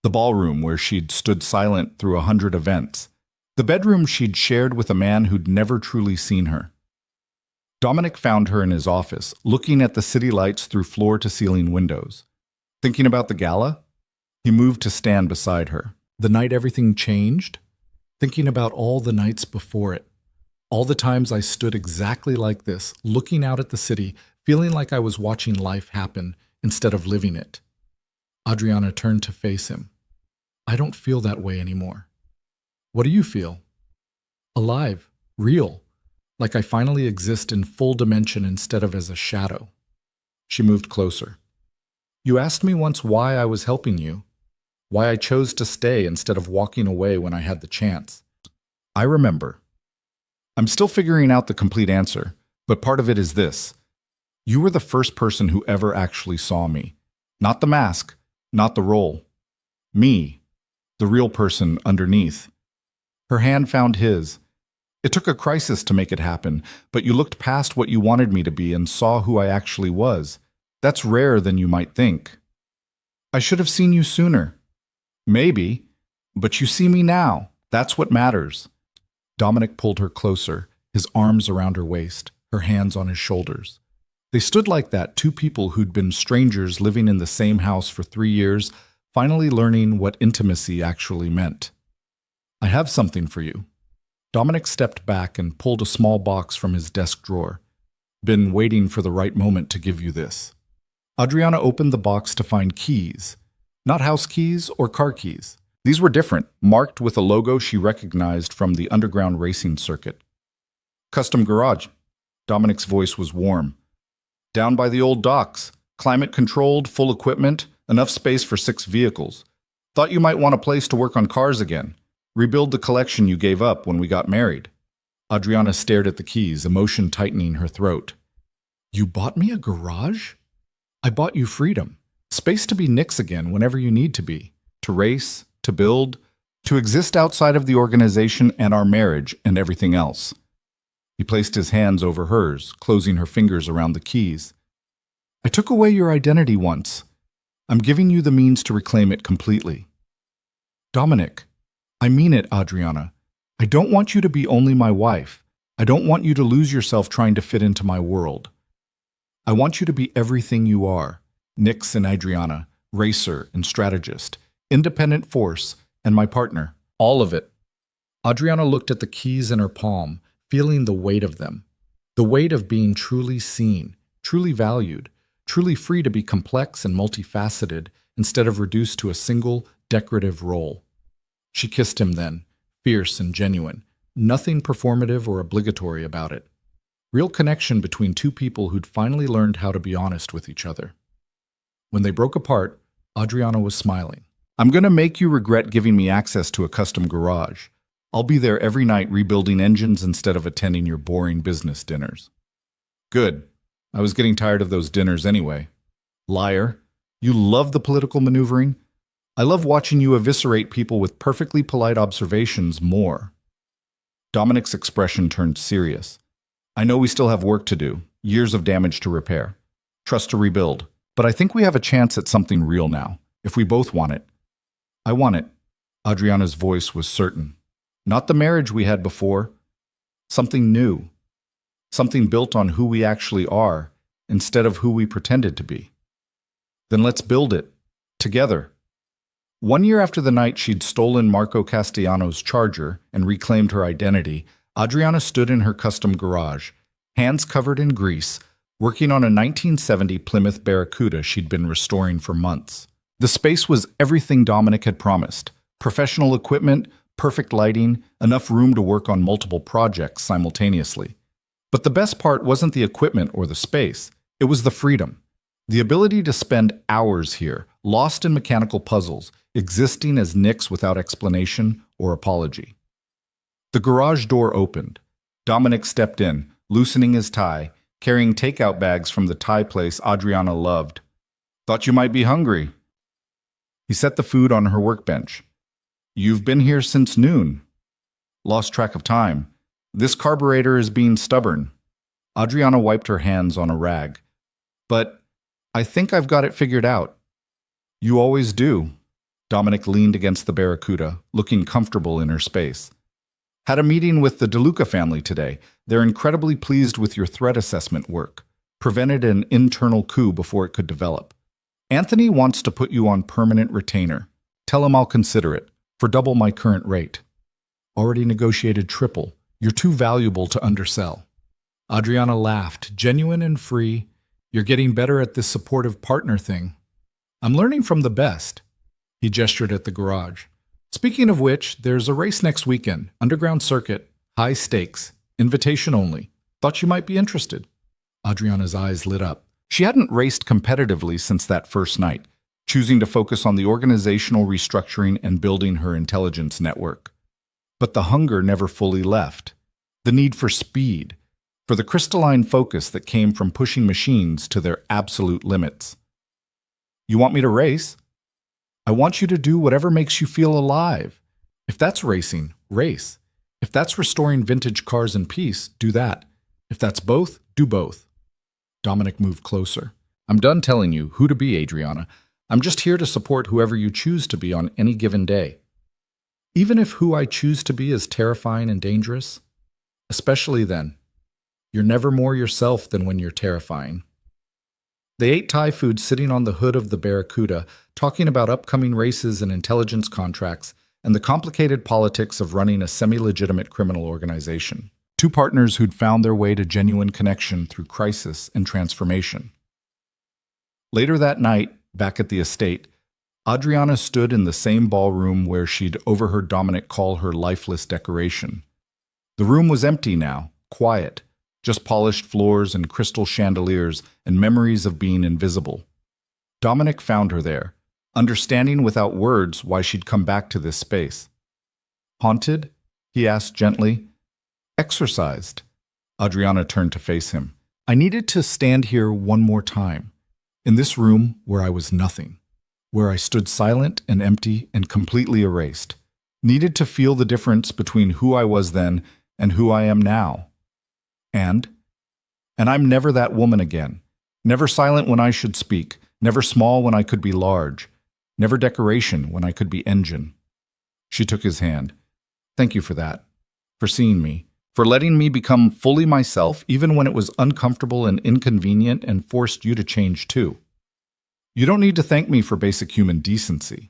A: The ballroom where she'd stood silent through 100 events. The bedroom she'd shared with a man who'd never truly seen her. Dominic found her in his office, looking at the city lights through floor-to-ceiling windows. Thinking about the gala? He moved to stand beside her. The night everything changed? Thinking about all the nights before it. All the times I stood exactly like this, looking out at the city, feeling like I was watching life happen instead of living it. Adriana turned to face him. I don't feel that way anymore. What do you feel? Alive, real, like I finally exist in full dimension instead of as a shadow. She moved closer. You asked me once why I was helping you, why I chose to stay instead of walking away when I had the chance. I remember. I'm still figuring out the complete answer, but part of it is this. You were the first person who ever actually saw me. Not the mask, not the role. Me, the real person underneath. Her hand found his. It took a crisis to make it happen, but you looked past what you wanted me to be and saw who I actually was. That's rarer than you might think. I should have seen you sooner. Maybe, but you see me now. That's what matters. Dominic pulled her closer, his arms around her waist, her hands on his shoulders. They stood like that, 2 people who'd been strangers living in the same house for 3 years, finally learning what intimacy actually meant. I have something for you. Dominic stepped back and pulled a small box from his desk drawer. Been waiting for the right moment to give you this. Adriana opened the box to find keys. Not house keys or car keys. These were different, marked with a logo she recognized from the underground racing circuit. Custom garage. Dominic's voice was warm. Down by the old docks. Climate-controlled, full equipment, enough space for 6 vehicles. Thought you might want a place to work on cars again. Rebuild the collection you gave up when we got married. Adriana stared at the keys, emotion tightening her throat. You bought me a garage? I bought you freedom. Space to be Nick's again whenever you need to be. To race, to build, to exist outside of the organization and our marriage and everything else. He placed his hands over hers, closing her fingers around the keys. I took away your identity once. I'm giving you the means to reclaim it completely. Dominic, I mean it, Adriana. I don't want you to be only my wife. I don't want you to lose yourself trying to fit into my world. I want you to be everything you are. Nix and Adriana, racer and strategist, independent force, and my partner. All of it. Adriana looked at the keys in her palm, feeling the weight of them. The weight of being truly seen, truly valued, truly free to be complex and multifaceted instead of reduced to a single, decorative role. She kissed him then, fierce and genuine, nothing performative or obligatory about it. Real connection between two people who'd finally learned how to be honest with each other. When they broke apart, Adriana was smiling. I'm going to make you regret giving me access to a custom garage. I'll be there every night rebuilding engines instead of attending your boring business dinners. Good. I was getting tired of those dinners anyway. Liar. You love the political maneuvering? I love watching you eviscerate people with perfectly polite observations more. Dominic's expression turned serious. I know we still have work to do, years of damage to repair, trust to rebuild, but I think we have a chance at something real now, if we both want it. I want it. Adriana's voice was certain. Not the marriage we had before. Something new. Something built on who we actually are, instead of who we pretended to be. Then let's build it. Together. 1 year after the night she'd stolen Marco Castellano's charger and reclaimed her identity, Adriana stood in her custom garage, hands covered in grease, working on a 1970 Plymouth Barracuda she'd been restoring for months. The space was everything Dominic had promised. Professional equipment, perfect lighting, enough room to work on multiple projects simultaneously. But the best part wasn't the equipment or the space. It was the freedom. The ability to spend hours here, lost in mechanical puzzles, existing as Nix without explanation or apology. The garage door opened. Dominic stepped in, loosening his tie, carrying takeout bags from the Thai place Adriana loved. Thought you might be hungry. He set the food on her workbench. You've been here since noon. Lost track of time. This carburetor is being stubborn. Adriana wiped her hands on a rag. But I think I've got it figured out. You always do. Dominic leaned against the Barracuda, looking comfortable in her space. Had a meeting with the DeLuca family today. They're incredibly pleased with your threat assessment work. Prevented an internal coup before it could develop. Anthony wants to put you on permanent retainer. Tell him I'll consider it, for double my current rate. Already negotiated triple. You're too valuable to undersell. Adriana laughed, genuine and free. You're getting better at this supportive partner thing. I'm learning from the best. He gestured at the garage. Speaking of which, there's a race next weekend. Underground circuit, high stakes, invitation only. Thought you might be interested. Adriana's eyes lit up. She hadn't raced competitively since that first night, choosing to focus on the organizational restructuring and building her intelligence network. But the hunger never fully left. The need for speed, for the crystalline focus that came from pushing machines to their absolute limits. You want me to race? I want you to do whatever makes you feel alive. If that's racing, race. If that's restoring vintage cars in peace, do that. If that's both, do both. Dominic moved closer. I'm done telling you who to be, Adriana. I'm just here to support whoever you choose to be on any given day. Even if who I choose to be is terrifying and dangerous, especially then. You're never more yourself than when you're terrifying. They ate Thai food sitting on the hood of the Barracuda, talking about upcoming races and intelligence contracts and the complicated politics of running a semi-legitimate criminal organization. Two partners who'd found their way to genuine connection through crisis and transformation. Later that night, back at the estate, Adriana stood in the same ballroom where she'd overheard Dominic call her lifeless decoration. The room was empty now, quiet, just polished floors and crystal chandeliers and memories of being invisible. Dominic found her there, understanding without words why she'd come back to this space. Haunted? He asked gently. Exorcised. Adriana turned to face him. I needed to stand here one more time, in this room where I was nothing, where I stood silent and empty and completely erased. Needed to feel the difference between who I was then and who I am now. And I'm never that woman again. Never silent when I should speak. Never small when I could be large. Never decoration when I could be engine. She took his hand. Thank you for that. For seeing me. For letting me become fully myself, even when it was uncomfortable and inconvenient and forced you to change too. You don't need to thank me for basic human decency.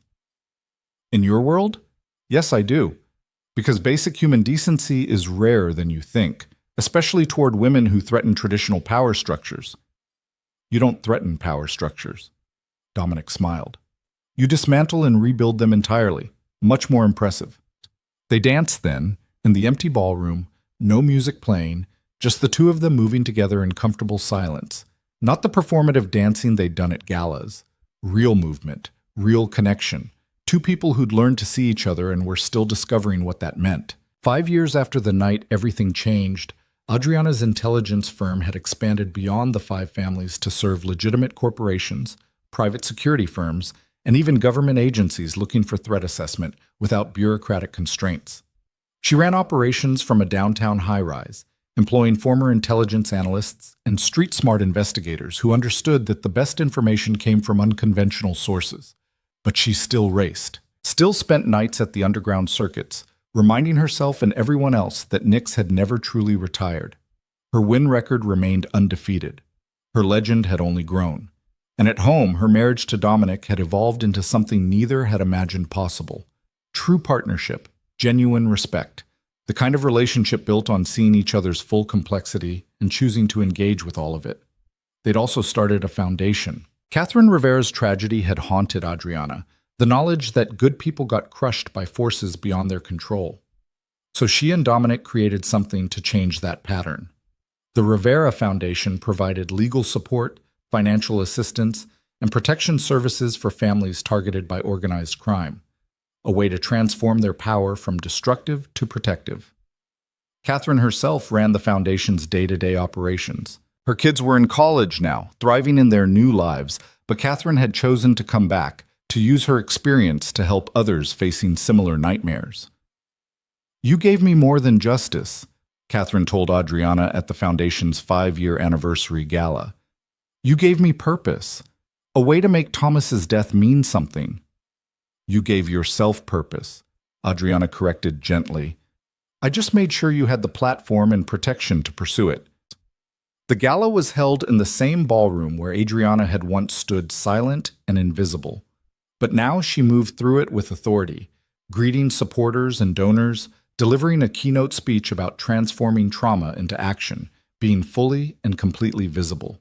A: In your world? Yes, I do. Because basic human decency is rarer than you think, especially toward women who threaten traditional power structures. You don't threaten power structures. Dominic smiled. You dismantle and rebuild them entirely. Much more impressive. They danced then, in the empty ballroom, no music playing, just the two of them moving together in comfortable silence. Not the performative dancing they'd done at galas. Real movement, real connection. Two people who'd learned to see each other and were still discovering what that meant. 5 years after the night everything changed, Adriana's intelligence firm had expanded beyond the 5 families to serve legitimate corporations, private security firms, and even government agencies looking for threat assessment without bureaucratic constraints. She ran operations from a downtown high-rise, employing former intelligence analysts and street-smart investigators who understood that the best information came from unconventional sources. But she still raced, still spent nights at the underground circuits, reminding herself and everyone else that Nyx had never truly retired. Her win record remained undefeated. Her legend had only grown. And at home, her marriage to Dominic had evolved into something neither had imagined possible. True partnership, genuine respect, the kind of relationship built on seeing each other's full complexity and choosing to engage with all of it. They'd also started a foundation. Catherine Rivera's tragedy had haunted Adriana, the knowledge that good people got crushed by forces beyond their control. So she and Dominic created something to change that pattern. The Rivera Foundation provided legal support, financial assistance, and protection services for families targeted by organized crime, a way to transform their power from destructive to protective. Catherine herself ran the foundation's day-to-day operations. Her kids were in college now, thriving in their new lives, but Catherine had chosen to come back, to use her experience to help others facing similar nightmares. You gave me more than justice, Catherine told Adriana at the foundation's 5-year anniversary gala. You gave me purpose, a way to make Thomas's death mean something. You gave yourself purpose, Adriana corrected gently. I just made sure you had the platform and protection to pursue it. The gala was held in the same ballroom where Adriana had once stood silent and invisible. But now she moved through it with authority, greeting supporters and donors, delivering a keynote speech about transforming trauma into action, being fully and completely visible.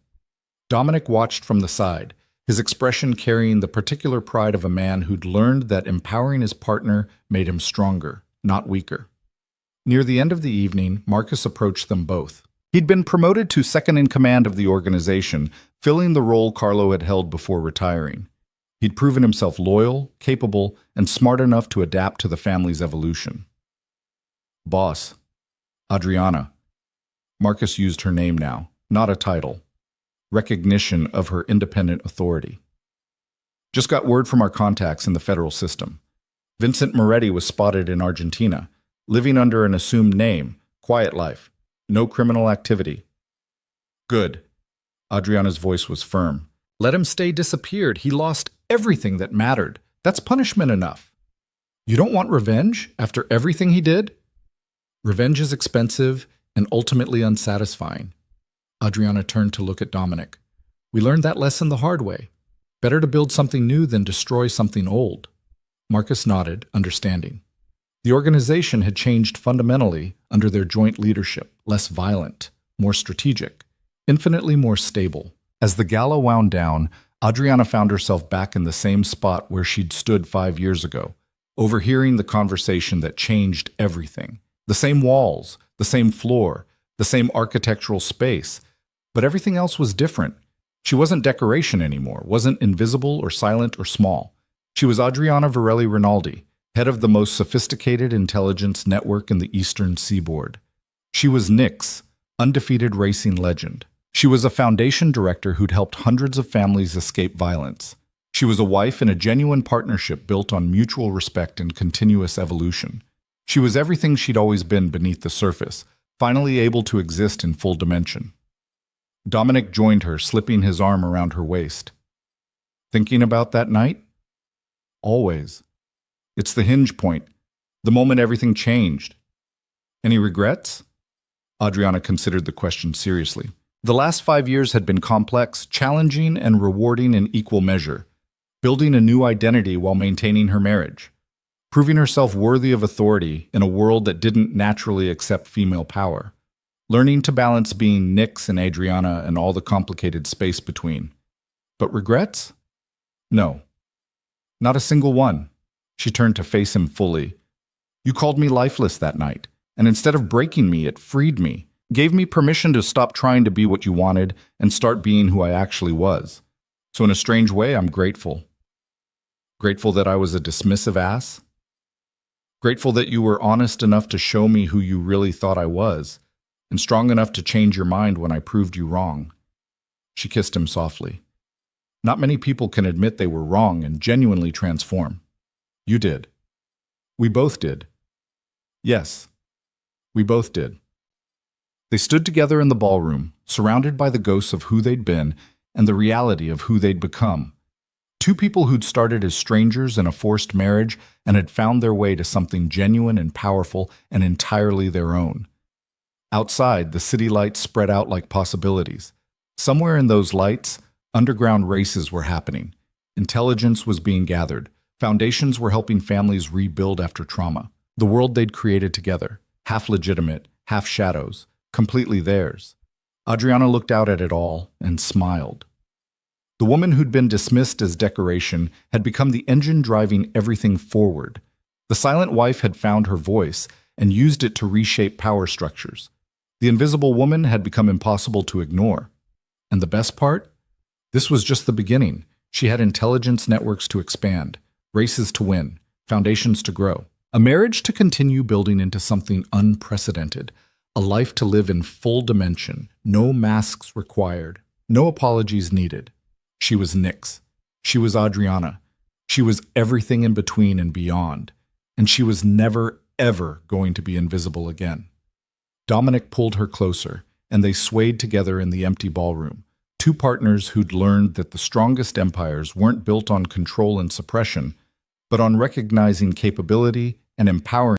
A: Dominic watched from the side, his expression carrying the particular pride of a man who'd learned that empowering his partner made him stronger, not weaker. Near the end of the evening, Marcus approached them both. He'd been promoted to second-in-command of the organization, filling the role Carlo had held before retiring. He'd proven himself loyal, capable, and smart enough to adapt to the family's evolution. Boss. Adriana. Marcus used her name now, not a title. Recognition of her independent authority. Just got word from our contacts in the federal system. Vincent Moretti was spotted in Argentina, living under an assumed name, quiet life, no criminal activity. Good. Adriana's voice was firm. Let him stay disappeared. He lost everything that mattered. That's punishment enough. You don't want revenge after everything he did? Revenge is expensive and ultimately unsatisfying. Adriana turned to look at Dominic. We learned that lesson the hard way. Better to build something new than destroy something old. Marcus nodded, understanding. The organization had changed fundamentally under their joint leadership, less violent, more strategic, infinitely more stable. As the gala wound down, Adriana found herself back in the same spot where she'd stood 5 years ago, overhearing the conversation that changed everything. The same walls, the same floor, the same architectural space, but everything else was different. She wasn't decoration anymore, wasn't invisible or silent or small. She was Adriana Varelli Rinaldi, head of the most sophisticated intelligence network in the Eastern Seaboard. She was Nyx, undefeated racing legend. She was a foundation director who'd helped hundreds of families escape violence. She was a wife in a genuine partnership built on mutual respect and continuous evolution. She was everything she'd always been beneath the surface, finally able to exist in full dimension. Dominic joined her, slipping his arm around her waist. Thinking about that night? Always. It's the hinge point, The moment everything changed. Any regrets? Adriana considered the question seriously. The last 5 years had been complex, challenging, and rewarding in equal measure, building a new identity while maintaining her marriage, proving herself worthy of authority in a world that didn't naturally accept female power, learning to balance being Nyx and Adriana and all the complicated space between. But regrets? No. Not a single one. She turned to face him fully. You called me lifeless that night, and instead of breaking me, it freed me, gave me permission to stop trying to be what you wanted and start being who I actually was. So in a strange way, I'm grateful. Grateful that I was a dismissive ass. Grateful that you were honest enough to show me who you really thought I was, and strong enough to change your mind when I proved you wrong. She kissed him softly. Not many people can admit they were wrong and genuinely transform. You did. We both did. Yes, we both did. They stood together in the ballroom, surrounded by the ghosts of who they'd been and the reality of who they'd become. Two people who'd started as strangers in a forced marriage and had found their way to something genuine and powerful and entirely their own. Outside, the city lights spread out like possibilities. Somewhere in those lights, underground races were happening. Intelligence was being gathered. Foundations were helping families rebuild after trauma. The world they'd created together, half legitimate, half shadows, completely theirs. Adriana looked out at it all and smiled. The woman who'd been dismissed as decoration had become the engine driving everything forward. The silent wife had found her voice and used it to reshape power structures. The invisible woman had become impossible to ignore. And the best part? This was just the beginning. She had intelligence networks to expand, races to win, foundations to grow, a marriage to continue building into something unprecedented, a life to live in full dimension, no masks required, no apologies needed. She was Nyx. She was Adriana. She was everything in between and beyond. And she was never, ever going to be invisible again. Dominic pulled her closer, and they swayed together in the empty ballroom. Two partners who'd learned that the strongest empires weren't built on control and suppression, but on recognizing capability and empowering